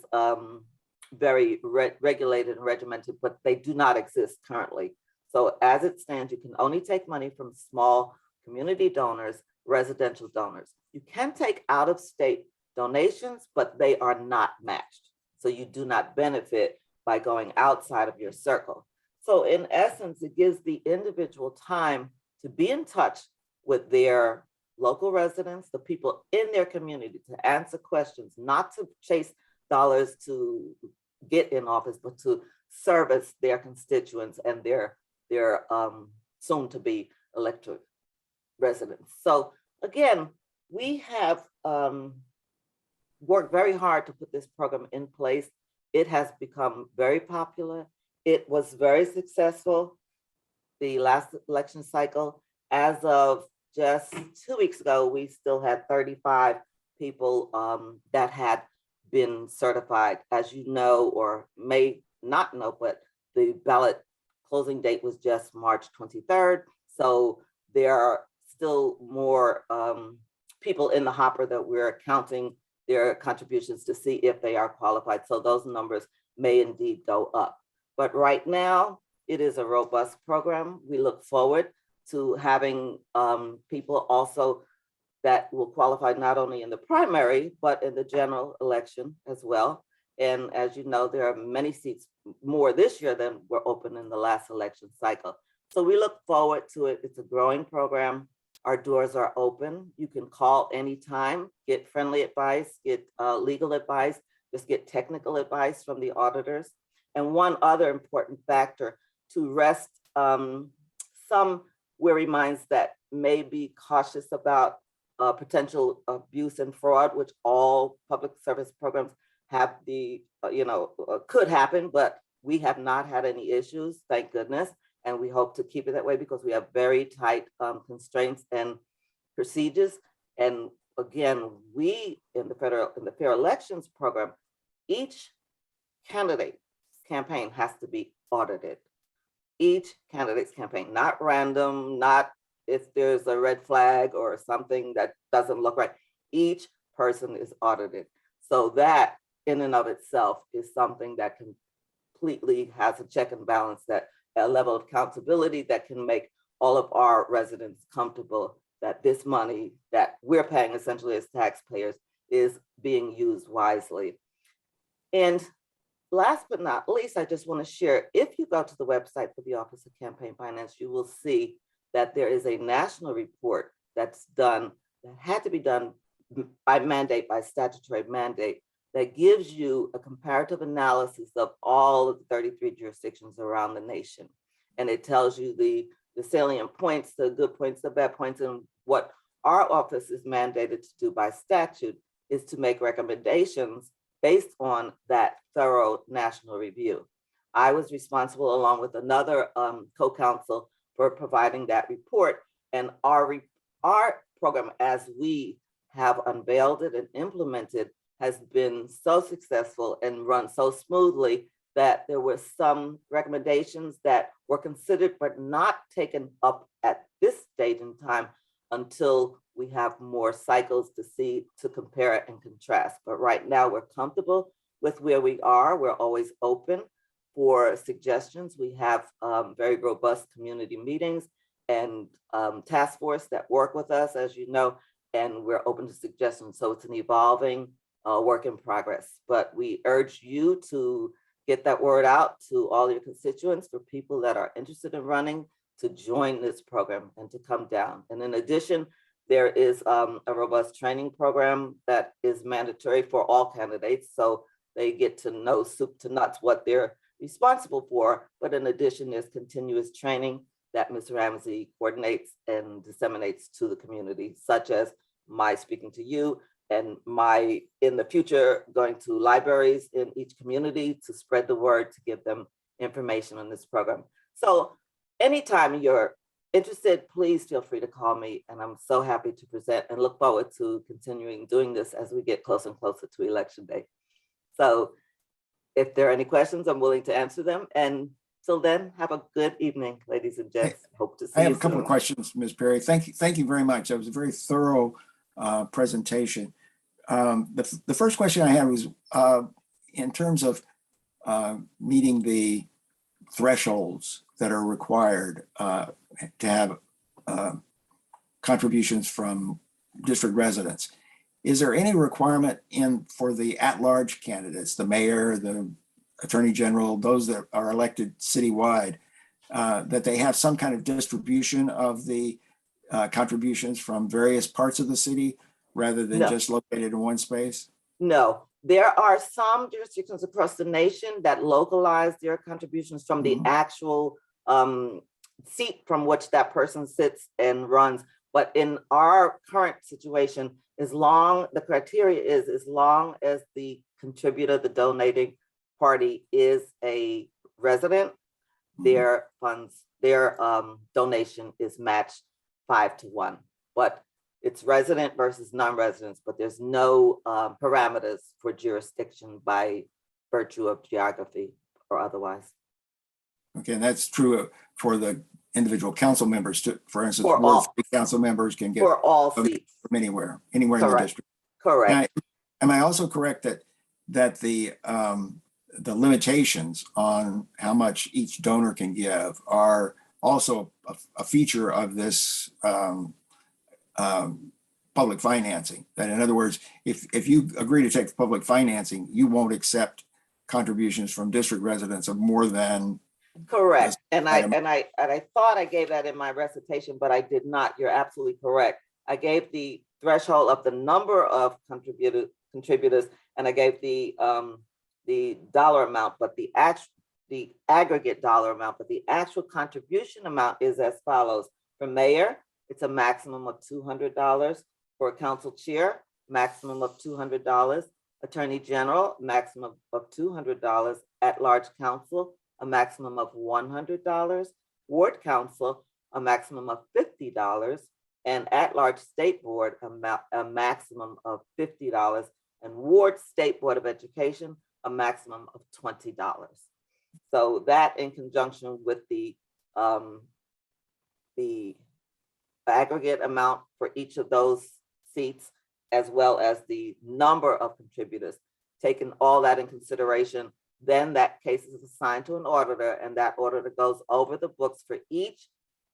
very regulated and regimented, but they do not exist currently. So as it stands, you can only take money from small community donors, residential donors. You can take out-of-state donations, but they are not matched. So you do not benefit by going outside of your circle. So in essence, it gives the individual time to be in touch with their local residents, the people in their community, to answer questions, not to chase dollars to get in office, but to service their constituents and their soon-to-be elected residents. So again, we have worked very hard to put this program in place. It has become very popular. It was very successful the last election cycle. As of just 2 weeks ago, we still had 35 people that had been certified. As you know, or may not know, but the ballot closing date was just March 23rd. So there are still more people in the hopper that we're counting their contributions to see if they are qualified. So those numbers may indeed go up. But right now, it is a robust program. We look forward to having people also that will qualify not only in the primary, but in the general election as well. And as you know, there are many seats more this year than were open in the last election cycle. So we look forward to it. It's a growing program. Our doors are open. You can call anytime, get friendly advice, get legal advice, just get technical advice from the auditors. And one other important factor to rest some weary minds that may be cautious about potential abuse and fraud, which all public service programs have could happen, but we have not had any issues, thank goodness. And we hope to keep it that way because we have very tight constraints and procedures. And again, we in the fair elections program, each candidate campaign has to be audited. Each candidate's campaign, not random, not if there's a red flag or something that doesn't look right. Each person is audited. So that in and of itself is something that completely has a check and balance, that a level of accountability that can make all of our residents comfortable that this money that we're paying essentially as taxpayers is being used wisely. And last but not least, I just want to share, if you go to the website for the Office of Campaign Finance, you will see that there is a national report that's done, that had to be done by mandate, by statutory mandate, that gives you a comparative analysis of all of the 33 jurisdictions around the nation. And it tells you the salient points, the good points, the bad points, and what our office is mandated to do by statute is to make recommendations based on that thorough national review. I was responsible, along with another co-counsel, for providing that report. And our program, as we have unveiled it and implemented, has been so successful and run so smoothly that there were some recommendations that were considered but not taken up at this stage in time until we have more cycles to compare and contrast. But right now we're comfortable with where we are. We're always open for suggestions. We have very robust community meetings and task force that work with us, as you know, and we're open to suggestions. So it's an evolving work in progress, but we urge you to get that word out to all your constituents, for people that are interested in running, to join this program and to come down. And in addition, there is a robust training program that is mandatory for all candidates. So they get to know soup to nuts what they're responsible for. But in addition, there's continuous training that Ms. Ramsey coordinates and disseminates to the community, such as my speaking to you, and my, in the future, going to libraries in each community to spread the word, to give them information on this program. So anytime you're interested, please feel free to call me, and I'm so happy to present and look forward to continuing doing this as we get closer and closer to Election Day. So if there are any questions, I'm willing to answer them. And till then, have a good evening, ladies and gents. Hope to see you I have a couple soon. of questions, Ms. Perry. Thank you very much. That was a very thorough presentation. The first question I had was in terms of meeting the thresholds that are required to have contributions from district residents. Is there any requirement for the at-large candidates, the mayor, the attorney general, those that are elected citywide, that they have some kind of distribution of the contributions from various parts of the city rather than No. just located in one space? No, there are some jurisdictions across the nation that localize their contributions from the actual seat from which that person sits and runs. But in our current situation, the criteria is as long as the contributor, the donating party, is a resident, their funds, their donation is matched 5-1. But it's resident versus non-residents, but there's no parameters for jurisdiction by virtue of geography or otherwise. Okay, and that's true for the individual council members too. For instance, For Ward all. 3 council members can get For all donations seats, from anywhere in the Correct. district. correct. Am I also correct that the limitations on how much each donor can give are also a feature of this public financing? That in other words, if you agree to take public financing, you won't accept contributions from district residents of more than. Correct. And item. I thought I gave that in my recitation, but I did not. You're absolutely correct. I gave the threshold of the number of contributors, and I gave the dollar amount, but the aggregate dollar amount, but the actual contribution amount is as follows. For mayor, it's a maximum of $200. For a council chair, maximum of $200. Attorney general, maximum of $200. At large council, a maximum of $100. ward council, a maximum of $50, and at-large state board, a maximum of $50, and ward state board of education, a maximum of $20. So that, in conjunction with the aggregate amount for each of those seats, as well as the number of contributors, taking all that in consideration, then that case is assigned to an auditor, and that auditor goes over the books for each.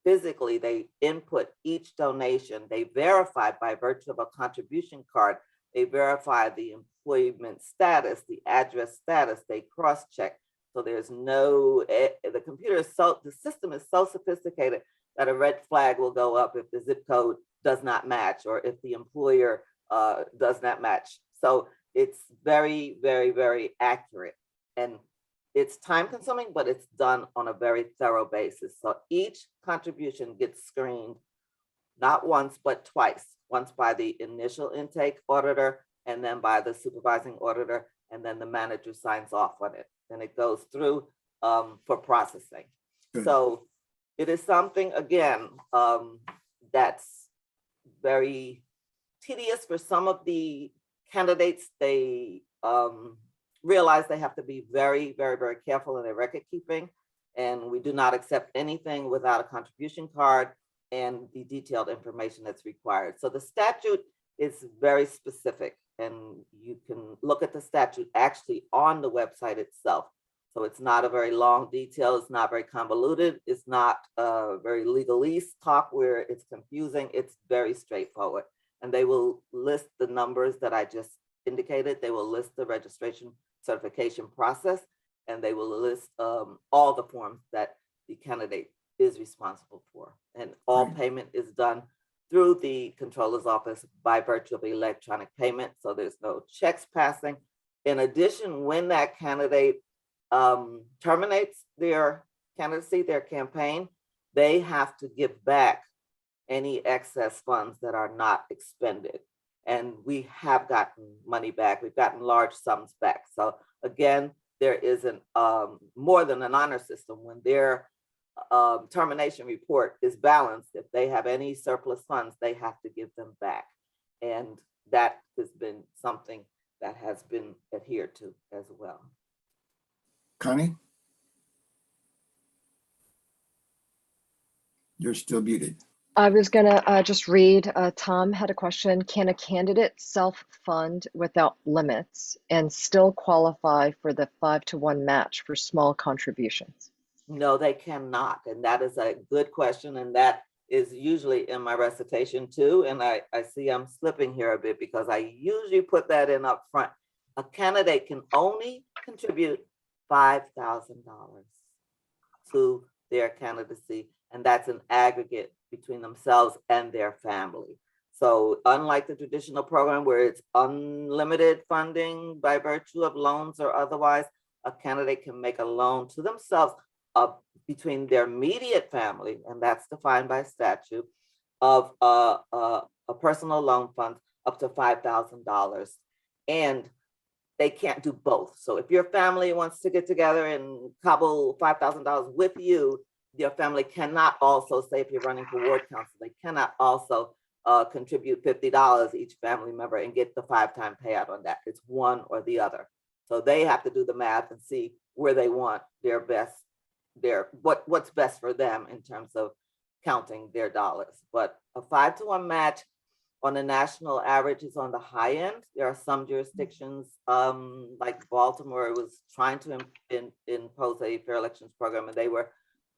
Physically, they input each donation. They verify by virtue of a contribution card. They verify the employment status, the address status. They cross-check. So there's no, the system is so sophisticated that a red flag will go up if the zip code does not match, or if the employer does not match. So it's very, very, very accurate. And it's time consuming, but it's done on a very thorough basis. So each contribution gets screened not once, but twice. Once by the initial intake auditor, and then by the supervising auditor, and then the manager signs off on it. And it goes through for processing. Good. So it is something, again, that's very tedious for some of the candidates. They realize they have to be very, very, very careful in their record keeping. And we do not accept anything without a contribution card and the detailed information that's required. So the statute is very specific, and you can look at the statute actually on the website itself. So it's not a very long detail. It's not very convoluted. It's not very legalese talk where it's confusing. It's very straightforward. And they will list the numbers that I just indicated. They will list the registration certification process, and they will list all the forms that the candidate is responsible for. And all payment is done through the controller's office by virtue of electronic payment. So there's no checks passing. In addition, when that candidate terminates their candidacy, their campaign, they have to give back any excess funds that are not expended. And we have gotten money back. We've gotten large sums back. So again, there isn't more than an honor system. When their termination report is balanced, if they have any surplus funds, they have to give them back. And that has been something that has been adhered to as well. Connie? You're still muted. I was gonna just read, Tom had a question. Can a candidate self-fund without limits and still qualify for the 5-to-1 match for small contributions? No, they cannot. And that is a good question. And that is usually in my recitation too. And I see I'm slipping here a bit because I usually put that in up front. A candidate can only contribute $5,000 to their candidacy. And that's an aggregate between themselves and their family. So unlike the traditional program where it's unlimited funding by virtue of loans or otherwise, a candidate can make a loan to themselves between their immediate family, and that's defined by statute, of a personal loan fund up to $5,000. And they can't do both. So if your family wants to get together and cobble $5,000 with you, your family cannot also, say if you're running for ward council, they cannot also contribute $50 each family member and get the 5-time payout on that. It's one or the other. So they have to do the math and see where they want their best, what's best for them in terms of counting their dollars. But a 5-to-1 match on the national average is on the high end. There are some jurisdictions like Baltimore was trying to impose a fair elections program, and they were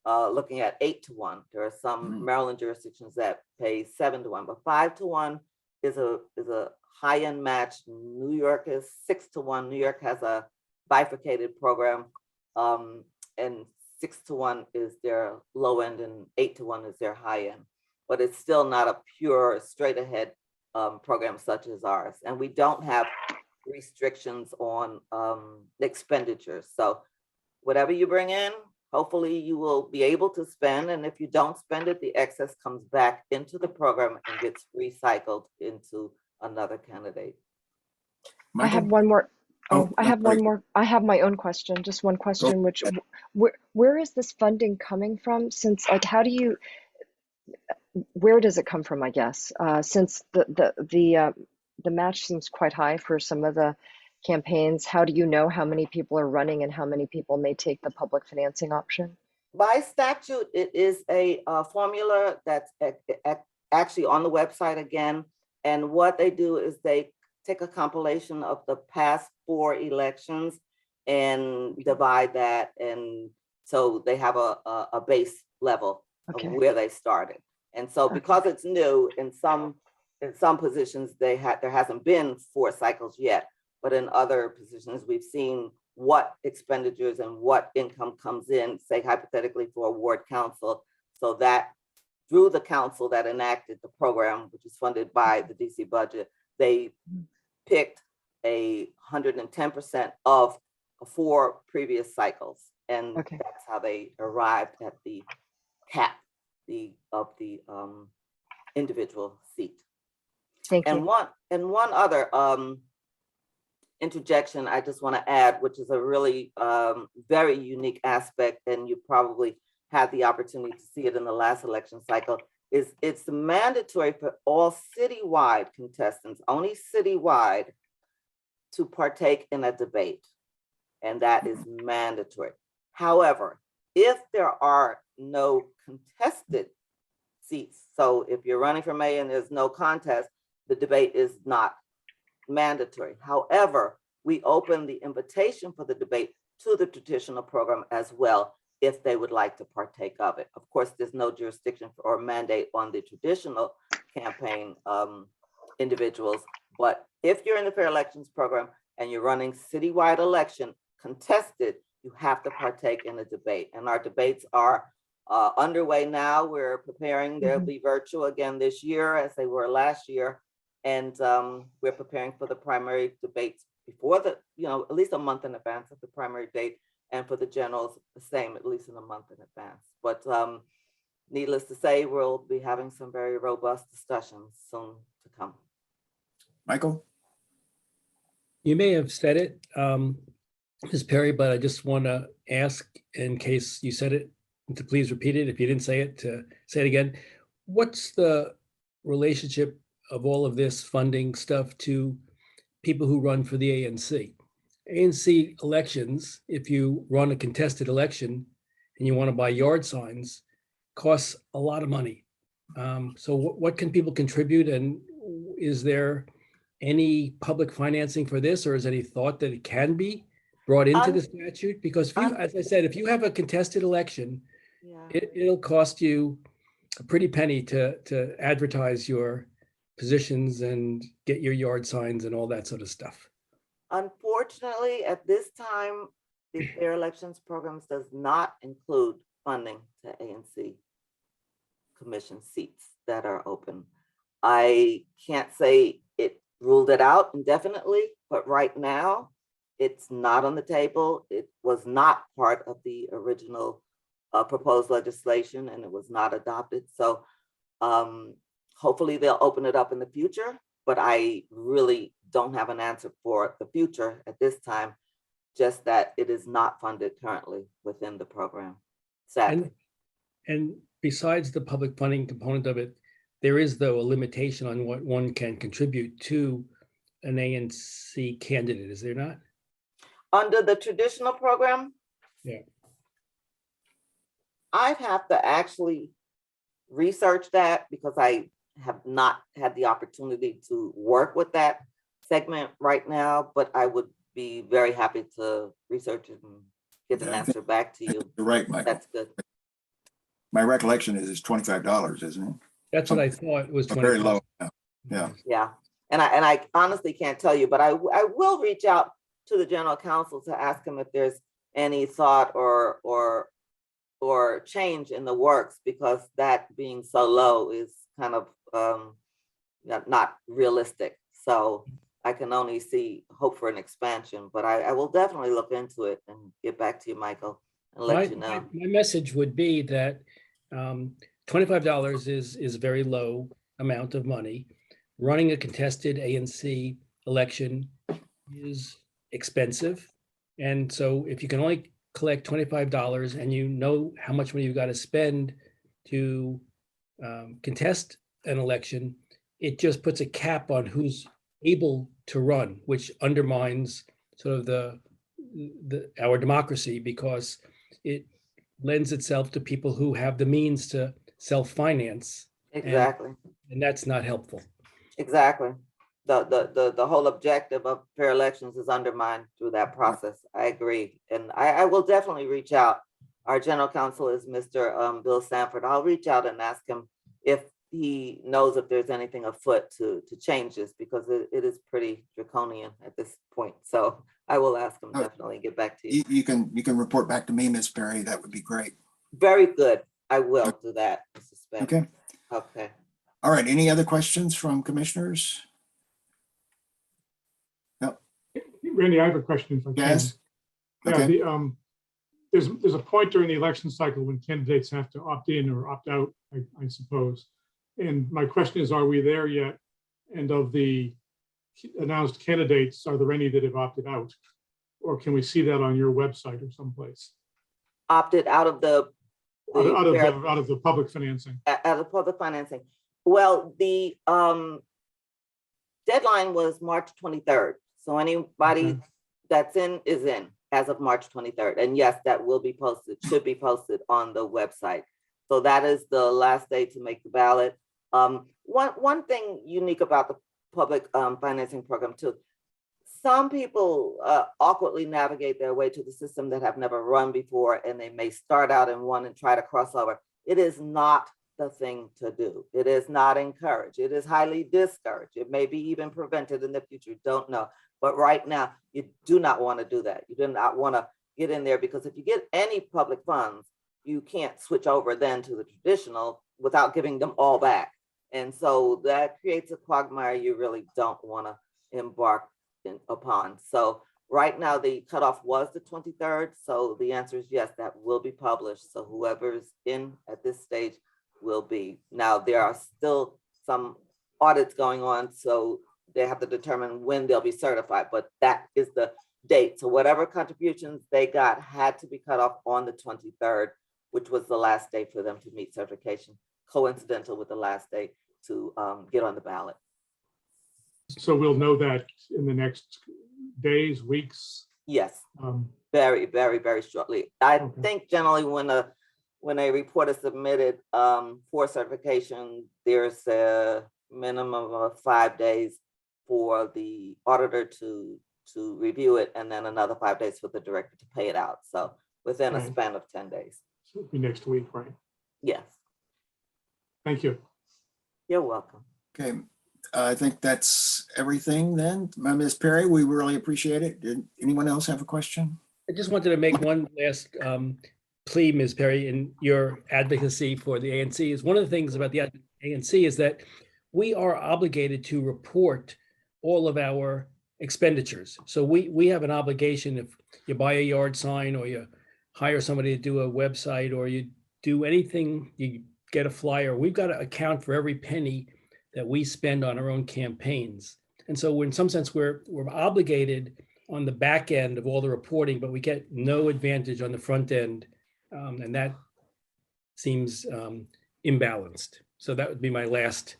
looking at 8-to-1. There are some Maryland jurisdictions that pay 7-to-1, but 5-to-1 is a high-end match. New York is 6-to-1. New York has a bifurcated program, and 6-to-1 is their low end and 8-to-1 is their high end. But it's still not a pure straight ahead program such as ours. And we don't have restrictions on expenditures. So whatever you bring in, hopefully you will be able to spend. And if you don't spend it, the excess comes back into the program and gets recycled into another candidate. I have Michael? one more. Oh, I I'm have sorry. one more. I have my own question, just one question, which where is this funding coming from? Since like, where does it come from, I guess? Since the match seems quite high for some of the campaigns, how do you know how many people are running and how many people may take the public financing option? By statute, it is a formula that's actually on the website again. And what they do is they take a compilation of the past 4 elections and divide that. And so they have a base level of Okay. where they started. And so because it's new, in some positions, there hasn't been 4 cycles yet, but in other positions, we've seen what expenditures and what income comes in, say hypothetically for a ward council. So that through the council that enacted the program, which is funded by the DC budget, they picked 110% of 4 previous cycles. And Okay. that's how they arrived at the cap of the individual seat. Thank And you. one other interjection I just want to add, which is a really very unique aspect, and you probably had the opportunity to see it in the last election cycle, is it's mandatory for all citywide contestants, only citywide, to partake in a debate, and that is mandatory. However, if there are no contested seats, so if you're running for mayor and there's no contest, the debate is not mandatory. However, we open the invitation for the debate to the traditional program as well, if they would like to partake of it. Of course, there's no jurisdiction or mandate on the traditional campaign individuals, but if you're in the fair elections program and you're running citywide election contested, you have to partake in the debate. And our debates are underway now. We're preparing, they'll be virtual again this year as they were last year. And we're preparing for the primary debates before the, at least a month in advance of the primary date, and for the generals, the same, at least in a month in advance. But needless to say, we'll be having some very robust discussions soon to come. Michael? You may have said it, Ms. Perry, but I just want to ask, in case you said it, to please repeat it. If you didn't say it, to say it again. What's the relationship of all of this funding stuff to people who run for the ANC? ANC elections, if you run a contested election and you want to buy yard signs, costs a lot of money. So what can people contribute, and is there any public financing for this, or is any thought that it can be brought into the statute? Because if you, as I said, if you have a contested election, it'll cost you a pretty penny to advertise your positions and get your yard signs and all that sort of stuff. Unfortunately, at this time, the fair elections programs does not include funding to ANC commission seats that are open. I can't say it ruled it out indefinitely, but right now it's not on the table. It was not part of the original proposed legislation, and it was not adopted. So hopefully they'll open it up in the future, but I really don't have an answer for the future at this time, just that it is not funded currently within the program, sadly. And besides the public funding component of it, there is, though, a limitation on what one can contribute to an ANC candidate, is there not? Under the traditional program? Yeah. I'd have to actually research that, because I have not had the opportunity to work with that segment right now, but I would be very happy to research it and get an answer back to you. You're right, Michael. That's good. My recollection is it's $25, isn't it? That's what I thought was Very 20. low. Yeah. Yeah, and I honestly can't tell you, but I will reach out to the general counsel to ask him if there's any thought or change in the works, because that being so low is kind of not realistic. So I can only hope for an expansion, but I will definitely look into it and get back to you, Michael, and let you know. My message would be that $25 is a very low amount of money. Running a contested ANC election is expensive. And so if you can only collect $25 and you know how much money you've got to spend to contest an election, it just puts a cap on who's able to run, which undermines sort of our democracy, because it lends itself to people who have the means to self-finance. Exactly. And that's not helpful. Exactly. The whole objective of fair elections is undermined through that process. I agree. And I will definitely reach out. Our general counsel is Mr. Bill Sanford. I'll reach out and ask him if he knows if there's anything afoot to change this, because it is pretty draconian at this point. So I will ask him definitely and get back to you. You can report back to me, Ms. Perry. That would be great. Very good. I will do that, Mr. Spence. Okay. Okay. All right. Any other questions from commissioners? Randy, I have a question if I can. Yes. Yeah, Okay. there's a point during the election cycle when candidates have to opt in or opt out, I suppose. And my question is, are we there yet? And of the announced candidates, are there any that have opted out? Or can we see that on your website or someplace? Opted out of Out of the public financing. out of public financing. Well, the deadline was March 23rd. So anybody that's in is in as of March 23rd. And yes, that will be posted, should be posted on the website. So that is the last day to make the ballot. One thing unique about the public financing program too, some people awkwardly navigate their way to the system that have never run before, and they may start out in one and try to cross over. It is not the thing to do. It is not encouraged. It is highly discouraged. It may be even prevented in the future, don't know. But right now, you do not want to do that. You do not want to get in there, because if you get any public funds, you can't switch over then to the traditional without giving them all back. And so that creates a quagmire you really don't want to embark upon. So right now, the cutoff was the 23rd. So the answer is yes, that will be published. So whoever's in at this stage will be. Now, there are still some audits going on, so they have to determine when they'll be certified, but that is the date. So whatever contributions they got had to be cut off on the 23rd, which was the last day for them to meet certification, coincidental with the last day to get on the ballot. So we'll know that in the next days, weeks. Yes, Um, very, very, very shortly. I Okay. think generally when a report is submitted for certification, there's a minimum of 5 days for the auditor to review it, and then another 5 days for the director to pay it out. So within a Right. span of 10 days. So it'll be next week, right? Yes, Thank you. you're welcome. Okay. I think that's everything then. Ms. Perry, we really appreciate it. Did anyone else have a question? I just wanted to make one last plea, Ms. Perry, in your advocacy for the ANC. Is one of the things about the ANC is that we are obligated to report all of our expenditures. So we have an obligation. If you buy a yard sign, or you hire somebody to do a website, or you do anything, you get a flyer, we've got to account for every penny that we spend on our own campaigns. And so in some sense, we're obligated on the back end of all the reporting, but we get no advantage on the front end. And that seems imbalanced. So that would be my last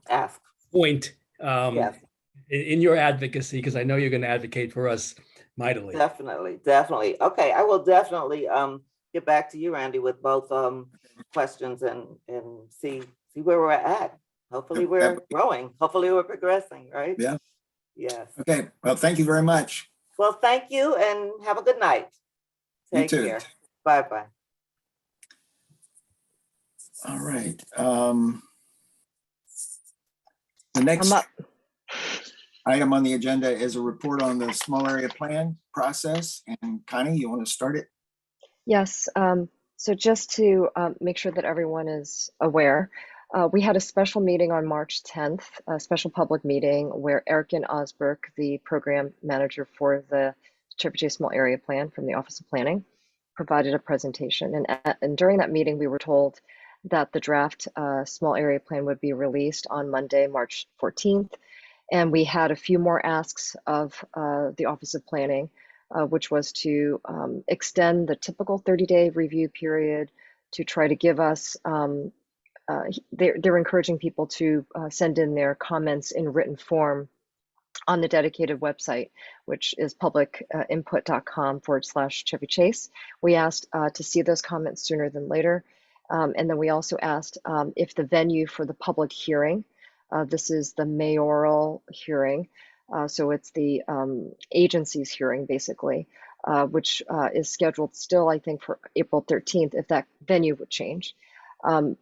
Ask. point Yes, in your advocacy, because I know you're going to advocate for us mightily. definitely, definitely. Okay, I will definitely get back to you, Randy, with both questions and see where we're at. Hopefully we're growing. Hopefully we're progressing, right? Yeah. Yes. Okay. Well, thank you very much. Well, thank you and have a good night. You Take too. care. Bye-bye. All right. The next I'm up. item on the agenda is a report on the small area plan process. And Connie, you want to start it? Yes, so just to make sure that everyone is aware, we had a special meeting on March 10th, a special public meeting where Erican Osberg, the program manager for the Chevy Chase Small Area Plan from the Office of Planning, provided a presentation. And during that meeting, we were told that the draft small area plan would be released on Monday, March 14th. And we had a few more asks of the Office of Planning, which was to extend the typical 30-day review period, to try to give us, they're encouraging people to send in their comments in written form on the dedicated website, which is publicinput.com/Chevy Chase. We asked to see those comments sooner than later. And then we also asked if the venue for the public hearing, this is the mayoral hearing, so it's the agency's hearing basically, which is scheduled still, I think, for April 13th, if that venue would change.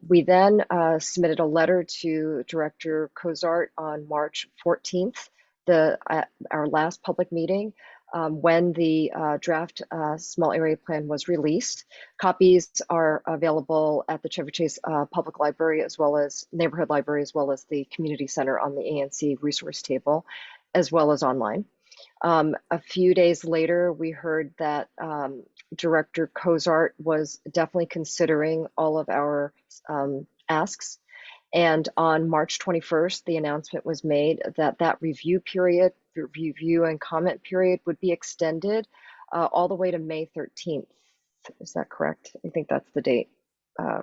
We then submitted a letter to Director Cozart on March 14th, our last public meeting, when the draft small area plan was released. Copies are available at the Chevy Chase Public Library, as well as Neighborhood Library, as well as the Community Center on the ANC resource table, as well as online. A few days later, we heard that Director Cozart was definitely considering all of our asks. And on March 21st, the announcement was made that that review and comment period would be extended all the way to May 13th. Is that correct? I think that's the date.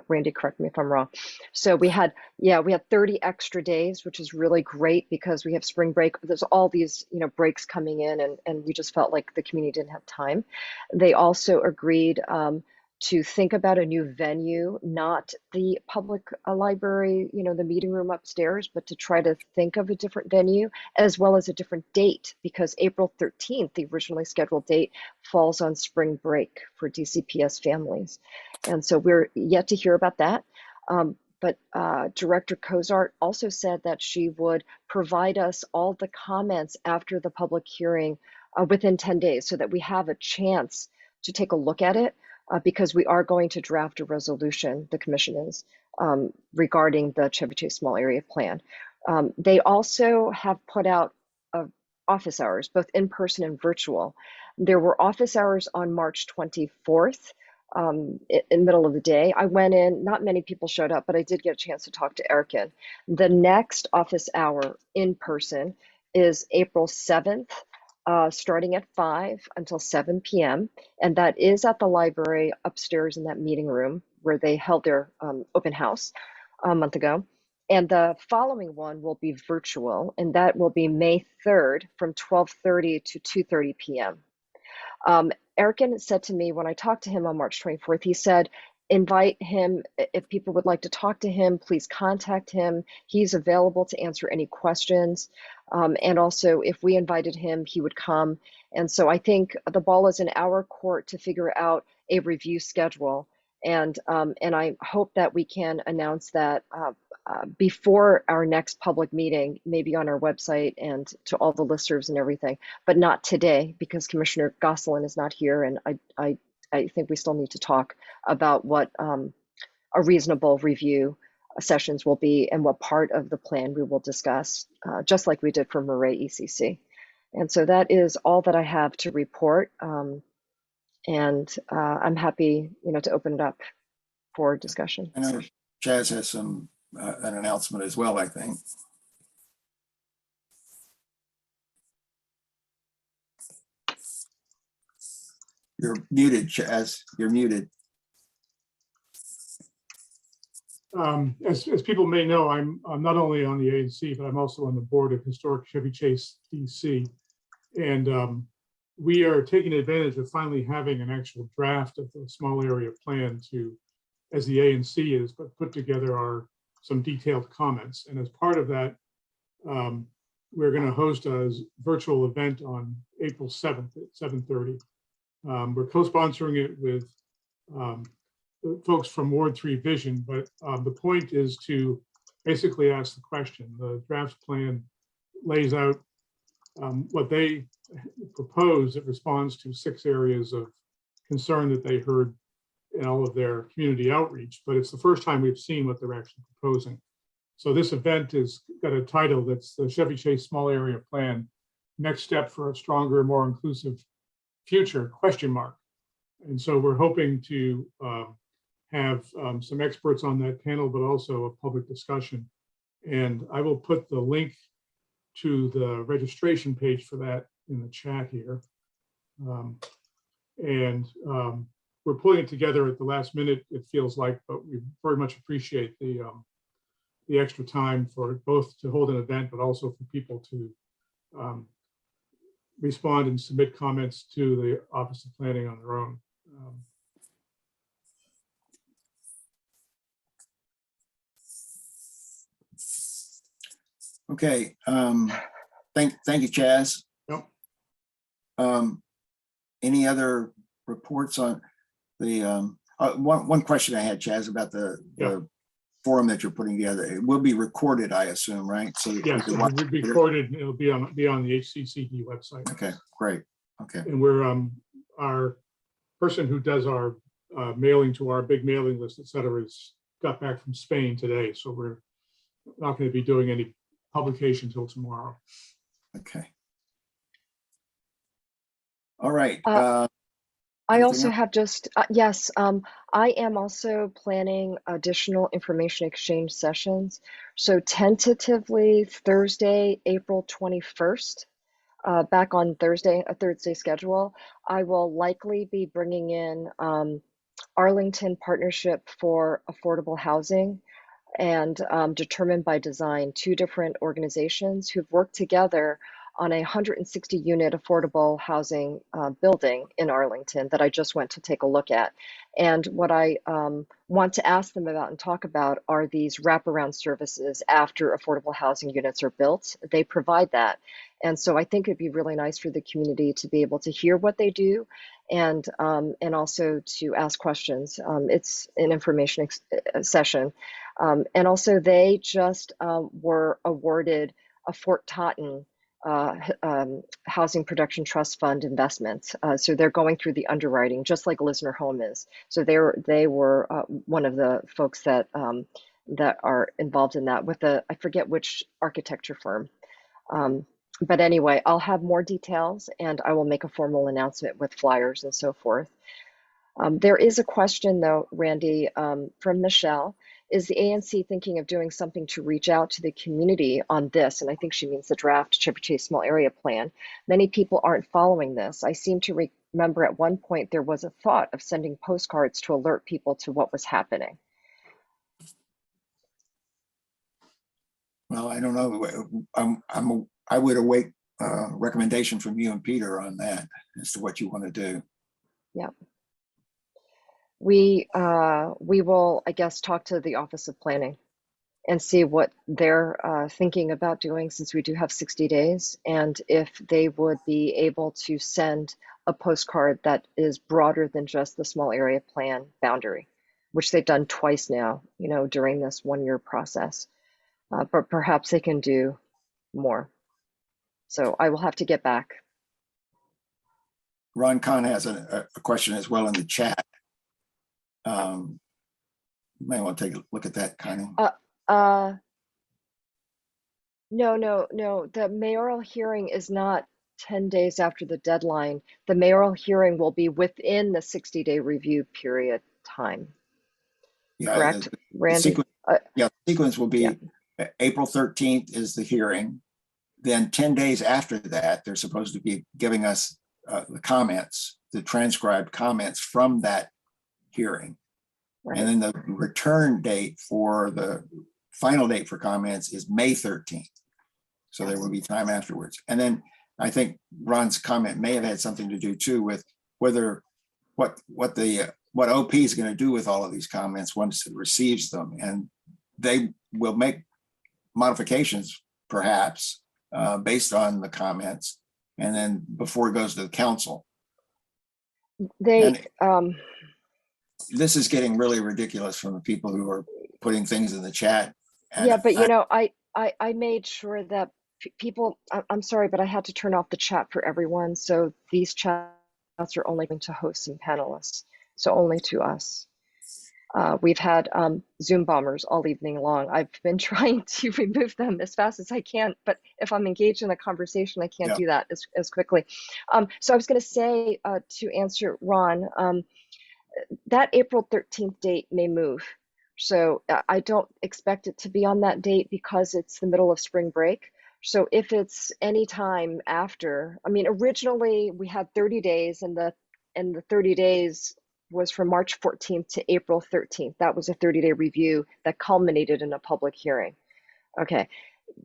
Randy, correct me if I'm wrong. So we had 30 extra days, which is really great because we have spring break. There's all these, breaks coming in, and we just felt like the community didn't have time. They also agreed to think about a new venue, not the public library, the meeting room upstairs, but to try to think of a different venue, as well as a different date, because April 13th, the originally scheduled date, falls on spring break for DCPS families. And so we're yet to hear about that. But Director Cozart also said that she would provide us all the comments after the public hearing within 10 days, so that we have a chance to take a look at it. Because we are going to draft a resolution, the commission is, regarding the Chevy Chase small area plan. They also have put out office hours, both in person and virtual. There were office hours on March 24th, in the middle of the day. I went in, not many people showed up, but I did get a chance to talk to Erican. The next office hour in person is April 7th. Starting at 5 until 7 p.m. And that is at the library upstairs in that meeting room where they held their open house a month ago. And the following one will be virtual, and that will be May 3rd from 12:30 to 2:30 p.m. Erican said to me when I talked to him on March 24th, he said, invite him. If people would like to talk to him, please contact him. He's available to answer any questions. And also, if we invited him, he would come. And so I think the ball is in our court to figure out a review schedule. And I hope that we can announce that before our next public meeting, maybe on our website and to all the listservs and everything, but not today because Commissioner Gosselin is not here. And I think we still need to talk about what a reasonable review sessions will be and what part of the plan we will discuss, just like we did for Murray ECC. And so that is all that I have to report. And I'm happy, to open it up for discussion. I know Chaz has an announcement as well, I think. You're muted, Chaz. You're muted. As people may know, I'm not only on the ANC, but I'm also on the board of Historic Chevy Chase DC. And we are taking advantage of finally having an actual draft of the small area plan to, as the ANC is, but put together some detailed comments. And as part of that, we're going to host a virtual event on April 7th at 7:30. We're co-sponsoring it with folks from Ward 3 Vision, but the point is to basically ask the question. The draft plan lays out what they propose. It responds to 6 areas of concern that they heard in all of their community outreach, but it's the first time we've seen what they're actually proposing. So this event has got a title that's the Chevy Chase Small Area Plan, Next Step for a Stronger, More Inclusive Future, ? And so we're hoping to have some experts on that panel, but also a public discussion. And I will put the link to the registration page for that in the chat here. We're pulling it together at the last minute, it feels like, but we very much appreciate the extra time for both to hold an event, but also for people to respond and submit comments to the Office of Planning on their own. Okay, thank you, Chaz. Yep. Any other reports on the, one question I had, Chaz, about the forum that you're putting together. It will be recorded, I assume, right? So that Yes, we it can watch will be it. recorded, and it'll be on the HCCD website. Okay, great. Okay, And we're, our person who does our mailing to our big mailing list, et cetera, has got back from Spain today. So we're not going to be doing any publication till tomorrow. okay. All right. I Anything also else? have just, yes, I am also planning additional information exchange sessions. So tentatively Thursday, April 21st, back on Thursday, a Thursday schedule, I will likely be bringing in Arlington Partnership for Affordable Housing and Determined by Design, two different organizations who've worked together on a 160 unit affordable housing building in Arlington that I just went to take a look at. And what I want to ask them about and talk about are these wraparound services after affordable housing units are built. They provide that. And so I think it'd be really nice for the community to be able to hear what they do and also to ask questions. It's an information session. And also they just were awarded a Fort Totten Housing Production Trust Fund investment. So they're going through the underwriting, just like Lisner Home is. So they were one of the folks that that are involved in that with I forget which architecture firm. But anyway, I'll have more details and I will make a formal announcement with flyers and so forth. There is a question though, Randy, from Michelle. Is the ANC thinking of doing something to reach out to the community on this? And I think she means the draft Chevy Chase Small Area Plan. Many people aren't following this. I seem to remember at one point there was a thought of sending postcards to alert people to what was happening. Well, I don't know. I would await recommendation from you and Peter on that as to what you want to do. Yeah. We will, I guess, talk to the Office of Planning and see what they're thinking about doing, since we do have 60 days, and if they would be able to send a postcard that is broader than just the small area plan boundary, which they've done twice now, during this 1-year process. But perhaps they can do more. So I will have to get back. Ron Kahn has a question as well in the chat. You may want to take a look at that, kind of. No. The mayoral hearing is not 10 days after the deadline. The mayoral hearing will be within the 60-day review period time. Yeah, Correct, the Randy? sequence will be April 13th is the hearing. Then 10 days after that, they're supposed to be giving us the comments, the transcribed comments from that hearing. Right. And then the return date for the final date for comments is May 13th. So there will be time afterwards. And then I think Ron's comment may have had something to do too with whether what OP is going to do with all of these comments once it receives them. And they will make modifications perhaps based on the comments, and then before it goes to the council. This is getting really ridiculous from the people who are putting things in the chat. Yeah, but I made sure that people, I'm sorry, but I had to turn off the chat for everyone. So these chats are only going to hosts and panelists, so only to us. We've had Zoom bombers all evening long. I've been trying to remove them as fast as I can, but if I'm engaged in a conversation, I can't do that as quickly. So I was going to say, to answer Ron, that April 13th date may move. So I don't expect it to be on that date because it's the middle of spring break. So if it's any time after, I mean, originally we had 30 days and the 30 days was from March 14th to April 13th. That was a 30-day review that culminated in a public hearing. Okay.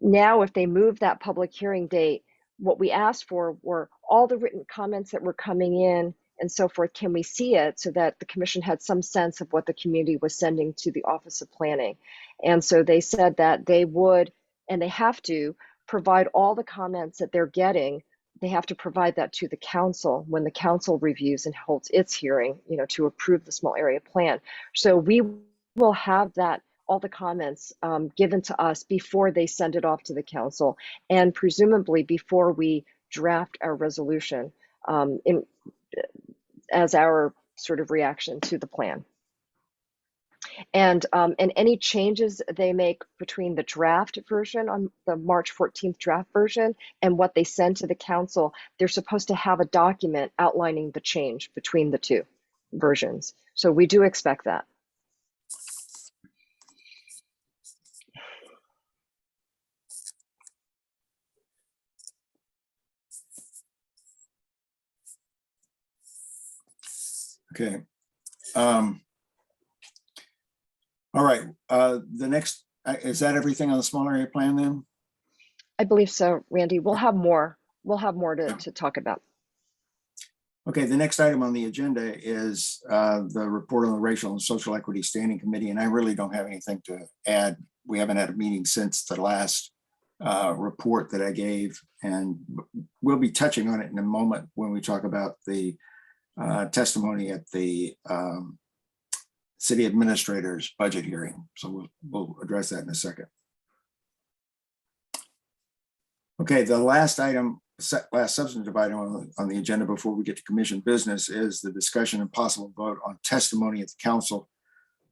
Now, if they move that public hearing date, what we asked for were all the written comments that were coming in and so forth. Can we see it so that the commission had some sense of what the community was sending to the Office of Planning? And so they said that they would, and they have to, provide all the comments that they're getting. They have to provide that to the council when the council reviews and holds its hearing, to approve the small area plan. So we will have that, all the comments given to us before they send it off to the council, and presumably before we draft our resolution as our sort of reaction to the plan. And any changes they make between the draft version on the March 14th draft version and what they send to the council, they're supposed to have a document outlining the change between the two versions. So we do expect that. Okay. All right. The next, is that everything on the small area plan then? I believe so, Randy. We'll have more. We'll have more to talk about. Okay, the next item on the agenda is the report on the Racial and Social Equity Standing Committee, and I really don't have anything to add. We haven't had a meeting since the last report that I gave, and we'll be touching on it in a moment when we talk about the testimony at the city administrator's budget hearing. So we'll address that in a second. Okay, the last item, last substantive item on the agenda before we get to commission business is the discussion and possible vote on testimony at the council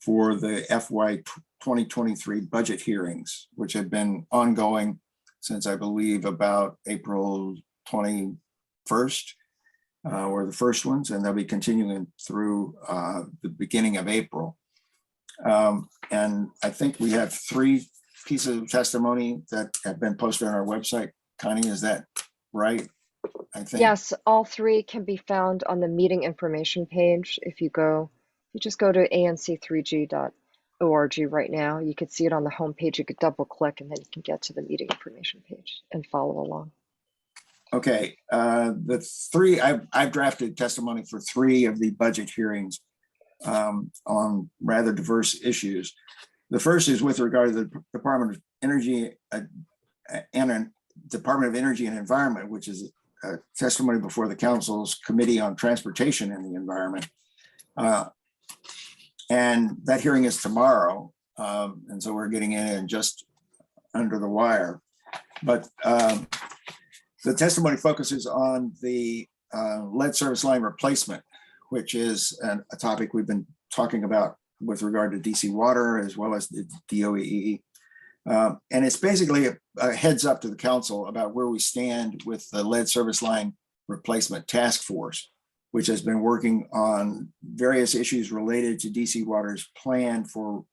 for the FY 2023 budget hearings, which have been ongoing since I believe about April 21st. Were the first ones, and they'll be continuing through the beginning of April. And I think we have 3 pieces of testimony that have been posted on our website. Connie, is that right? I think. Yes, all 3 can be found on the meeting information page. If you just go to anc3g.org right now, you could see it on the homepage. You could double click and then you can get to the meeting information page and follow along. Okay, the 3, I've drafted testimony for 3 of the budget hearings on rather diverse issues. The first is with regard to the Department of Energy and Department of Energy and Environment, which is a testimony before the council's Committee on Transportation and the Environment. And that hearing is tomorrow. And so we're getting in just under the wire. But the testimony focuses on the lead service line replacement, which is a topic we've been talking about with regard to DC Water as well as the DOEE. And it's basically a heads up to the council about where we stand with the lead service line replacement task force, which has been working on various issues related to DC Water's plan for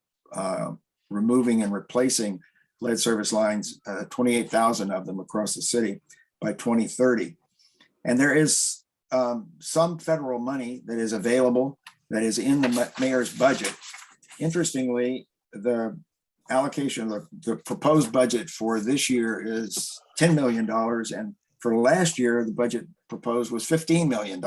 removing and replacing lead service lines, 28,000 of them across the city by 2030. And there is some federal money that is available that is in the mayor's budget. Interestingly, the allocation of the proposed budget for this year is $10 million. And for last year, the budget proposed was $15 million.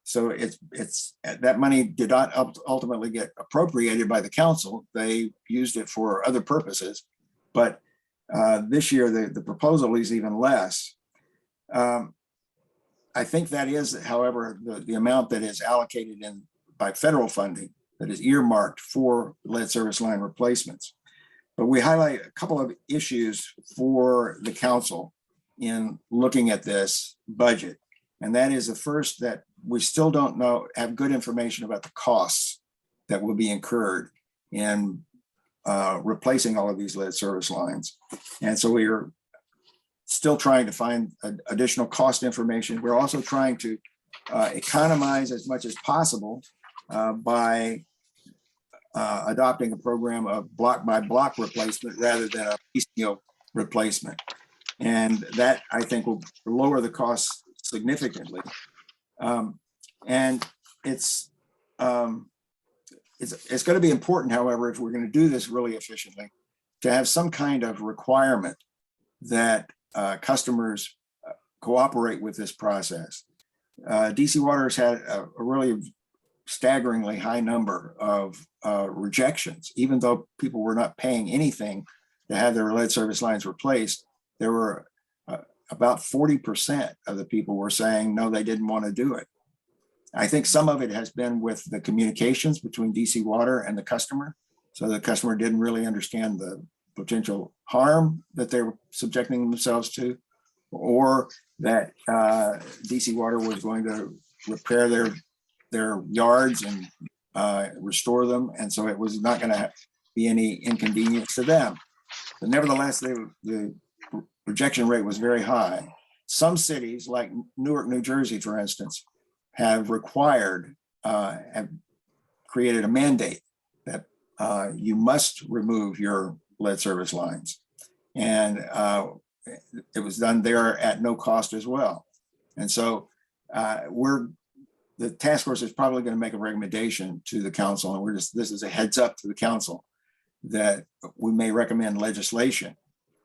So it's that money did not ultimately get appropriated by the council. They used it for other purposes. But this year, the proposal is even less. I think that is, however, the amount that is allocated by federal funding that is earmarked for lead service line replacements. But we highlight a couple of issues for the council in looking at this budget. And that is the first, that we still don't have good information about the costs that will be incurred in replacing all of these lead service lines. And so we are still trying to find additional cost information. We're also trying to economize as much as possible by adopting a program of block by block replacement rather than a piecemeal replacement. And that, I think, will lower the costs significantly. And it's going to be important, however, if we're going to do this really efficiently, to have some kind of requirement that customers cooperate with this process. DC Water has had a really staggeringly high number of rejections, even though people were not paying anything to have their lead service lines replaced. There were about 40% of the people were saying no, they didn't want to do it. I think some of it has been with the communications between DC Water and the customer. So the customer didn't really understand the potential harm that they were subjecting themselves to, or that DC Water was going to repair their yards and restore them. And so it was not going to be any inconvenience to them. But nevertheless, the rejection rate was very high. Some cities like Newark, New Jersey, for instance, have created a mandate that you must remove your lead service lines. And it was done there at no cost as well. And so the task force is probably going to make a recommendation to the council, and this is a heads up to the council that we may recommend legislation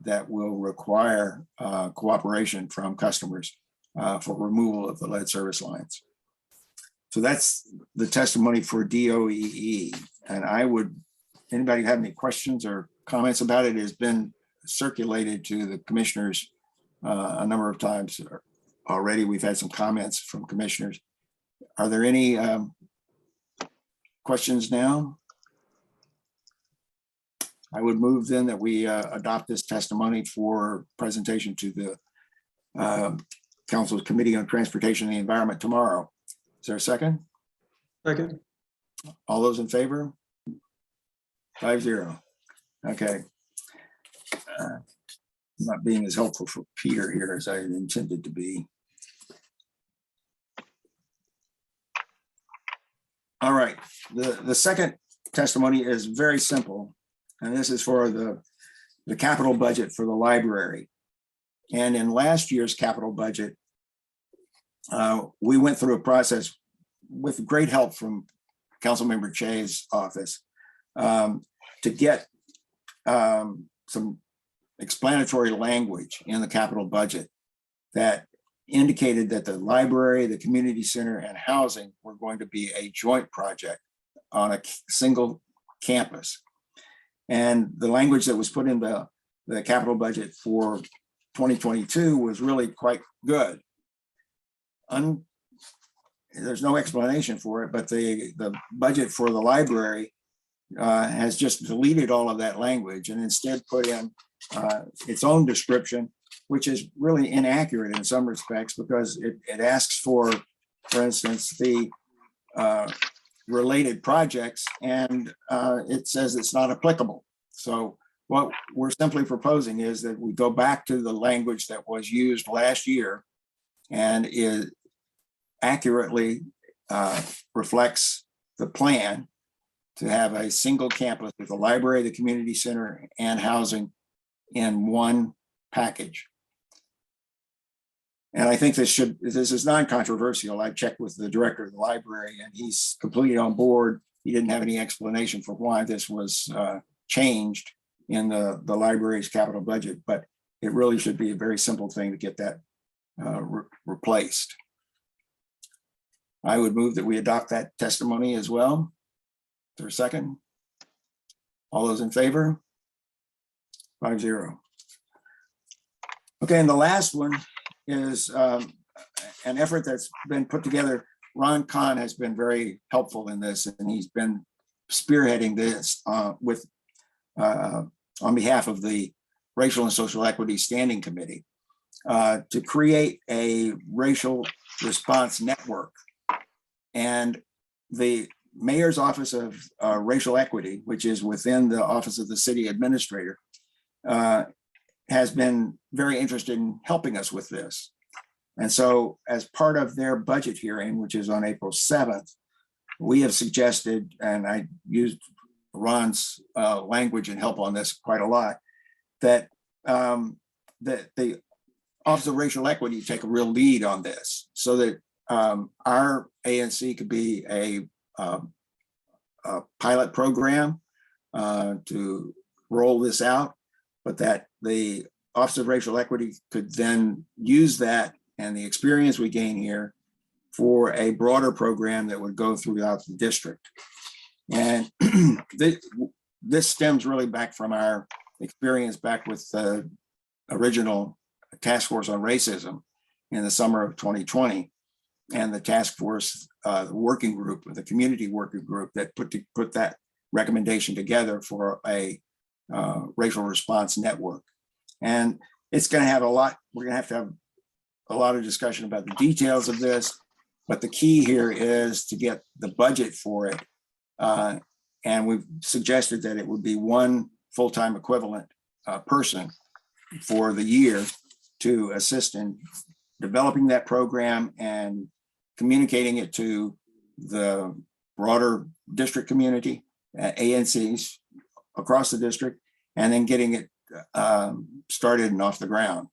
that will require cooperation from customers for removal of the lead service lines. So that's the testimony for DOEE. And anybody have any questions or comments about it? It has been circulated to the commissioners a number of times already. We've had some comments from commissioners. Are there any questions now? I would move then that we adopt this testimony for presentation to the Council's Committee on Transportation and the Environment tomorrow. Is there a second? Second. All those in favor? 5-0. Okay. Not being as helpful for Peter here as I intended to be. All right. The second testimony is very simple. And this is for the capital budget for the library. And in last year's capital budget, we went through a process with great help from Councilmember Che's office to get some explanatory language in the capital budget that indicated that the library, the community center, and housing were going to be a joint project on a single campus. And the language that was put in the capital budget for 2022 was really quite good. There's no explanation for it, but the budget for the library has just deleted all of that language and instead put in its own description, which is really inaccurate in some respects because it asks for instance, the related projects, and it says it's not applicable. So what we're simply proposing is that we go back to the language that was used last year and it accurately reflects the plan to have a single campus with the library, the community center, and housing in one package. And I think this is non-controversial. I checked with the director of the library and he's completely on board. He didn't have any explanation for why this was changed in the library's capital budget, but it really should be a very simple thing to get that replaced. I would move that we adopt that testimony as well. Is there a second? All those in favor? 5-0. Okay, and the last one is an effort that's been put together. Ron Kahn has been very helpful in this, and he's been spearheading this on behalf of the Racial and Social Equity Standing Committee to create a racial response network. And the Mayor's Office of Racial Equity, which is within the Office of the City Administrator, has been very interested in helping us with this. And so as part of their budget hearing, which is on April 7th, we have suggested, and I used Ron's language and help on this quite a lot, that that the Office of Racial Equity take a real lead on this so that our ANC could be a pilot program to roll this out, but that the Office of Racial Equity could then use that and the experience we gain here for a broader program that would go throughout the district. And this stems really back from our experience back with the original task force on racism in the summer of 2020, and the task force working group, the community working group that put that recommendation together for a racial response network. And it's going to have a lot, we're going to have a lot of discussion about the details of this, but the key here is to get the budget for it. And we've suggested that it would be one full-time equivalent person for the year to assist in developing that program and communicating it to the broader district community, ANCs across the district, and then getting it started and off the ground.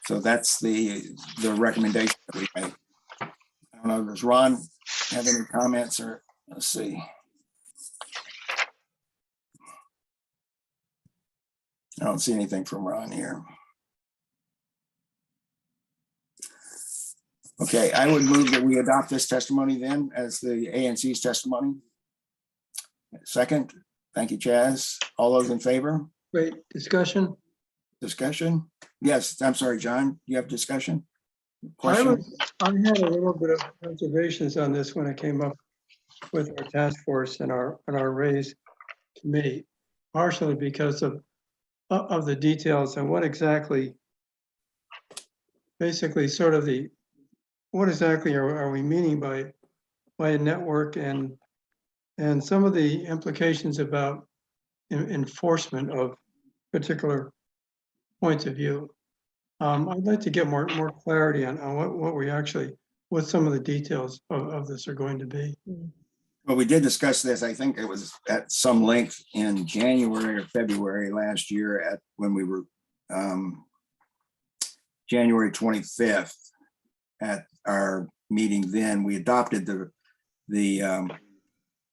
So that's the recommendation that we make. I don't know, does Ron have any comments, or let's see. I don't see anything from Ron here. Okay, I would move that we adopt this testimony then as the ANC's testimony. Second, thank you, Chaz. All those in favor? Great discussion. Discussion? Yes, I'm sorry, John, you have discussion? I Question? had a little bit of observations on this when I came up with our task force and our raise committee, partially because of the details and what exactly, basically sort of what exactly are we meaning by a network, and some of the implications about enforcement of particular points of view. I'd like to get more clarity on what some of the details of this are going to be. Well, we did discuss this, I think it was at some length in January or February last year when we were January 25th at our meeting. Then we adopted the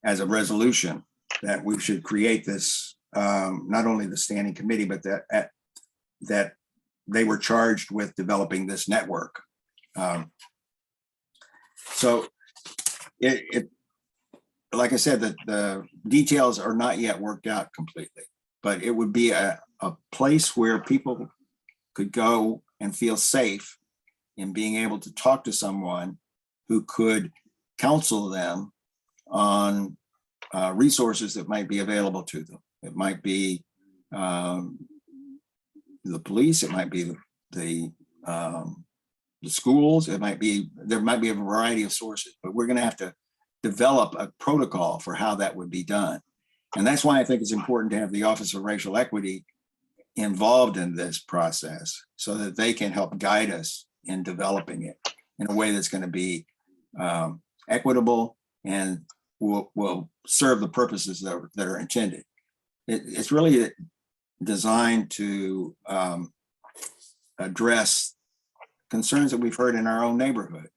as a resolution that we should create this, not only the standing committee, but that they were charged with developing this network. So like I said, the details are not yet worked out completely, but it would be a place where people could go and feel safe in being able to talk to someone who could counsel them on resources that might be available to them. It might be the police, it might be the schools, there might be a variety of sources, but we're going to have to develop a protocol for how that would be done. And that's why I think it's important to have the Office of Racial Equity involved in this process so that they can help guide us in developing it in a way that's going to be equitable and will serve the purposes that are intended. It's really designed to address concerns that we've heard in our own neighborhood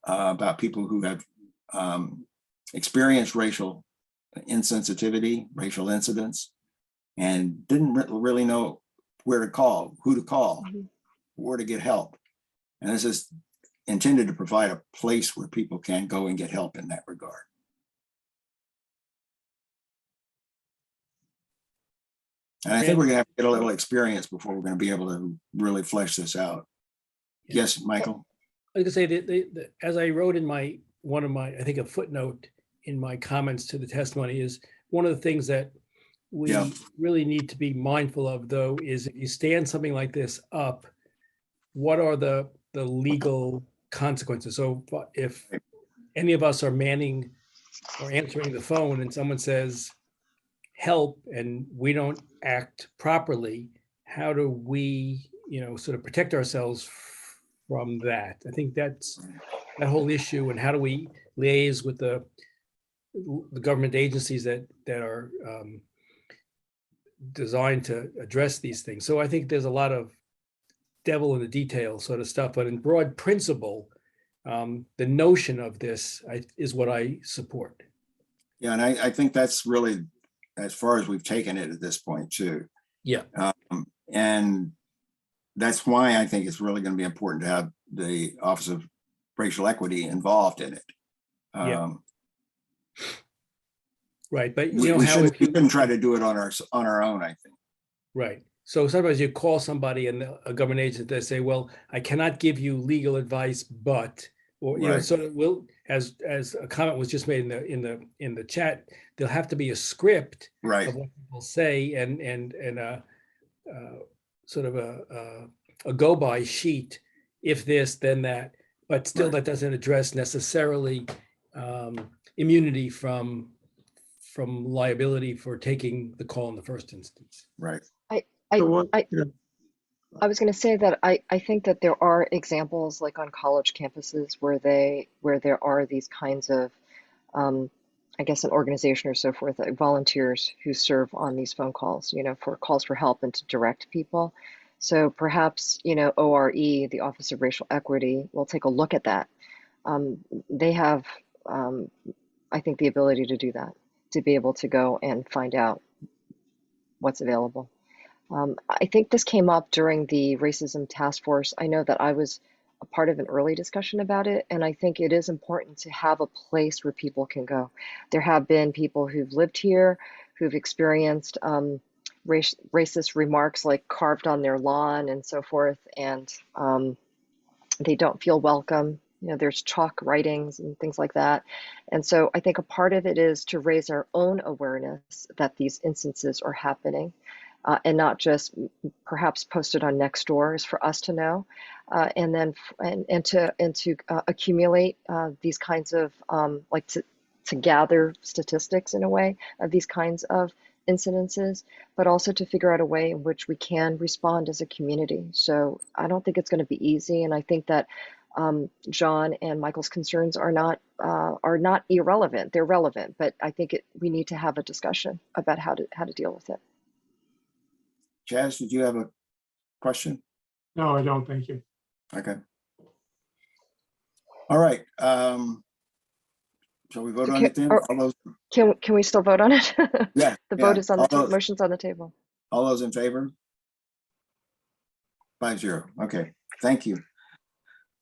about people who have experienced racial insensitivity, racial incidents, and didn't really know where to call, who to call, where to get help. And this is intended to provide a place where people can go and get help in that regard. And I think we're gonna have to get a little experience before we're gonna be able to really flesh this out. Yes, Michael? Like I say, as I wrote in I think a footnote in my comments to the testimony, is one of the things that we really need to be mindful of, though, is if you stand something like this up, what are the legal consequences? So if any of us are manning or answering the phone and someone says, help, and we don't act properly, how do we, sort of protect ourselves from that? I think that's that whole issue, and how do we liaise with the government agencies that are designed to address these things. So I think there's a lot of devil in the details sort of stuff, but in broad principle, the notion of this is what I support. Yeah, and I think that's really as far as we've taken it at this point too. Yeah. And that's why I think it's really going to be important to have the Office of Racial Equity involved in it. Yeah. Right, but We, you know we how shouldn't, if we you, shouldn't try to do it on our own, I think. right. So sometimes you call somebody and a government agent, they say, well, I cannot give you legal advice, but, or, you know, Right. sort of will, as a comment was just made in the chat, there'll have to be a script Right. of what people say and sort of a go-by sheet, if this, then that, but still Right. that doesn't address necessarily immunity from liability for taking the call in the first instance. Right. So what- I was going to say that I think that there are examples like on college campuses where there are these kinds of, I guess, an organization or so forth, like volunteers who serve on these phone calls, you know, for calls for help and to direct people. So perhaps, you know, ORE, the Office of Racial Equity, will take a look at that. They have, I think, the ability to do that, to be able to go and find out what's available. I think this came up during the racism task force. I know that I was a part of an early discussion about it, and I think it is important to have a place where people can go. There have been people who've lived here, who've experienced racist remarks like carved on their lawn and so forth, and they don't feel welcome. You know, there's chalk writings and things like that. And so I think a part of it is to raise our own awareness that these instances are happening. And not just perhaps posted on Nextdoor for us to know, and then to accumulate these kinds of like to gather statistics in a way of these kinds of incidences, but also to figure out a way in which we can respond as a community. So I don't think it's going to be easy, and I think that John and Michael's concerns are not irrelevant. They're relevant, but I think we need to have a discussion about how to deal with it. Chaz, did you have a question? No, I don't. Thank you. Okay. All right. Shall we vote on it then? All those, Can we still vote on it? yeah. The vote yeah. is on the table. Motion's on the table. All those in favor? 5-0. Okay, thank you.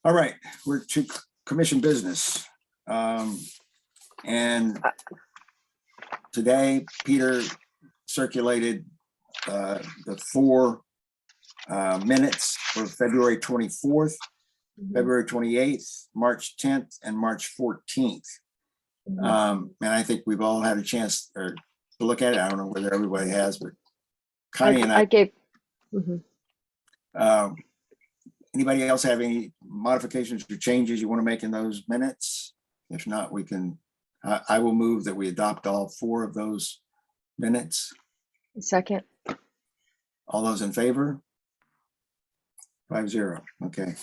All right, we're to commission business. And today, Peter circulated the 4 minutes for February 24th, February 28th, March 10th, and March 14th. And I think we've all had a chance to look at it. I don't know whether everybody has, but Connie and I gave. Anybody else have any modifications or changes you want to make in those minutes? If not, we can, I will move that we adopt all 4 of those minutes. Second. All those in favor? 5-0. Okay.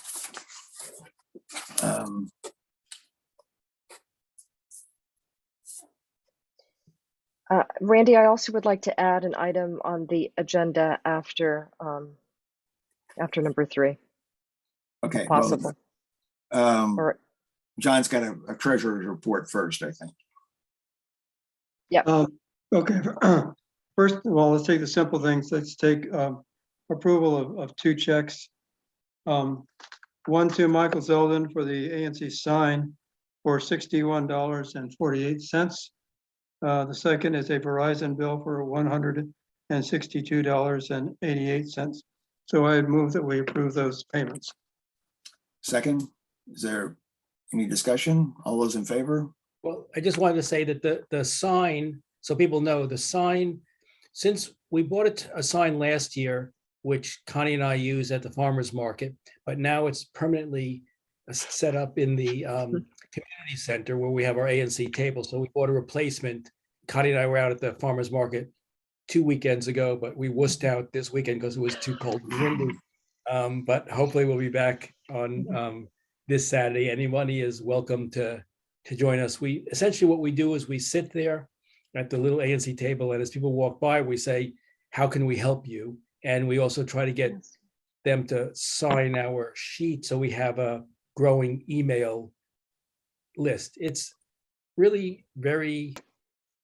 Randy, I also would like to add an item on the agenda after number 3, Okay. if possible. Well, John's got a treasurer's report first, I think. Yeah. Okay. First of all, let's take the simple things. Let's take approval of 2 checks. One to Michael Zeldin for the ANC sign for $61.48. The second is a Verizon bill for $162.88. So I move that we approve those payments. Second, is there any discussion? All those in favor? Well, I just wanted to say that the sign, so people know the sign, since we bought a sign last year, which Connie and I use at the farmer's market, but now it's permanently set up in the community center where we have our ANC table. So we bought a replacement. Connie and I were out at the farmer's market 2 weekends ago, but we wussed out this weekend because it was too cold and windy. But hopefully we'll be back on this Saturday. Anybody is welcome to join us. We essentially what we do is we sit there at the little ANC table, and as people walk by, we say, how can we help you? And we also try to get Yes. them to sign our sheet so we have a growing email list. It's really very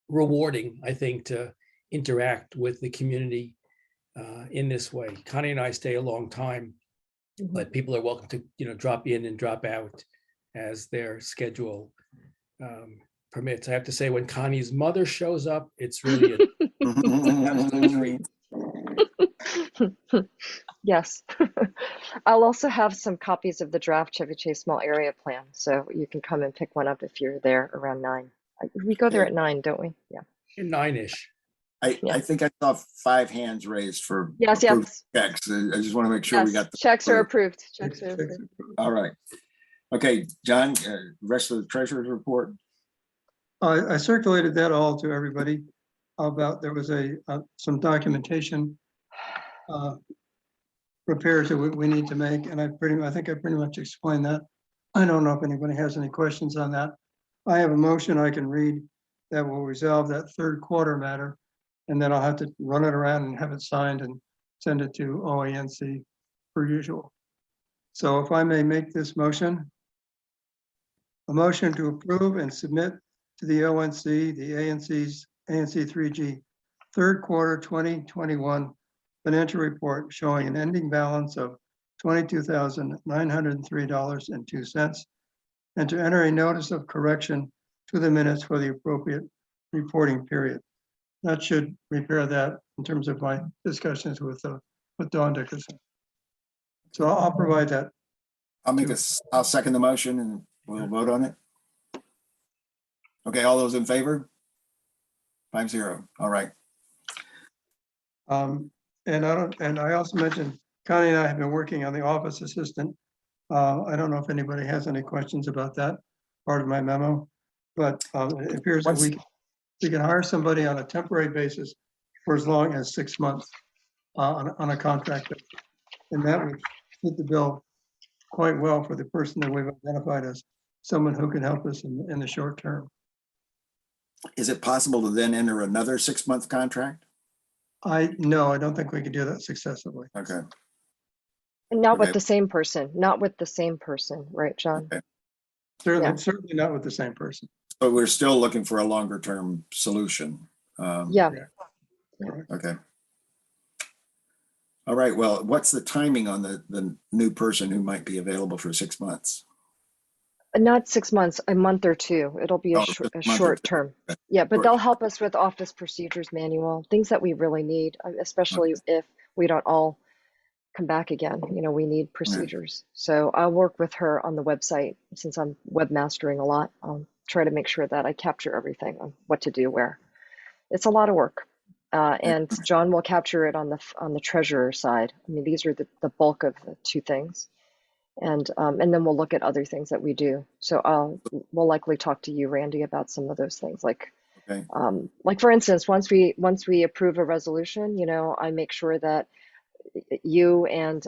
rewarding, I think, to interact with the community in this way. Connie and I stay a long time, Mhm. but people are welcome to, drop in and drop out as their schedule permits. I have to say, when Connie's mother shows up, it's really a treat. Yes. I'll also have some copies of the draft Chevy Chase small area plan, so you can come and pick one up if you're there around 9. We go there Okay. at 9, don't we? Yeah. 9-ish. I Yeah. think I saw 5 hands raised for Yes, approved yes. checks. I just want to make sure we Yes, got the. checks are approved. Checks are approved. All right. Okay, John, rest of the treasurer's report. I circulated that all to everybody about, there was some documentation repairs that we need to make, and I think I pretty much explained that. I don't know if anybody has any questions on that. I have a motion I can read that will resolve that third quarter matter, and then I'll have to run it around and have it signed and send it to OANC per usual. So if I may make this motion, a motion to approve and submit to the ONC, the ANC 3G third quarter 2021 financial report showing an ending balance of $22,903.02, and to enter a notice of correction to the minutes for the appropriate reporting period. That should repair that in terms of my discussions with Dawn Dickerson. So I'll provide that. I'll second the motion and we'll vote on it. Okay, all those in favor? 5-0. All right. And I also mentioned, Connie and I have been working on the office assistant. I don't know if anybody has any questions about that part of my memo, but it appears that we can hire somebody on a temporary basis for as long as 6 months on a contract. And that would fit the bill quite well for the person that we've identified as someone who can help us in the short term. Is it possible to then enter another 6-month contract? No, I don't think we could do that successfully. Okay. And not Okay. with the same person, right, John? Okay. Certainly not with the same person. But we're still looking for a longer term solution. Yeah. Okay. All right. Well, what's the timing on the new person who might be available for 6 months? Not 6 months, a month or 2. It'll be Oh, a just a month or short 2. term. Okay. Yeah, but Short. they'll help us with office procedures manual, things that we really need, especially if we don't all come back again. We need procedures. So I'll work with her on the website since I'm webmastering a lot. I'll try to make sure that I capture everything on what to do where. It's a lot of work. And John will capture it on the treasurer side. I mean, these are the bulk of the 2 things. And then we'll look at other things that we do. So we'll likely talk to you, Randy, about some of those things. Like for instance, once we approve a resolution, I make sure that you and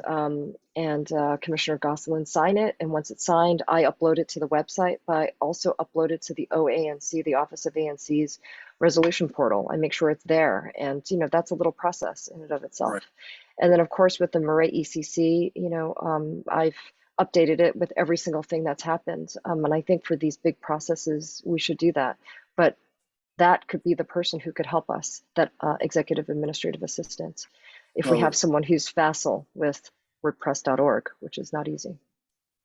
Commissioner Gosselin sign it. And once it's signed, I upload it to the website, but I also upload it to the OANC, the Office of ANC's resolution portal. I make sure it's there. And, that's a little process in and of itself. Right. And then, of course, with the Murray ECC, I've updated it with every single thing that's happened. And I think for these big processes, we should do that. But that could be the person who could help us, that executive administrative assistant, if we have someone who's facile with WordPress.org, which is not easy.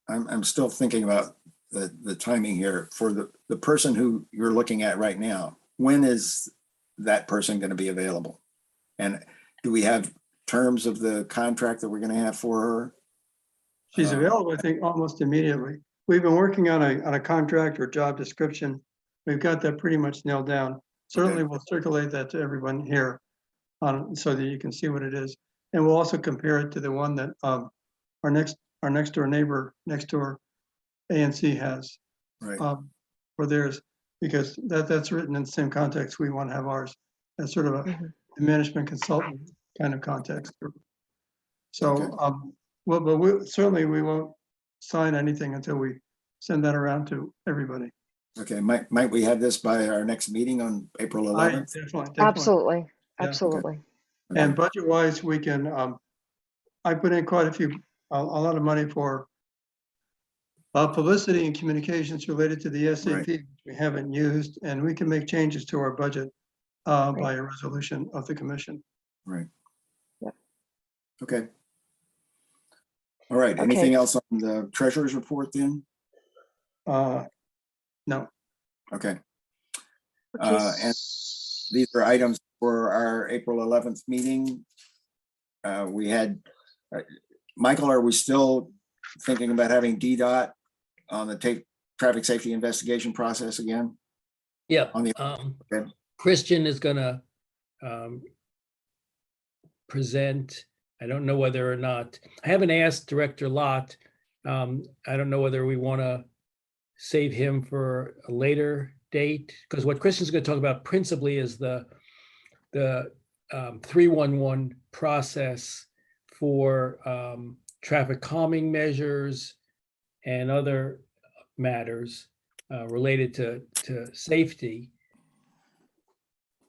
I'm still thinking about the timing here for the person who you're looking at right now. When is that person going to be available? And do we have terms of the contract that we're going to have for her? She's available, I think, almost immediately. We've been working on a contract or job description. We've got that pretty much nailed down. Certainly, we'll circulate that to everyone here so that you can see what it is. And we'll also compare it to the one that our next door neighbor next door ANC has for theirs, because that's written in the same context we want to have ours, as sort of a management consultant kind of context. So, but we won't sign anything until we send that around to everybody. Okay, might we have this by our next meeting on April 11th? Definitely. Absolutely, Yeah. absolutely. And budget-wise, we can, I put in quite a lot of money for publicity and communications related to the SAP, which we haven't used, and we can make changes to our budget by a resolution of the commission. Right. Yep. Okay. All right. Okay. Anything else on the treasurer's report then? No. Okay. Okay. And these are items for our April 11th meeting. We had, Michael, are we still thinking about having DDOT on the traffic safety investigation process again? Yeah, On the okay. Christian is gonna present. I don't know whether or not, I haven't asked Director Lott. I don't know whether we want to save him for a later date, because what Christian's going to talk about principally is the 311 process for traffic calming measures and other matters related to safety,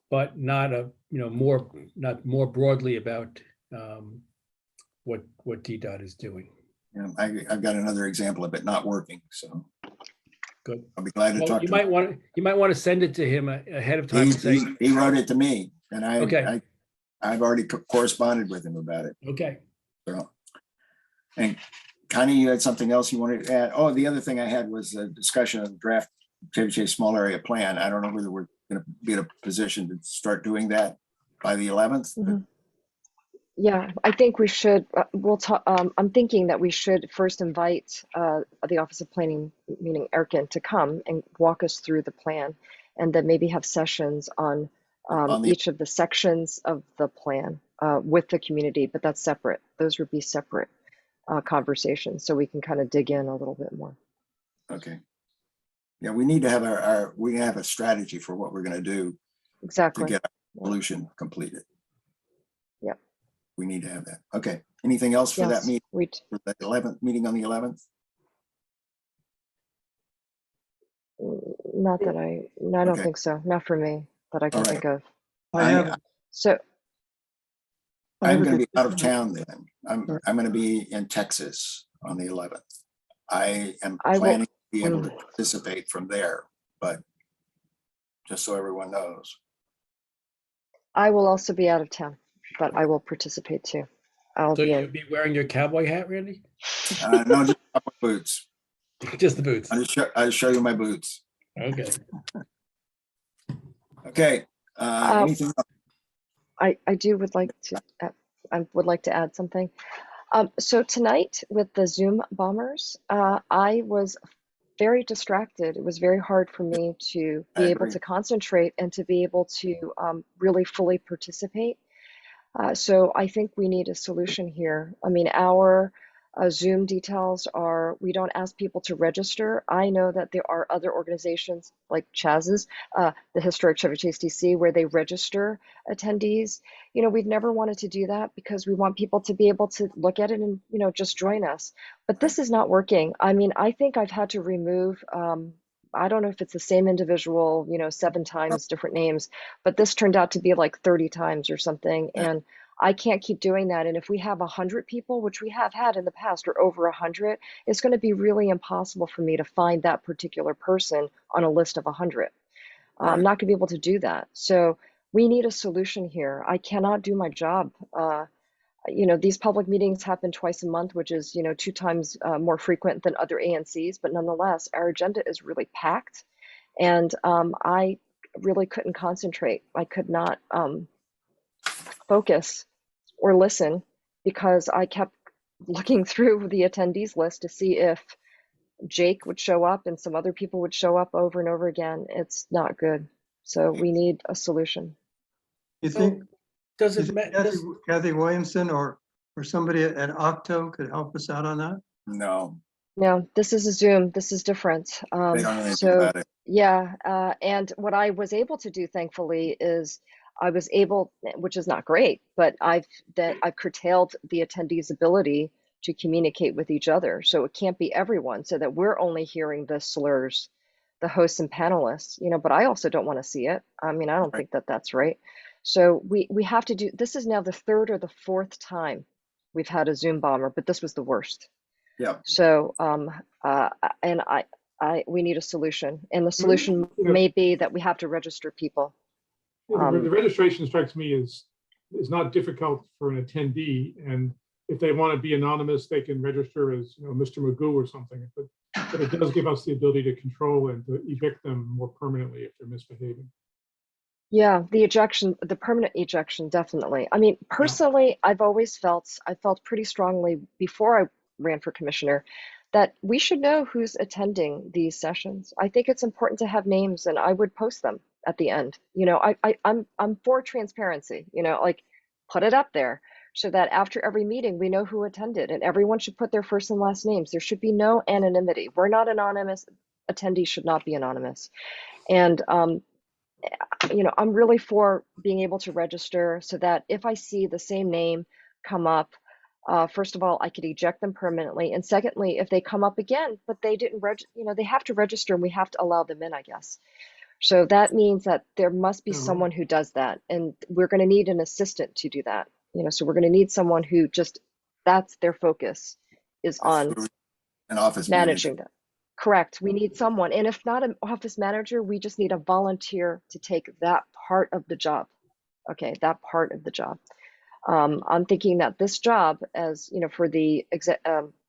but not not more broadly about what DDOT is doing. Yeah, I've got another example of it not working, so Good. I'll be glad to Well, talk you to might want to send it to him ahead of time. him. And say, He wrote it to me, and Okay. I've already corresponded with him about it. okay. So, and Connie, you had something else you wanted to add? Oh, the other thing I had was a discussion of the draft Chevy Chase small area plan. I don't know whether we're going to be in a position to start doing that by the 11th. Mhm. Yeah, I think we should, we'll talk, I'm thinking that we should first invite the Office of Planning, meaning Erkin, to come and walk us through the plan, and then maybe have sessions on each of the sections of the plan with the community, but that's separate. Those would be separate conversations, so we can kind of dig in a little bit more. Okay. Yeah, we need to have we have a strategy for what we're going to do to Exactly. get our solution completed. Yep. We need to have that. Okay. Anything else for that Yes, meeting, for the 11th meeting on the 11th? not that I don't Okay. think so. Not for me that I can All right. think of. I have. So I have I'm a going to be out of decision. town then. I'm going to be in Texas on the 11th. I am I will- planning to be able to participate from there, but just so everyone knows. I will also be out of town, but I will participate too. I'll So be you'll in. be wearing your cowboy hat, Randy? No, just my boots. Just the boots. I'll show you my boots. Okay. Okay. Anything else? I would like to I would like to add something. So tonight with the Zoom bombers, I was very distracted. It was very hard for me to I be able agree. to concentrate and to be able to really fully participate. So I think we need a solution here. I mean, our Zoom details are, we don't ask people to register. I know that there are other organizations like Chaz's, the Historic Chevy Chase DC, where they register attendees. You know, we've never wanted to do that because we want people to be able to look at it and, you know, just join us. But this is not working. I mean, I think I've had to remove, I don't know if it's the same individual, you know, 7 times, different names, but this turned out to be like 30 times or something. Yeah. And I can't keep doing that. And if we have 100 people, which we have had in the past, or over 100, it's going to be really impossible for me to find that particular person on a list of 100. I'm Right. not going to be able to do that. So we need a solution here. I cannot do my job. You know, these public meetings happen twice a month, which is, you know, 2 times more frequent than other ANCs, but nonetheless, our agenda is really packed. And I really couldn't concentrate. I could not focus or listen because I kept looking through the attendees list to see if Jake would show up and some other people would show up over and over again. It's not good. So we need a solution. You think, Does you it think matter? Kathy Williamson or somebody at Octo could help us out on that? No, No, this is a Zoom. This is different. they don't know anything So about it. yeah, and what I was able to do, thankfully, is I was able, which is not great, but I've curtailed the attendees' ability to communicate with each other. So it can't be everyone, so that we're only hearing the slurs, the hosts and panelists, you know, but I also don't want to see it. I mean, I don't Right. think that that's right. So we have to do, this is now the third or the fourth time we've had a Zoom bomber, but this was the worst. Yeah. So, and we need a solution, and the solution You know, may be that we have to register people. the registration strikes me is not difficult for an attendee, and if they want to be anonymous, they can register as, you know, Mr. Magoo or something. But it does give us the ability to control and to evict them more permanently if they're misbehaving. Yeah, the permanent ejection, definitely. I mean, personally, I felt pretty strongly before I ran for commissioner that we should know who's attending these sessions. I think it's important to have names, and I would post them at the end. You know, I'm for transparency, you know, like put it up there so that after every meeting, we know who attended, and everyone should put their first and last names. There should be no anonymity. We're not anonymous. Attendees should not be anonymous. And, you know, I'm really for being able to register so that if I see the same name come up, first of all, I could eject them permanently. And secondly, if they come up again, but they didn't you know, they have to register and we have to allow them in, I guess. So that means that there must be someone who does that. And we're going to need an assistant to do that. You know, so we're going to need someone who just, that's their focus is on An office managing manager. that. Correct. We need someone. And if not an office manager, we just need a volunteer to take that part of the job. Okay, that part of the job. I'm thinking that this job, as you know, for the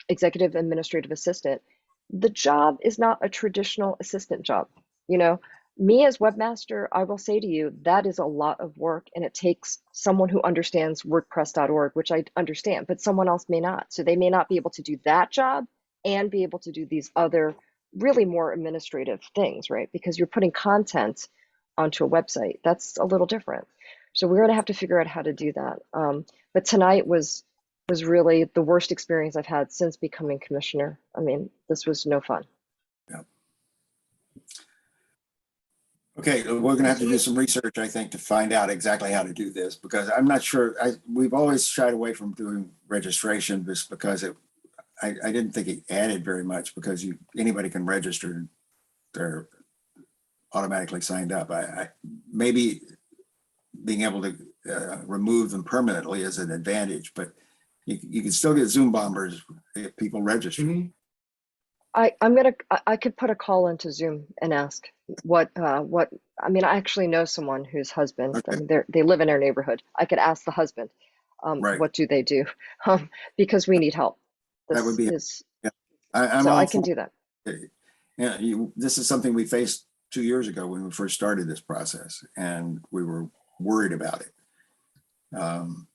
executive administrative assistant, the job is not a traditional assistant job. You know, me as webmaster, I will say to you, that is a lot of work, and it takes someone who understands WordPress.org, which I understand, but someone else may not. So they may not be able to do that job and be able to do these other really more administrative things, right? Because you're putting content onto a website. That's a little different. So we're going to have to figure out how to do that. But tonight was really the worst experience I've had since becoming commissioner. I mean, this was no fun. Yeah. Okay, we're going to have to do some research, I think, to find out exactly how to do this, because I'm not sure. We've always shied away from doing registration just because I didn't think it added very much, because anybody can register. They're automatically signed up. Maybe being able to remove them permanently is an advantage, but you can still get Zoom bombers if people register. Mm-hmm. I could put a call into Zoom and ask what I mean, I actually know someone whose husband, Okay. I mean, they live in our neighborhood. I could ask the husband, Right. what do they do? Because we need help. That would be, yeah. I'm so all I can for, do that. yeah, this is something we faced 2 years ago when we first started this process, and we were worried about it. And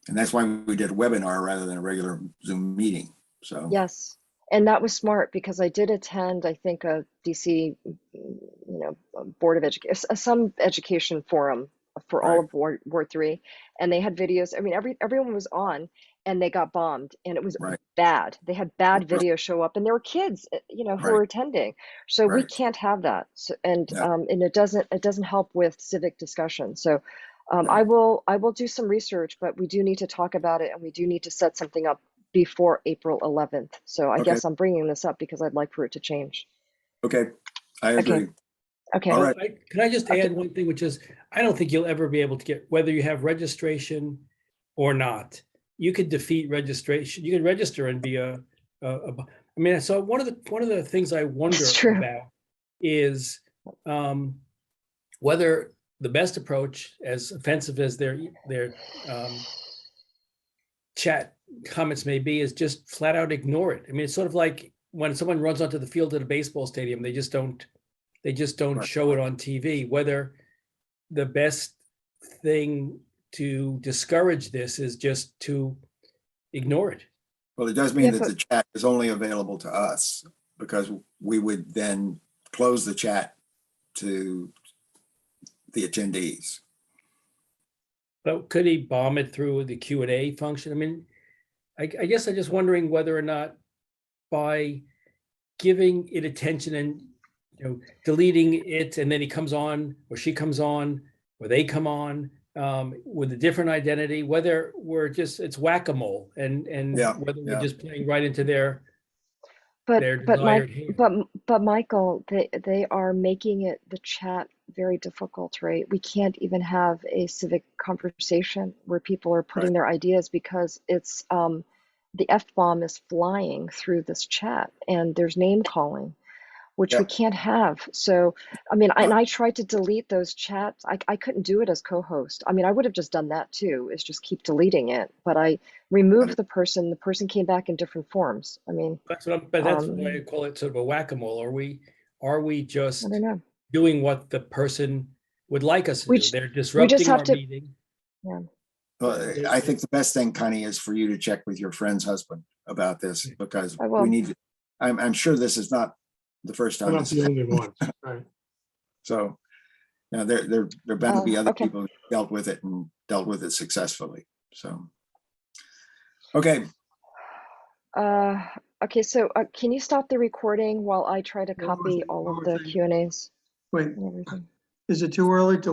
that's why we did a webinar rather than a regular Zoom meeting. So Yes. And that was smart, because I did attend, I think, a DC, Board of Education, some education forum for all of Ward 3. And they had videos. I mean, everyone was on, and they got bombed, and it was bad. They had bad videos show up, and there were kids, who were attending. So we can't have that. So, and it doesn't help with civic discussion. So I will do some research, but we do need to talk about it, and we do need to set something up before April 11th. So I guess I'm bringing this up because I'd like for it to change. Okay, I agree. Okay. All right. Can I just add one thing, which is, I don't think you'll ever be able to get, whether you have registration or not, you could defeat registration. You could register and be I mean, so one of the things I wonder about is whether the best approach, as offensive as their chat comments may be, is just flat out ignore it. I mean, it's sort of like when someone runs onto the field at a baseball stadium, they just don't show it on TV. Whether the best thing to discourage this is just to ignore it. Well, it does mean that the chat is only available to us, because we would then close the chat to the attendees. But could he bomb it through the Q&A function? I mean, I guess I'm just wondering whether or not by giving it attention and deleting it, and then he comes on, or she comes on, or they come on with a different identity, whether it's whack-a-mole, and whether we're just playing right into their desired hand. But Michael, they are making it the chat very difficult, right? We can't even have a civic conversation where people are putting their ideas because it's the F-bomb is flying through this chat and there's name calling, which we Yeah. can't have. So, I mean, and I tried to delete those chats. I couldn't do it as co-host. I mean, I would have just done that too, is just keep deleting it. But I removed the person came back in different forms. I mean, But that's why I call it sort of a whack-a-mole. Are we I just don't know. doing what the person would like us to We do? j- They're We just disrupting have our to, meeting. yeah. Well, I think the best thing, Connie, is for you to check with your friend's husband about this because I will. we need, I'm sure this is not the first We're time. not This the has only ones, right? So, you know, there bound to be other Okay. people who dealt with it and dealt with it successfully. So, okay, Okay, so can you stop the recording while I try to One more copy thing, all one of more the thing. Q&As Wait, and everything? is it too early to